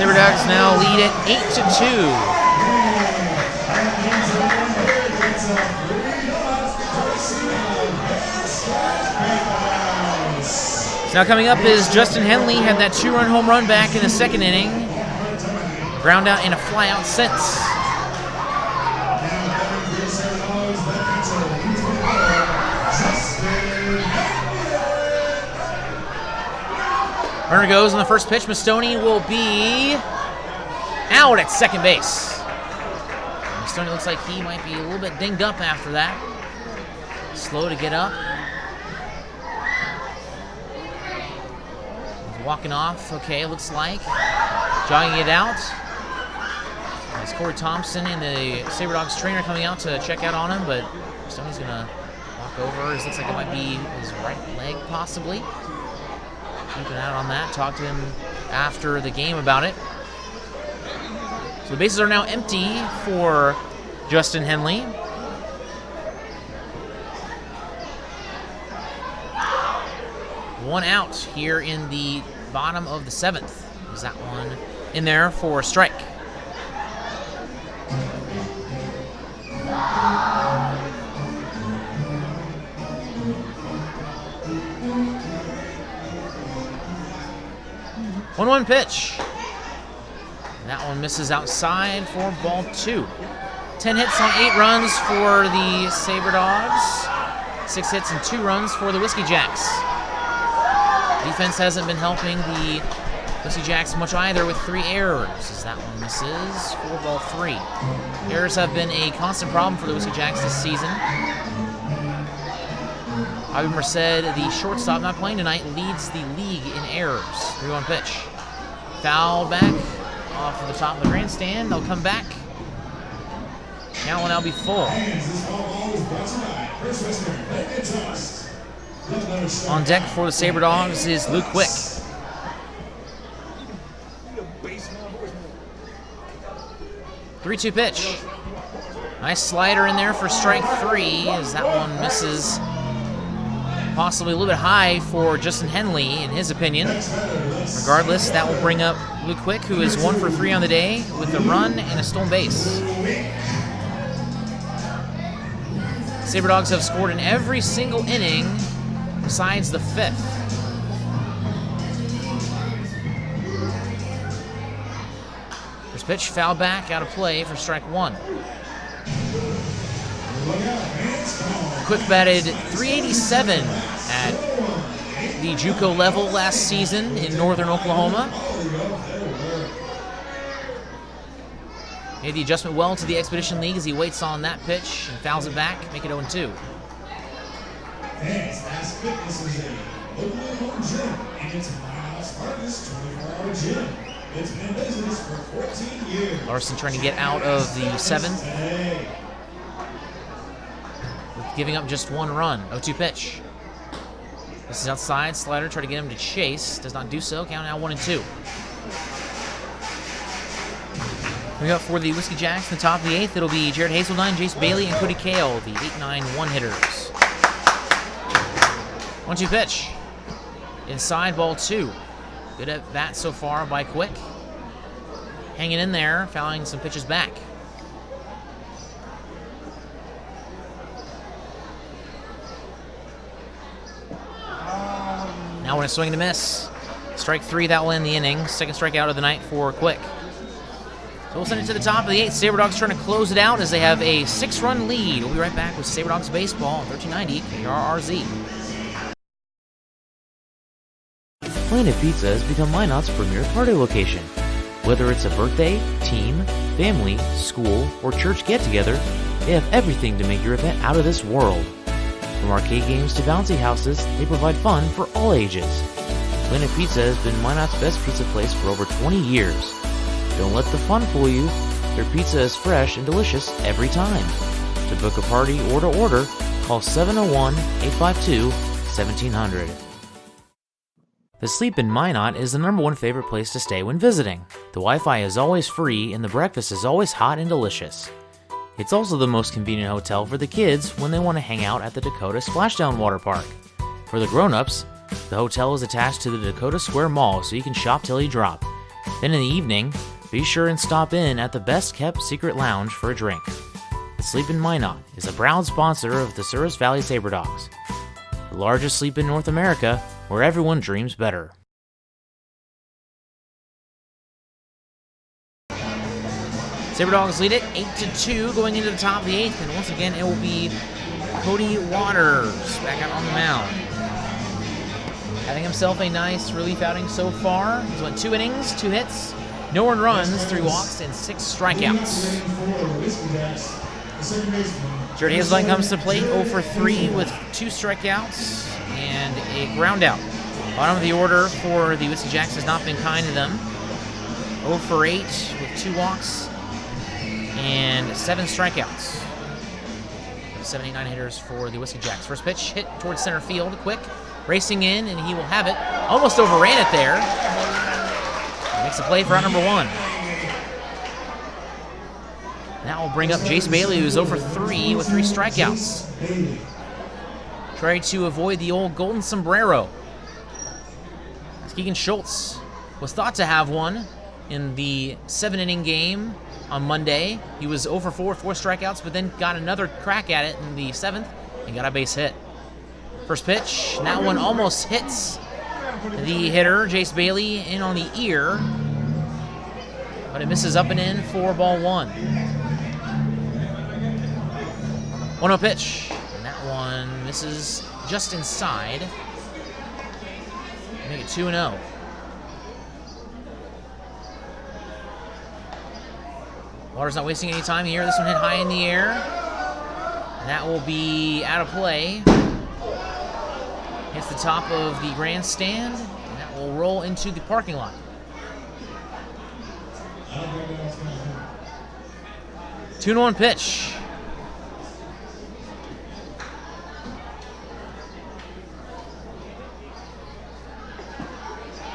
Speaker 4: Sabre Dogs now lead it 8-2. Now coming up is Justin Henley, had that 2-run home run back in the second inning. Ground out and a fly out since. Runner goes on the first pitch. Mastoni will be out at second base. Mastoni looks like he might be a little bit dinged up after that. Slow to get up. Walking off, okay, looks like. Jogging it out. It's Corey Thompson and the Sabre Dogs trainer coming out to check out on him, but Stoney's gonna walk over. It looks like it might be his right leg, possibly. Keep an eye on that. Talk to him after the game about it. So the bases are now empty for Justin Henley. One out here in the bottom of the seventh. Is that one in there for a strike?
Speaker 1: 1-1 pitch. That one misses outside for ball 2. 10 hits on 8 runs for the Sabre Dogs. 6 hits and 2 runs for the Whiskey Jacks. Defense hasn't been helping the Whiskey Jacks much either with 3 errors, as that one misses for ball 3. Errors have been a constant problem for the Whiskey Jacks this season. Javi Merced, the shortstop not playing tonight, leads the league in errors. 3-1 pitch. Fouled back off of the top of the grandstand. They'll come back. Count will now be full. On deck for the Sabre Dogs is Luke Quick. 3-2 pitch. Nice slider in there for strike 3, as that one misses. Possibly a little bit high for Justin Henley, in his opinion. Regardless, that will bring up Luke Quick, who is 1 for 3 on the day with a run and a stolen base. Sabre Dogs have scored in every single inning besides the 5th. First pitch, foul back, out of play for strike 1. Quick batted .387 at the JUCO level last season in northern Oklahoma. Made the adjustment well to the Expedition League as he waits on that pitch and fouls it back, make it 0-2. Larson trying to get out of the 7th, with giving up just 1 run. 0-2 pitch. This is outside. Slider, try to get him to chase. Does not do so. Count now 1-2. Coming up for the Whiskey Jacks in the top of the 8th, it'll be Jared Hazeldine, Jace Bailey, and Cody Kale, the 8-9 one-hitters. 1-2 pitch. Inside, ball 2. Good at bat so far by Quick. Hanging in there, fouling some pitches back. Now when a swing and a miss. Strike 3, that will end the inning. Second strikeout of the night for Quick. So we'll send it to the top of the 8th. Sabre Dogs trying to close it out as they have a 6-run lead. We'll be right back with Sabre Dogs Baseball on 1390 KRRZ.
Speaker 4: Planet Pizza has become Minot's premier party location. Whether it's a birthday, team, family, school, or church get-together, they have everything to make your event out of this world. From arcade games to bouncy houses, they provide fun for all ages. Planet Pizza has been Minot's best pizza place for over 20 years. Don't let the fun fool you. Their pizza is fresh and delicious every time. To book a party or to order, call 701-852-1700. The Sleep in Minot is the #1 favorite place to stay when visiting. The Wi-Fi is always free and the breakfast is always hot and delicious. It's also the most convenient hotel for the kids when they want to hang out at the Dakota Splashdown Water Park. For the grown-ups, the hotel is attached to the Dakota Square Mall so you can shop till you drop. Then in the evening, be sure and stop in at the best-kept secret lounge for a drink. The Sleep in Minot is a proud sponsor of the Souris Valley Sabre Dogs, the largest sleep in North America, where everyone dreams better.
Speaker 1: Sabre Dogs lead it 8-2 going into the top of the 8th, and once again it will be Cody Waters back out on the mound. Having himself a nice relief outing so far. He's went 2 innings, 2 hits, no earned runs, 3 walks, and 6 strikeouts. Jared Hazeldine comes to plate 0 for 3 with 2 strikeouts and a ground out. Bottom of the order for the Whiskey Jacks has not been kind to them. 0 for 8 with 2 walks and 7 strikeouts. 7, 8, 9 hitters for the Whiskey Jacks. First pitch hit towards center field, Quick, racing in, and he will have it. Almost overran it there. Makes a play for out number 1. That will bring up Jace Bailey, who's 0 for 3 with 3 strikeouts. Try to avoid the old golden sombrero. Keegan Schultz was thought to have one in the 7-inning game on Monday. He was 0 for 4 with 4 strikeouts, but then got another crack at it in the 7th and got a base hit. First pitch, and that one almost hits The hitter, Jace Bailey, in on the ear, but it misses up and in for ball 1. 1-0 pitch, and that one misses just inside. Make it 2-0. Waters not wasting any time here. This one hit high in the air. And that will be out of play. Hits the top of the grandstand, and that will roll into the parking lot. Two to 1 pitch.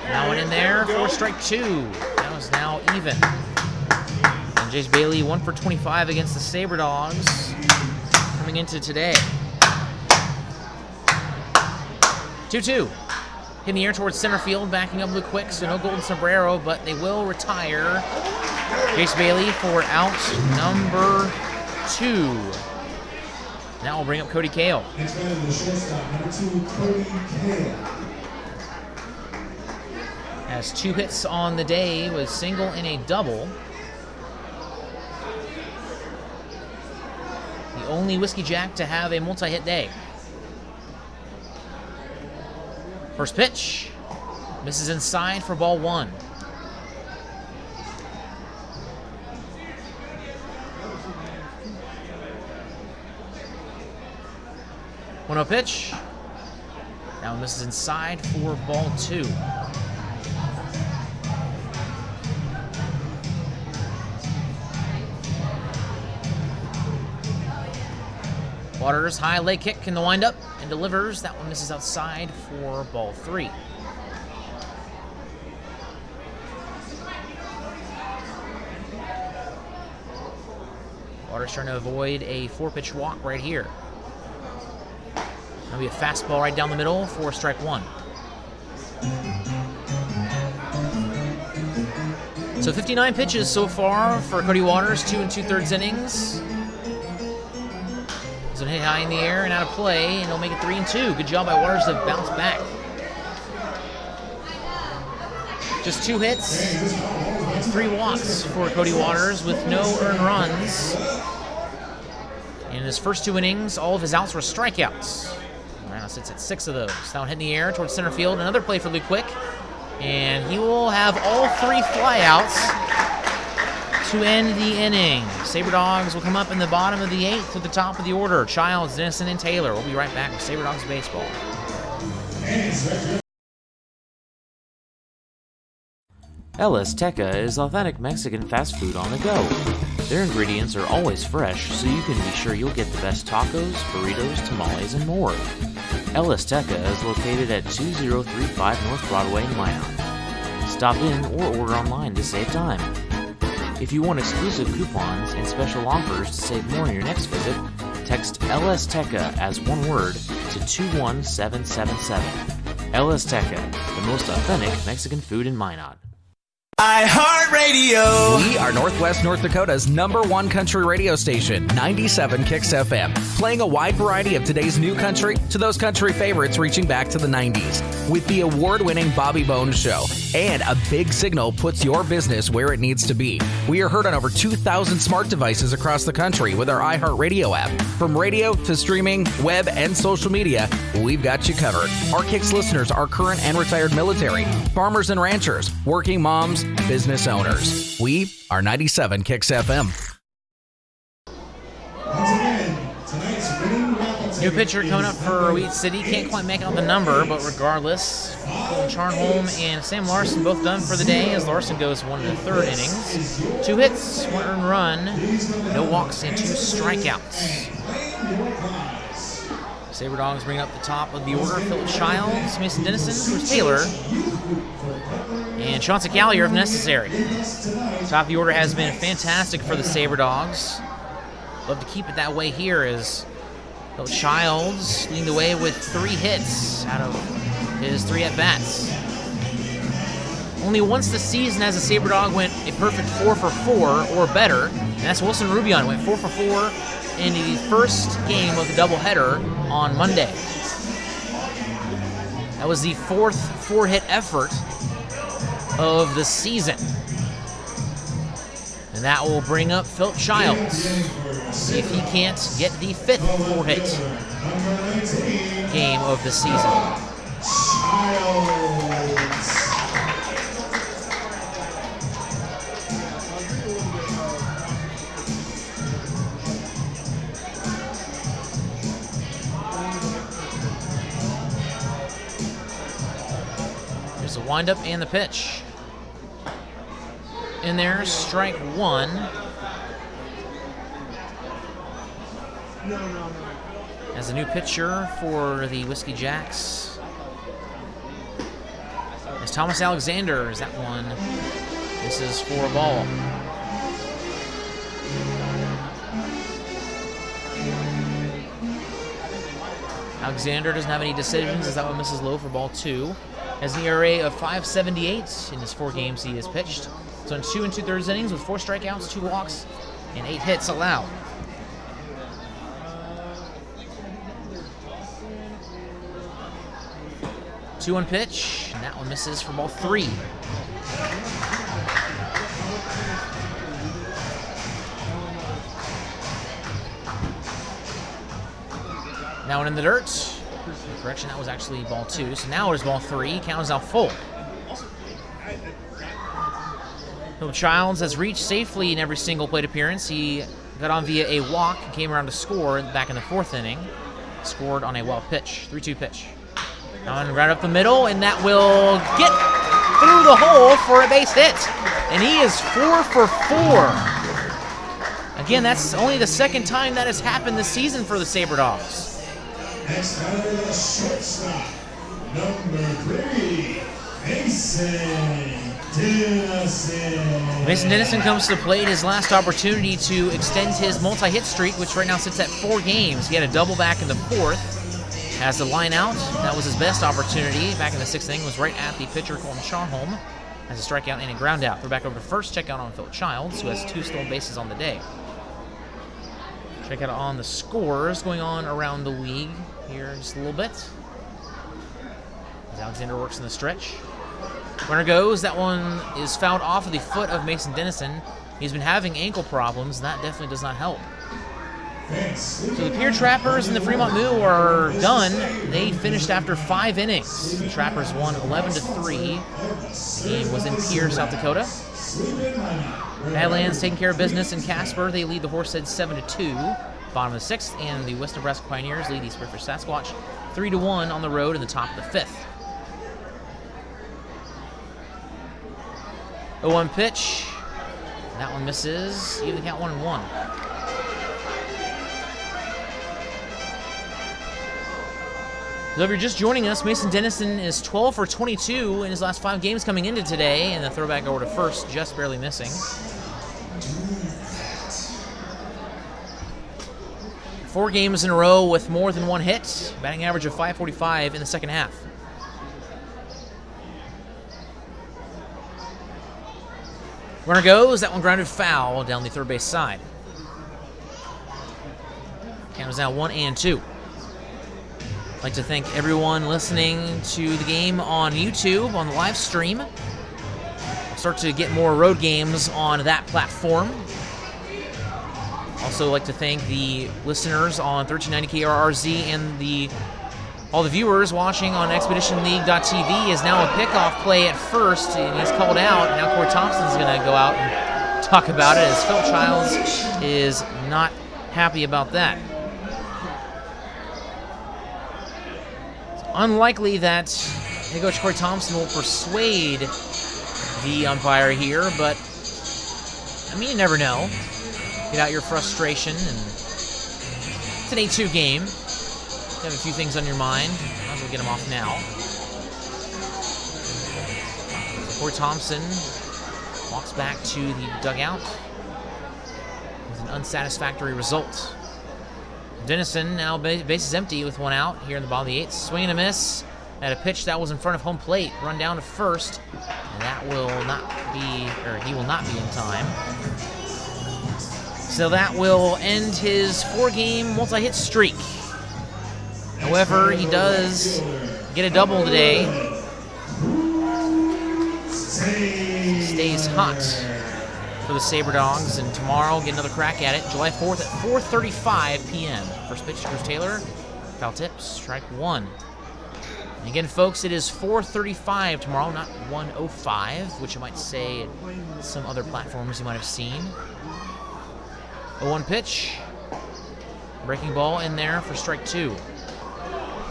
Speaker 1: Now one in there for strike 2. That was now even. And Jace Bailey 1 for 25 against the Sabre Dogs coming into today. 2-2. In the air towards center field, backing up Luke Quick, so no golden sombrero, but they will retire Jace Bailey for out number 2. Now we'll bring up Cody Kale.
Speaker 2: Next man, the shortstop, number 2, Cody Kale.
Speaker 1: Has 2 hits on the day with single and a double. The only Whiskey Jack to have a multi-hit day. First pitch, misses inside for ball 1. One 0 pitch. Now misses inside for ball 2. Waters high leg kick in the windup and delivers. That one misses outside for ball 3. Waters trying to avoid a 4-pitch walk right here. That'll be a fastball right down the middle for strike 1. So 59 pitches so far for Cody Waters, 2 2/3 innings. He's gonna hit high in the air and out of play, and he'll make it 3-2. Good job by Waters to bounce back. Just 2 hits and 3 walks for Cody Waters with no earned runs. In his first 2 innings, all of his outs were strikeouts. Right now sits at 6 of those. That one hit in the air towards center field. Another play for Luke Quick, and he will have all 3 flyouts to end the inning. Sabre Dogs will come up in the bottom of the 8th to the top of the order. Childs, Dennison, and Taylor. We'll be right back with Sabre Dogs Baseball.
Speaker 4: El Azteca is authentic Mexican fast food on the go. Their ingredients are always fresh, so you can be sure you'll get the best tacos, burritos, tamales, and more. El Azteca is located at 2035 North Broadway in Minot. Stop in or order online to save time. If you want exclusive coupons and special offers to save more on your next visit, text El Azteca as one word to 21777. El Azteca, the most authentic Mexican food in Minot.
Speaker 6: iHeartRadio. We are Northwest North Dakota's #1 country radio station, 97 Kicks FM, playing a wide variety of today's new country to those country favorites reaching back to the 90s. With the award-winning Bobby Bones Show, and a big signal puts your business where it needs to be. We are heard on over 2,000 smart devices across the country with our iHeartRadio app. From radio to streaming, web, and social media, we've got you covered. Our Kicks listeners are current and retired military, farmers and ranchers, working moms, business owners. We are 97 Kicks FM.
Speaker 2: Once again, tonight's winning raffle
Speaker 1: New pitcher coming up for Wheat City. Can't quite make out the number, but regardless, Colton Charnholm and Sam Larson both done for the day as Larson goes 1 1/3 innings. 2 hits, 1 earned run, no walks, and 2 strikeouts. Sabre Dogs bring up the top of the order. Philip Childs, Mason Dennison, Bruce Taylor, and Chauncey Callier if necessary. Top of the order has been fantastic for the Sabre Dogs. Love to keep it that way here as Philip Childs leading the way with 3 hits out of his 3 at-bats. Only once this season has a Sabre Dog went a perfect 4 for 4 or better, and that's Wilson Rubion. Went 4 for 4 in the first game of the doubleheader on Monday. That was the fourth 4-hit effort of the season. And that will bring up Phil Childs. See if he can't get the 5th 4-hit game of the season. There's the windup and the pitch. In there, strike 1. As a new pitcher for the Whiskey Jacks. As Thomas Alexander is that one. This is for a ball. Alexander doesn't have any decisions as that one misses low for ball 2. Has an ERA of 5.78 in his 4 games he has pitched. So in 2 2/3 innings with 4 strikeouts, 2 walks, and 8 hits allowed. Two on pitch, and that one misses for ball 3. Now one in the dirt. Correction, that was actually ball 2. So now it is ball 3. Count is now full. Phil Childs has reached safely in every single plate appearance. He got on via a walk and came around to score back in the 4th inning. Scored on a wild pitch, 3-2 pitch. Now right up the middle, and that will get through the hole for a base hit. And he is 4 for 4. Again, that's only the 2nd time that has happened this season for the Sabre Dogs.
Speaker 2: Next batter, the shortstop, number 3, Mason Dennison.
Speaker 1: Mason Dennison comes to the plate, his last opportunity to extend his multi-hit streak, which right now sits at 4 games. He had a double back in the 4th. Has the line out. That was his best opportunity. Back in the 6th inning was right at the pitcher, Colton Charholm. Has a strikeout and a ground out. Throw back over to first. Check out on Phil Childs, who has 2 stolen bases on the day. Check out on the scores going on around the league here just a little bit. As Alexander works in the stretch. Runner goes. That one is fouled off of the foot of Mason Dennison. He's been having ankle problems, and that definitely does not help. So the Pier Trappers and the Fremont Moo are done. They finished after 5 innings. The Trappers won 11-3. The game was in Pier, South Dakota. Badlands taking care of business in Casper. They lead the Horseheads 7-2. Bottom of the 6th, and the West Nebraska Pioneers lead the Spearfish Sasquatch 3-1 on the road in the top of the 5th. 0-1 pitch. That one misses. Even count 1-1. So if you're just joining us, Mason Dennison is 12 for 22 in his last 5 games coming into today, and the throwback over to first, just barely missing. 4 games in a row with more than 1 hit, batting average of .545 in the 2nd half. Runner goes, that one grounded foul down the 3rd base side. Count is now 1-2. I'd like to thank everyone listening to the game on YouTube, on the live stream. We'll start to get more road games on that platform. Also like to thank the listeners on 1390 KRRZ and all the viewers watching on ExpeditionLeague.tv. Is now a pickoff play at first, and he's called out. And now Corey Thompson's going to go out and talk about it, as Phil Childs is not happy about that. Unlikely that head coach Corey Thompson will persuade the umpire here, but I mean, you never know. Get out your frustration, and it's an 8-2 game. You have a few things on your mind. Might as well get them off now. So Corey Thompson walks back to the dugout with an unsatisfactory result. Dennison now bases empty with 1 out here in the bottom of the 8th. Swing and a miss at a pitch that was in front of home plate. Run down to first, and that will not be, or he will not be in time. So that will end his 4-game multi-hit streak. However, he does get a double today. Stays hot for the Sabre Dogs, and tomorrow get another crack at it. July 4th at 4:35 p.m. First pitch to Cruz Taylor. Foul tip, strike one. And again, folks, it is 4:35 tomorrow, not 1:05, which you might say at some other platforms you might have seen. 0-1 pitch. Breaking ball in there for strike two.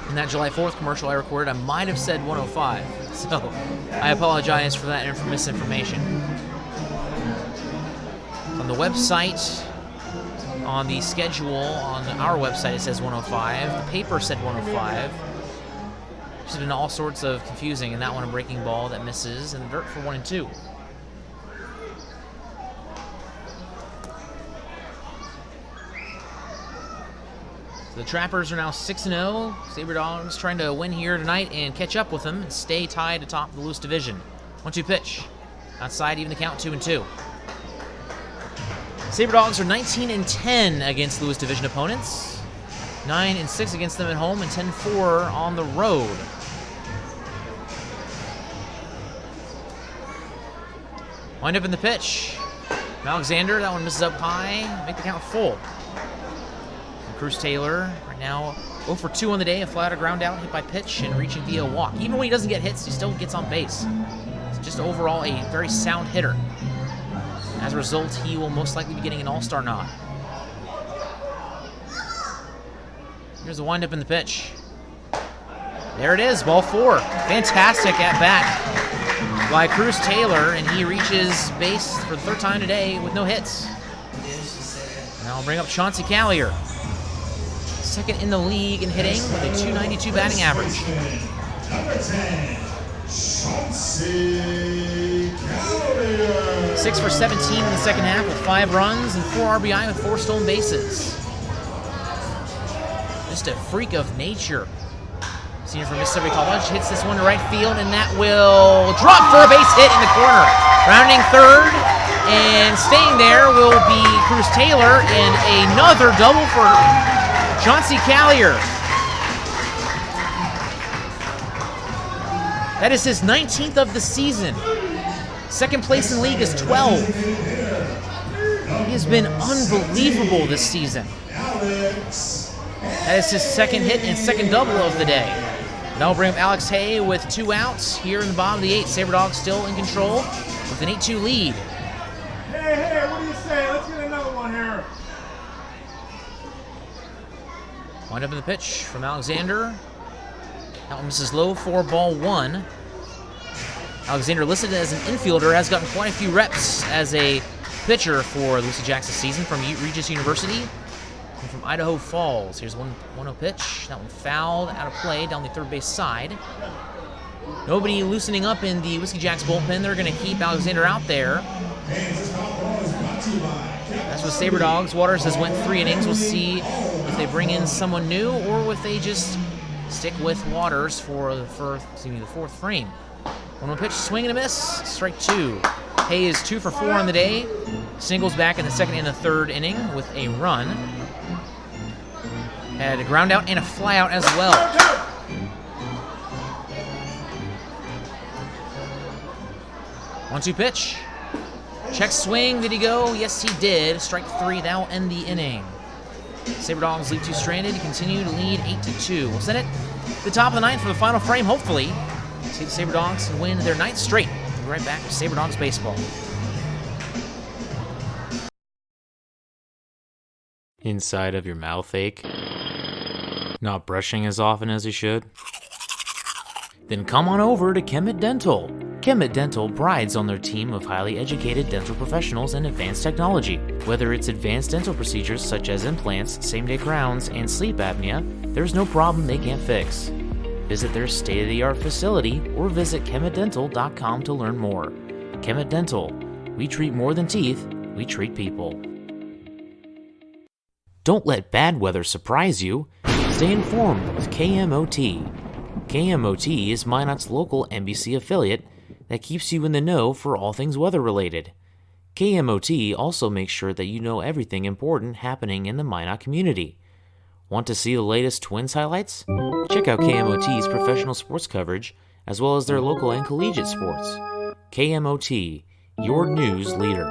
Speaker 1: In that July 4th commercial I recorded, I might have said 1:05, so I apologize for that misinformation. On the website, on the schedule, on our website, it says 1:05. The paper said 1:05. There's been all sorts of confusing, and that one a breaking ball that misses, and the dirt for 1-2. The Trappers are now 6-0. Sabre Dogs trying to win here tonight and catch up with them and stay tied atop the Lewis division. 1-2 pitch. Outside, even the count, 2-2. Sabre Dogs are 19-10 against Lewis division opponents. 9-6 against them at home and 10-4 on the road. Wind up in the pitch. Alexander, that one misses up high. Make the count full. Cruz Taylor right now 0 for 2 on the day, a flat ground out, hit by pitch, and reaching via walk. Even when he doesn't get hits, he still gets on base. It's just overall a very sound hitter. As a result, he will most likely be getting an all-star nod. Here's the windup in the pitch. There it is, ball 4. Fantastic at bat by Cruz Taylor, and he reaches base for the third time today with no hits. Now I'll bring up Chauncey Callier. Second in the league in hitting with a .292 batting average.
Speaker 2: Number 10, Chauncey Callier.
Speaker 1: 6 for 17 in the second half with 5 runs and 4 RBI with 4 stolen bases. Just a freak of nature. Senior from Mississippi College hits this one to right field, and that will drop for a base hit in the corner. Rounding third and staying there will be Cruz Taylor, and another double for Chauncey Callier. That is his 19th of the season. Second place in the league is 12. He has been unbelievable this season. That is his second hit and second double of the day. Now we'll bring up Alex Hay with 2 outs here in the bottom of the 8th. Sabre Dogs still in control with an 8-2 lead.
Speaker 8: Hey, what do you say? Let's get another one here.
Speaker 1: Wind up in the pitch from Alexander. That one misses low for ball 1. Alexander, listed as an infielder, has gotten quite a few reps as a pitcher for Lucy Jackson season from Regis University and from Idaho Falls. Here's 1-0 pitch. That one fouled out of play down the third base side. Nobody loosening up in the Whiskey Jacks bullpen. They're going to keep Alexander out there. That's what Sabre Dogs. Waters has went 3 innings. We'll see if they bring in someone new or if they just stick with Waters for the fourth frame. 1-1 pitch, swing and a miss, strike 2. Hay is 2 for 4 on the day. Singles back in the second and the third inning with a run. Had a ground out and a fly out as well. 1-2 pitch. Check swing, did he go? Yes, he did. Strike 3, that'll end the inning. Sabre Dogs leave 2 stranded, continue to lead 8-2. We'll send it to the top of the 9th for the final frame, hopefully. See the Sabre Dogs win their 9th straight. We'll be right back with Sabre Dogs baseball.
Speaker 4: Inside of your mouth ache? Not brushing as often as you should? Then come on over to Kemet Dental. Kemet Dental prides on their team of highly educated dental professionals and advanced technology. Whether it's advanced dental procedures such as implants, same-day crowns, and sleep apnea, there's no problem they can't fix. Visit their state-of-the-art facility or visit kemetdental.com to learn more. Kemet Dental. We treat more than teeth, we treat people. Don't let bad weather surprise you. Stay informed with KMOT. KMOT is Minot's local NBC affiliate that keeps you in the know for all things weather-related. KMOT also makes sure that you know everything important happening in the Minot community. Want to see the latest Twins highlights? Check out KMOT's professional sports coverage, as well as their local and collegiate sports. KMOT, your news leader.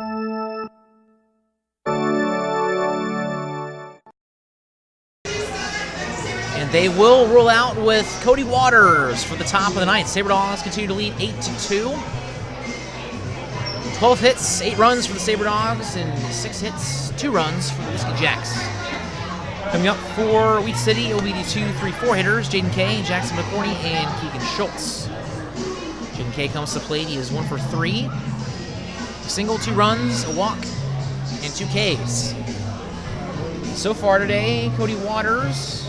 Speaker 1: And they will roll out with Cody Waters for the top of the ninth. Sabre Dogs continue to lead 8-2. 12 hits, 8 runs for the Sabre Dogs, and 6 hits, 2 runs for the Whiskey Jacks. Coming up for Wheat City, it'll be the 2, 3, 4 hitters, Jaden Kay, Jackson McCorney, and Keegan Schultz. Jaden Kay comes to plate. He is 1 for 3. A single, 2 runs, a walk, and 2 Ks. So far today, Cody Waters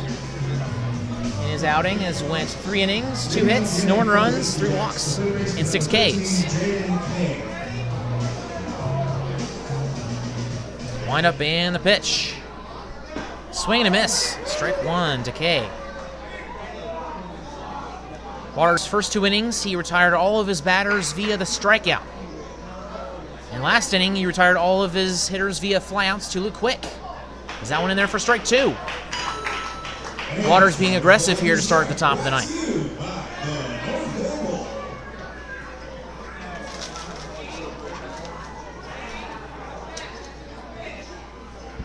Speaker 1: in his outing has went 3 innings, 2 hits, no one runs, 3 walks, and 6 Ks. Wind up and the pitch. Swing and a miss. Strike 1 to Kay. Waters' first 2 innings, he retired all of his batters via the strikeout. And last inning, he retired all of his hitters via flyouts to Luke Quick. Is that one in there for strike 2? Waters being aggressive here to start at the top of the ninth.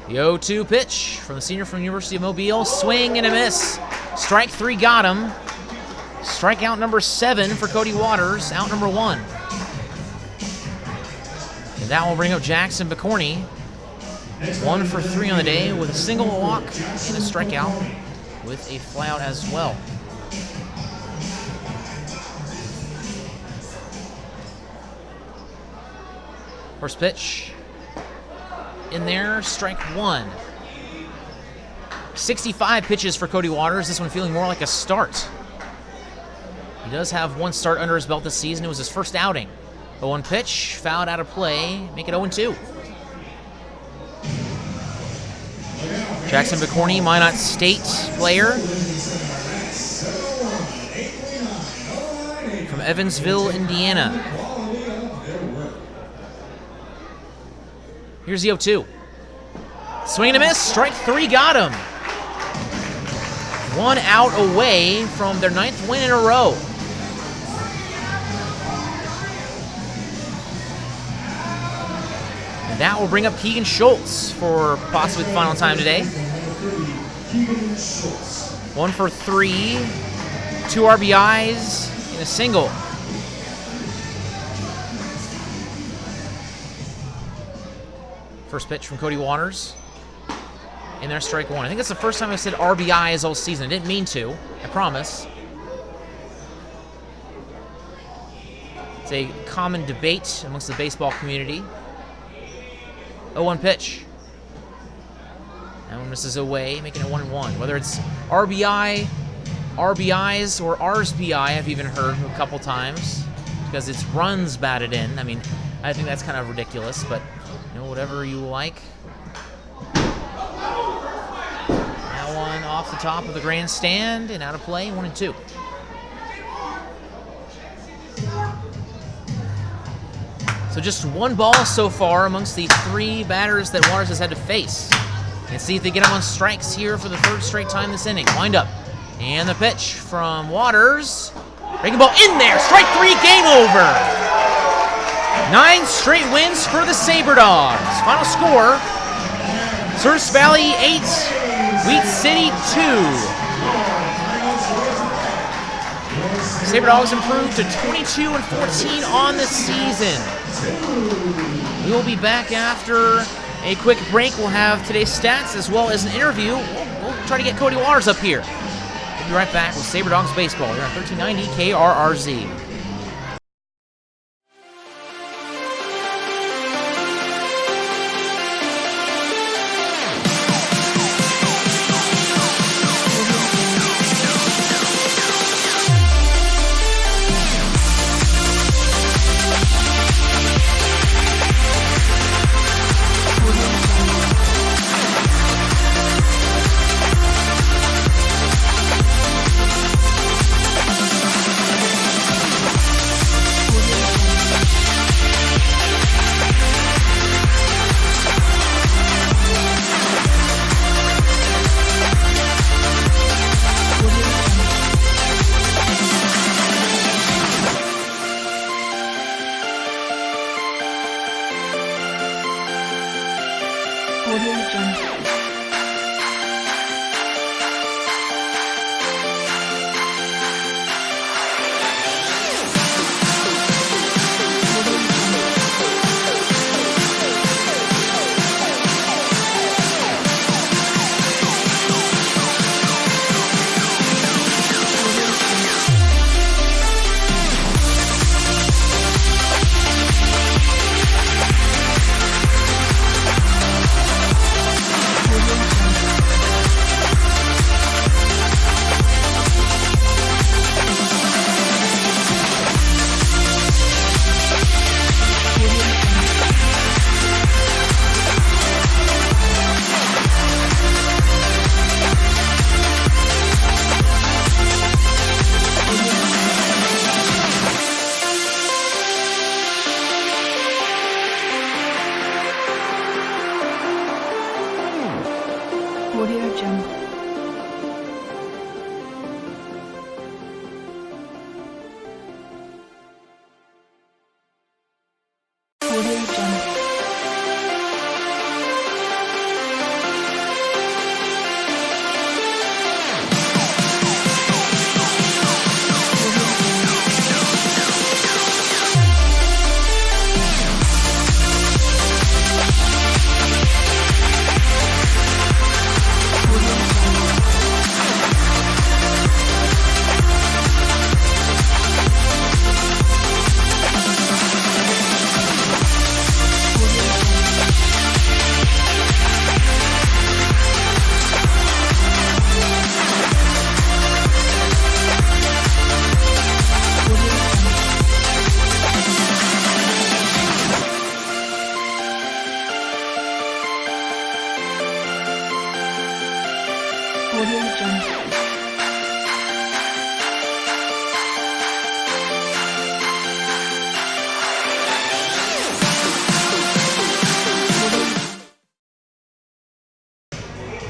Speaker 1: The 0-2 pitch from the senior from the University of Mobile. Swing and a miss. Strike 3 got him. Strikeout number 7 for Cody Waters. Out number 1. And that will bring up Jackson McCorney. 1 for 3 on the day with a single walk and a strikeout with a flyout as well. First pitch in there, strike 1. 65 pitches for Cody Waters. This one feeling more like a start. He does have 1 start under his belt this season. It was his first outing. 0-1 pitch, fouled out of play, make it 0-2. Jackson McCorney, Minot State player from Evansville, Indiana. Here's the 0-2. Swing and a miss. Strike 3 got him. 1 out away from their 9th win in a row. And that will bring up Keegan Schultz for possibly the final time today. 1 for 3. 2 RBIs and a single. First pitch from Cody Waters. In there, strike 1. I think it's the first time I've said RBIs all season. I didn't mean to, I promise. It's a common debate amongst the baseball community. 0-1 pitch. That one misses away, making it 1-1. Whether it's RBI, RBIs, or RSBI, I've even heard a couple times, because it's runs batted in. I mean, I think that's kind of ridiculous, but whatever you like. That one off the top of the grandstand and out of play, 1-2. So just 1 ball so far amongst the 3 batters that Waters has had to face. And see if they get him on strikes here for the 3rd straight time this inning. Wind up. And the pitch from Waters. Breaking ball in there. Strike 3, game over. 9 straight wins for the Sabre Dogs. Final score, Service Valley 8, Wheat City 2. Sabre Dogs improved to 22-14 on the season. We will be back after a quick break. We'll have today's stats as well as an interview. We'll try to get Cody Waters up here. We'll be right back with Sabre Dogs Baseball here on 1390 KRRZ.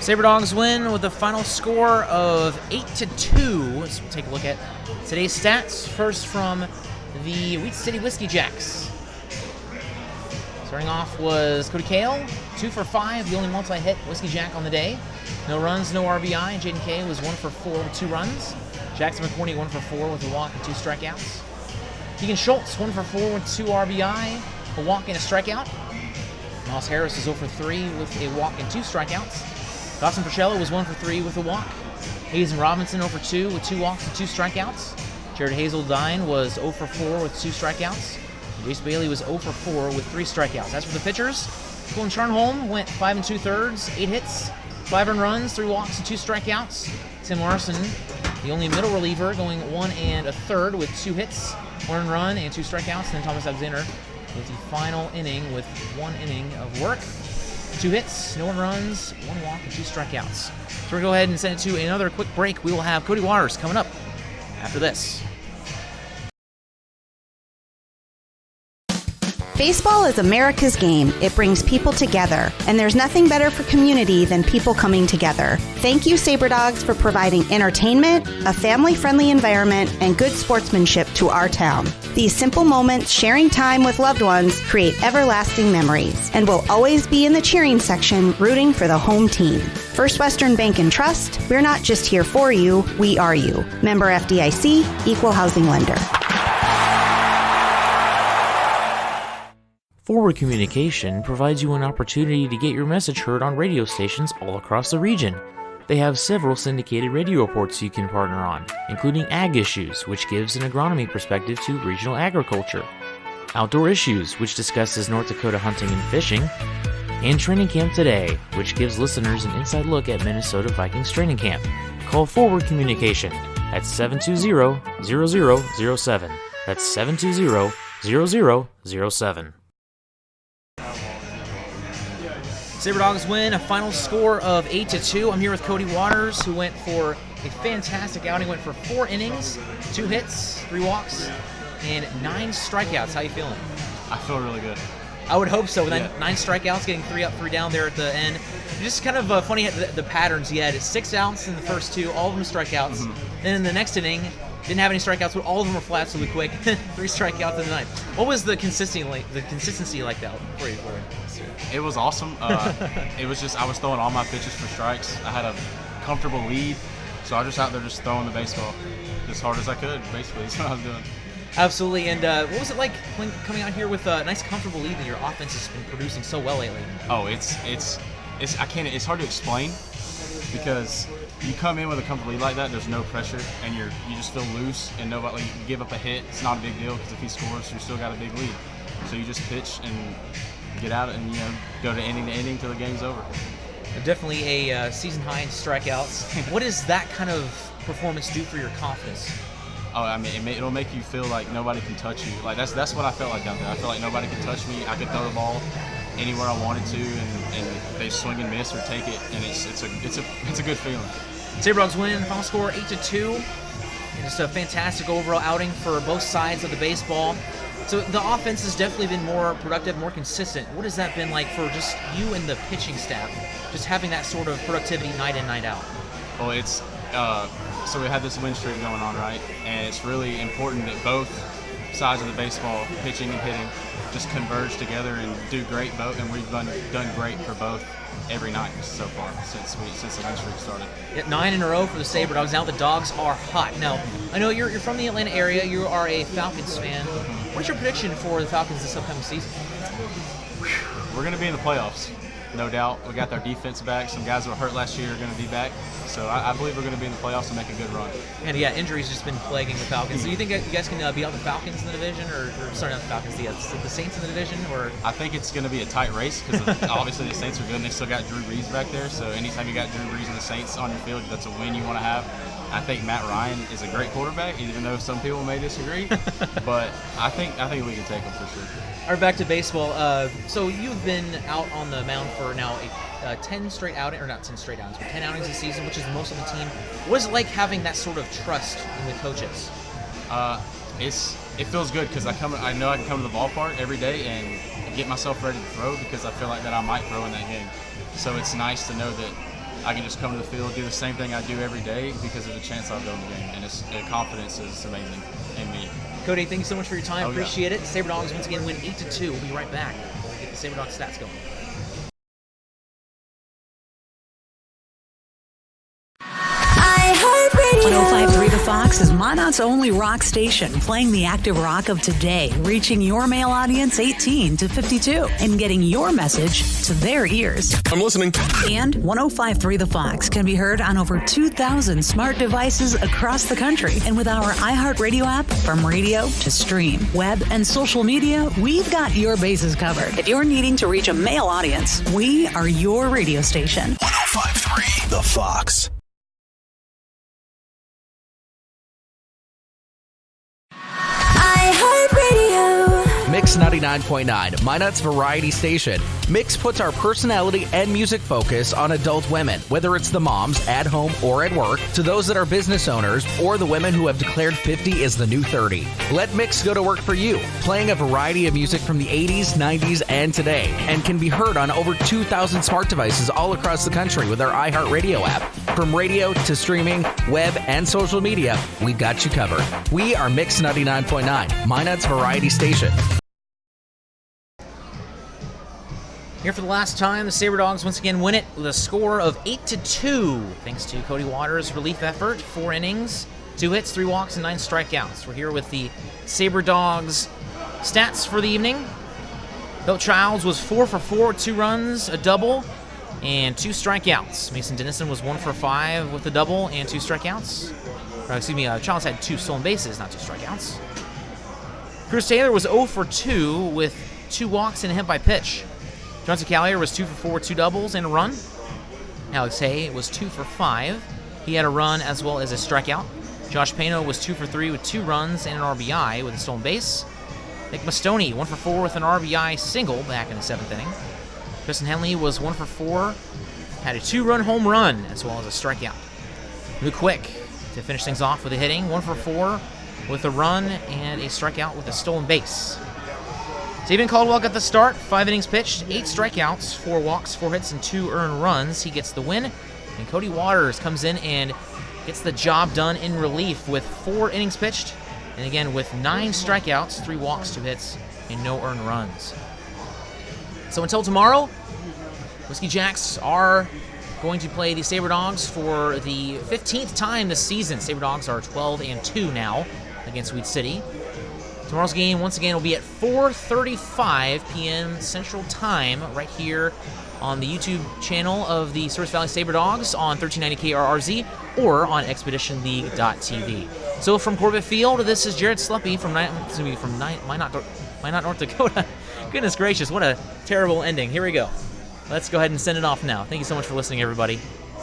Speaker 1: Sabre Dogs win with a final score of 8-2. Let's take a look at today's stats. First from the Wheat City Whiskey Jacks. Starting off was Cody Kale, 2 for 5, the only multi-hit Whiskey Jack on the day. No runs, no RBI. Jaden Kay was 1 for 4 with 2 runs. Jackson McCorney 1 for 4 with a walk and 2 strikeouts. Keegan Schultz 1 for 4 with 2 RBI, a walk and a strikeout. Miles Harris is 0 for 3 with a walk and 2 strikeouts. Dawson Porcello was 1 for 3 with a walk. Hazen Robinson 0 for 2 with 2 walks and 2 strikeouts. Jared Hazeldine was 0 for 4 with 2 strikeouts. Jace Bailey was 0 for 4 with 3 strikeouts. As for the pitchers, Colin Charnholm went 5 2/3, 8 hits, 5 earned runs, 3 walks and 2 strikeouts. Tim Larson, the only middle reliever, going 1 1/3 with 2 hits, 1 earned run and 2 strikeouts. And then Thomas Alexander with the final inning with 1 inning of work. 2 hits, no runs, 1 walk, and 2 strikeouts. So we're going to go ahead and send it to another quick break. We will have Cody Waters coming up after this.
Speaker 5: Baseball is America's game. It brings people together, and there's nothing better for community than people coming together. Thank you, Sabre Dogs, for providing entertainment, a family-friendly environment, and good sportsmanship to our town. These simple moments, sharing time with loved ones, create everlasting memories, and will always be in the cheering section, rooting for the home team. First Western Bank and Trust, we're not just here for you, we are you. Member FDIC, Equal Housing Lender.
Speaker 4: Forward Communication provides you an opportunity to get your message heard on radio stations all across the region. They have several syndicated radio reports you can partner on, including Ag Issues, which gives an agronomy perspective to regional agriculture, Outdoor Issues, which discusses North Dakota hunting and fishing, and Training Camp Today, which gives listeners an inside look at Minnesota Vikings training camp. Call Forward Communication at 720-0007. That's 720-0007.
Speaker 1: Sabre Dogs win a final score of 8-2. I'm here with Cody Waters, who went for a fantastic outing. Went for 4 innings, 2 hits, 3 walks, and 9 strikeouts. How you feeling?
Speaker 8: I feel really good.
Speaker 1: I would hope so. With 9 strikeouts, getting 3 up, 3 down there at the end. Just kind of funny the patterns he had. 6 outs in the first 2, all of them strikeouts. Mm-hmm. Then in the next inning, didn't have any strikeouts, but all of them were flats really quick. 3 strikeouts in the ninth. What was the consistency like that for you?
Speaker 8: It was awesome. It was just I was throwing all my pitches for strikes. I had a comfortable lead, so I was just out there just throwing the baseball as hard as I could. Basically, that's what I was doing.
Speaker 1: Absolutely. And what was it like coming out here with a nice, comfortable lead that your offense has been producing so well lately?
Speaker 8: Oh, it's hard to explain because you come in with a comfortable lead like that. There's no pressure, and you just feel loose, and nobody. You give up a hit, it's not a big deal because if he scores, you still got a big lead. So you just pitch and get out and go to inning till the game's over.
Speaker 1: Definitely a season high in strikeouts. What does that kind of performance do for your confidence?
Speaker 8: Oh, I mean, it'll make you feel like nobody can touch you. Like that's what I felt like out there. I felt like nobody could touch me. I could throw the ball anywhere I wanted to, and they swing and miss or take it, and it's a good feeling.
Speaker 1: Sabre Dogs win. Final score 8-2. And just a fantastic overall outing for both sides of the baseball. So the offense has definitely been more productive, more consistent. What has that been like for just you and the pitching staff, just having that sort of productivity night in, night out?
Speaker 8: Well, it's so we had this win streak going on, right? And it's really important that both sides of the baseball, pitching and hitting, just converge together and do great both. And we've done great for both every night so far since the win streak started.
Speaker 1: 9 in a row for the Sabre Dogs. Now the Dogs are hot. Now, I know you're from the Atlanta area. You are a Falcons fan. What's your prediction for the Falcons this upcoming season?
Speaker 8: We're going to be in the playoffs, no doubt. We got their defense back. Some guys that were hurt last year are going to be back. So I believe we're going to be in the playoffs and make a good run. And
Speaker 1: injuries just been plaguing the Falcons. So you think you guys can beat out the Falcons in the division, or sorry, not the Falcons, the Saints in the division, or?
Speaker 8: I think it's going to be a tight race because obviously the Saints are good and they still got Drew Brees back there. So anytime you got Drew Brees and the Saints on your field, that's a win you want to have. I think Matt Ryan is a great quarterback, even though some people may disagree. But I think we can take him for sure.
Speaker 1: All right, back to baseball. So you've been out on the mound for now 10 straight outings, or not 10 straight outings, but 10 outings this season, which is most of the team. What is it like having that sort of trust in the coaches?
Speaker 8: It feels good because I know I can come to the ballpark every day and get myself ready to throw because I feel like that I might throw in that game. So it's nice to know that I can just come to the field, do the same thing I do every day because there's a chance I'll go in the game. And the confidence is amazing in me.
Speaker 1: Cody, thank you so much for your time.
Speaker 8: Oh,
Speaker 1: Appreciate it. Sabre Dogs once again win 8-2. We'll be right back. Get the Sabre Dogs stats going.
Speaker 10: iHeartRadio. 105.3 The Fox is Monarch's only rock station, playing the active rock of today, reaching your male audience 18 to 52, and getting your message to their ears.
Speaker 11: I'm listening.
Speaker 10: And 105.3 The Fox can be heard on over 2,000 smart devices across the country. And with our iHeartRadio app, from radio to stream, web, and social media, we've got your bases covered. If you're needing to reach a male audience, we are your radio station.
Speaker 11: 105.3 The Fox.
Speaker 6: Mix 99.9, Minot's variety station. Mix puts our personality and music focus on adult women, whether it's the moms at home or at work, to those that are business owners, or the women who have declared 50 is the new 30. Let Mix go to work for you, playing a variety of music from the 80s, 90s, and today, and can be heard on over 2,000 smart devices all across the country with our iHeartRadio app. From radio to streaming, web, and social media, we've got you covered. We are Mix 99.9, Minot's variety station.
Speaker 1: Here for the last time, the Sabre Dogs once again win it with a score of 8-2, thanks to Cody Waters' relief effort. 4 innings, 2 hits, 3 walks, and 9 strikeouts. We're here with the Sabre Dogs stats for the evening. Bill Childs was 4 for 4, 2 runs, a double, and 2 strikeouts. Mason Dennison was 1 for 5 with a double and 2 strikeouts. Childs had 2 stolen bases, not 2 strikeouts. Chris Taylor was 0 for 2 with 2 walks and a hit by pitch. Johnson Callier was 2 for 4, 2 doubles and a run. Alex Hay was 2 for 5. He had a run as well as a strikeout. Josh Pano was 2 for 3 with 2 runs and an RBI with a stolen base. Nick Mastoni, 1 for 4 with an RBI single back in the 7th inning. Tristan Henley was 1 for 4, had a 2-run home run as well as a strikeout. Luke Quick to finish things off with a hitting, 1 for 4 with a run and a strikeout with a stolen base. Stephen Caldwell got the start, 5 innings pitched, 8 strikeouts, 4 walks, 4 hits, and 2 earned runs. He gets the win, and Cody Waters comes in and gets the job done in relief with 4 innings pitched, and again with 9 strikeouts, 3 walks, 2 hits, and no earned runs. So until tomorrow, Whiskey Jacks are going to play the Sabre Dogs for the 15th time this season. Sabre Dogs are 12-2 now against Weed City. Tomorrow's game, once again, will be at 4:35 p.m. Central Time right here on the YouTube channel of the Service Valley Sabre Dogs on 1390 KRRZ or on ExpeditionLeague.tv. So from Corbett Field, this is Jared Sleppy from Minot, North Dakota. Goodness gracious, what a terrible ending. Here we go. Let's go ahead and send it off now. Thank you so much for listening, everybody.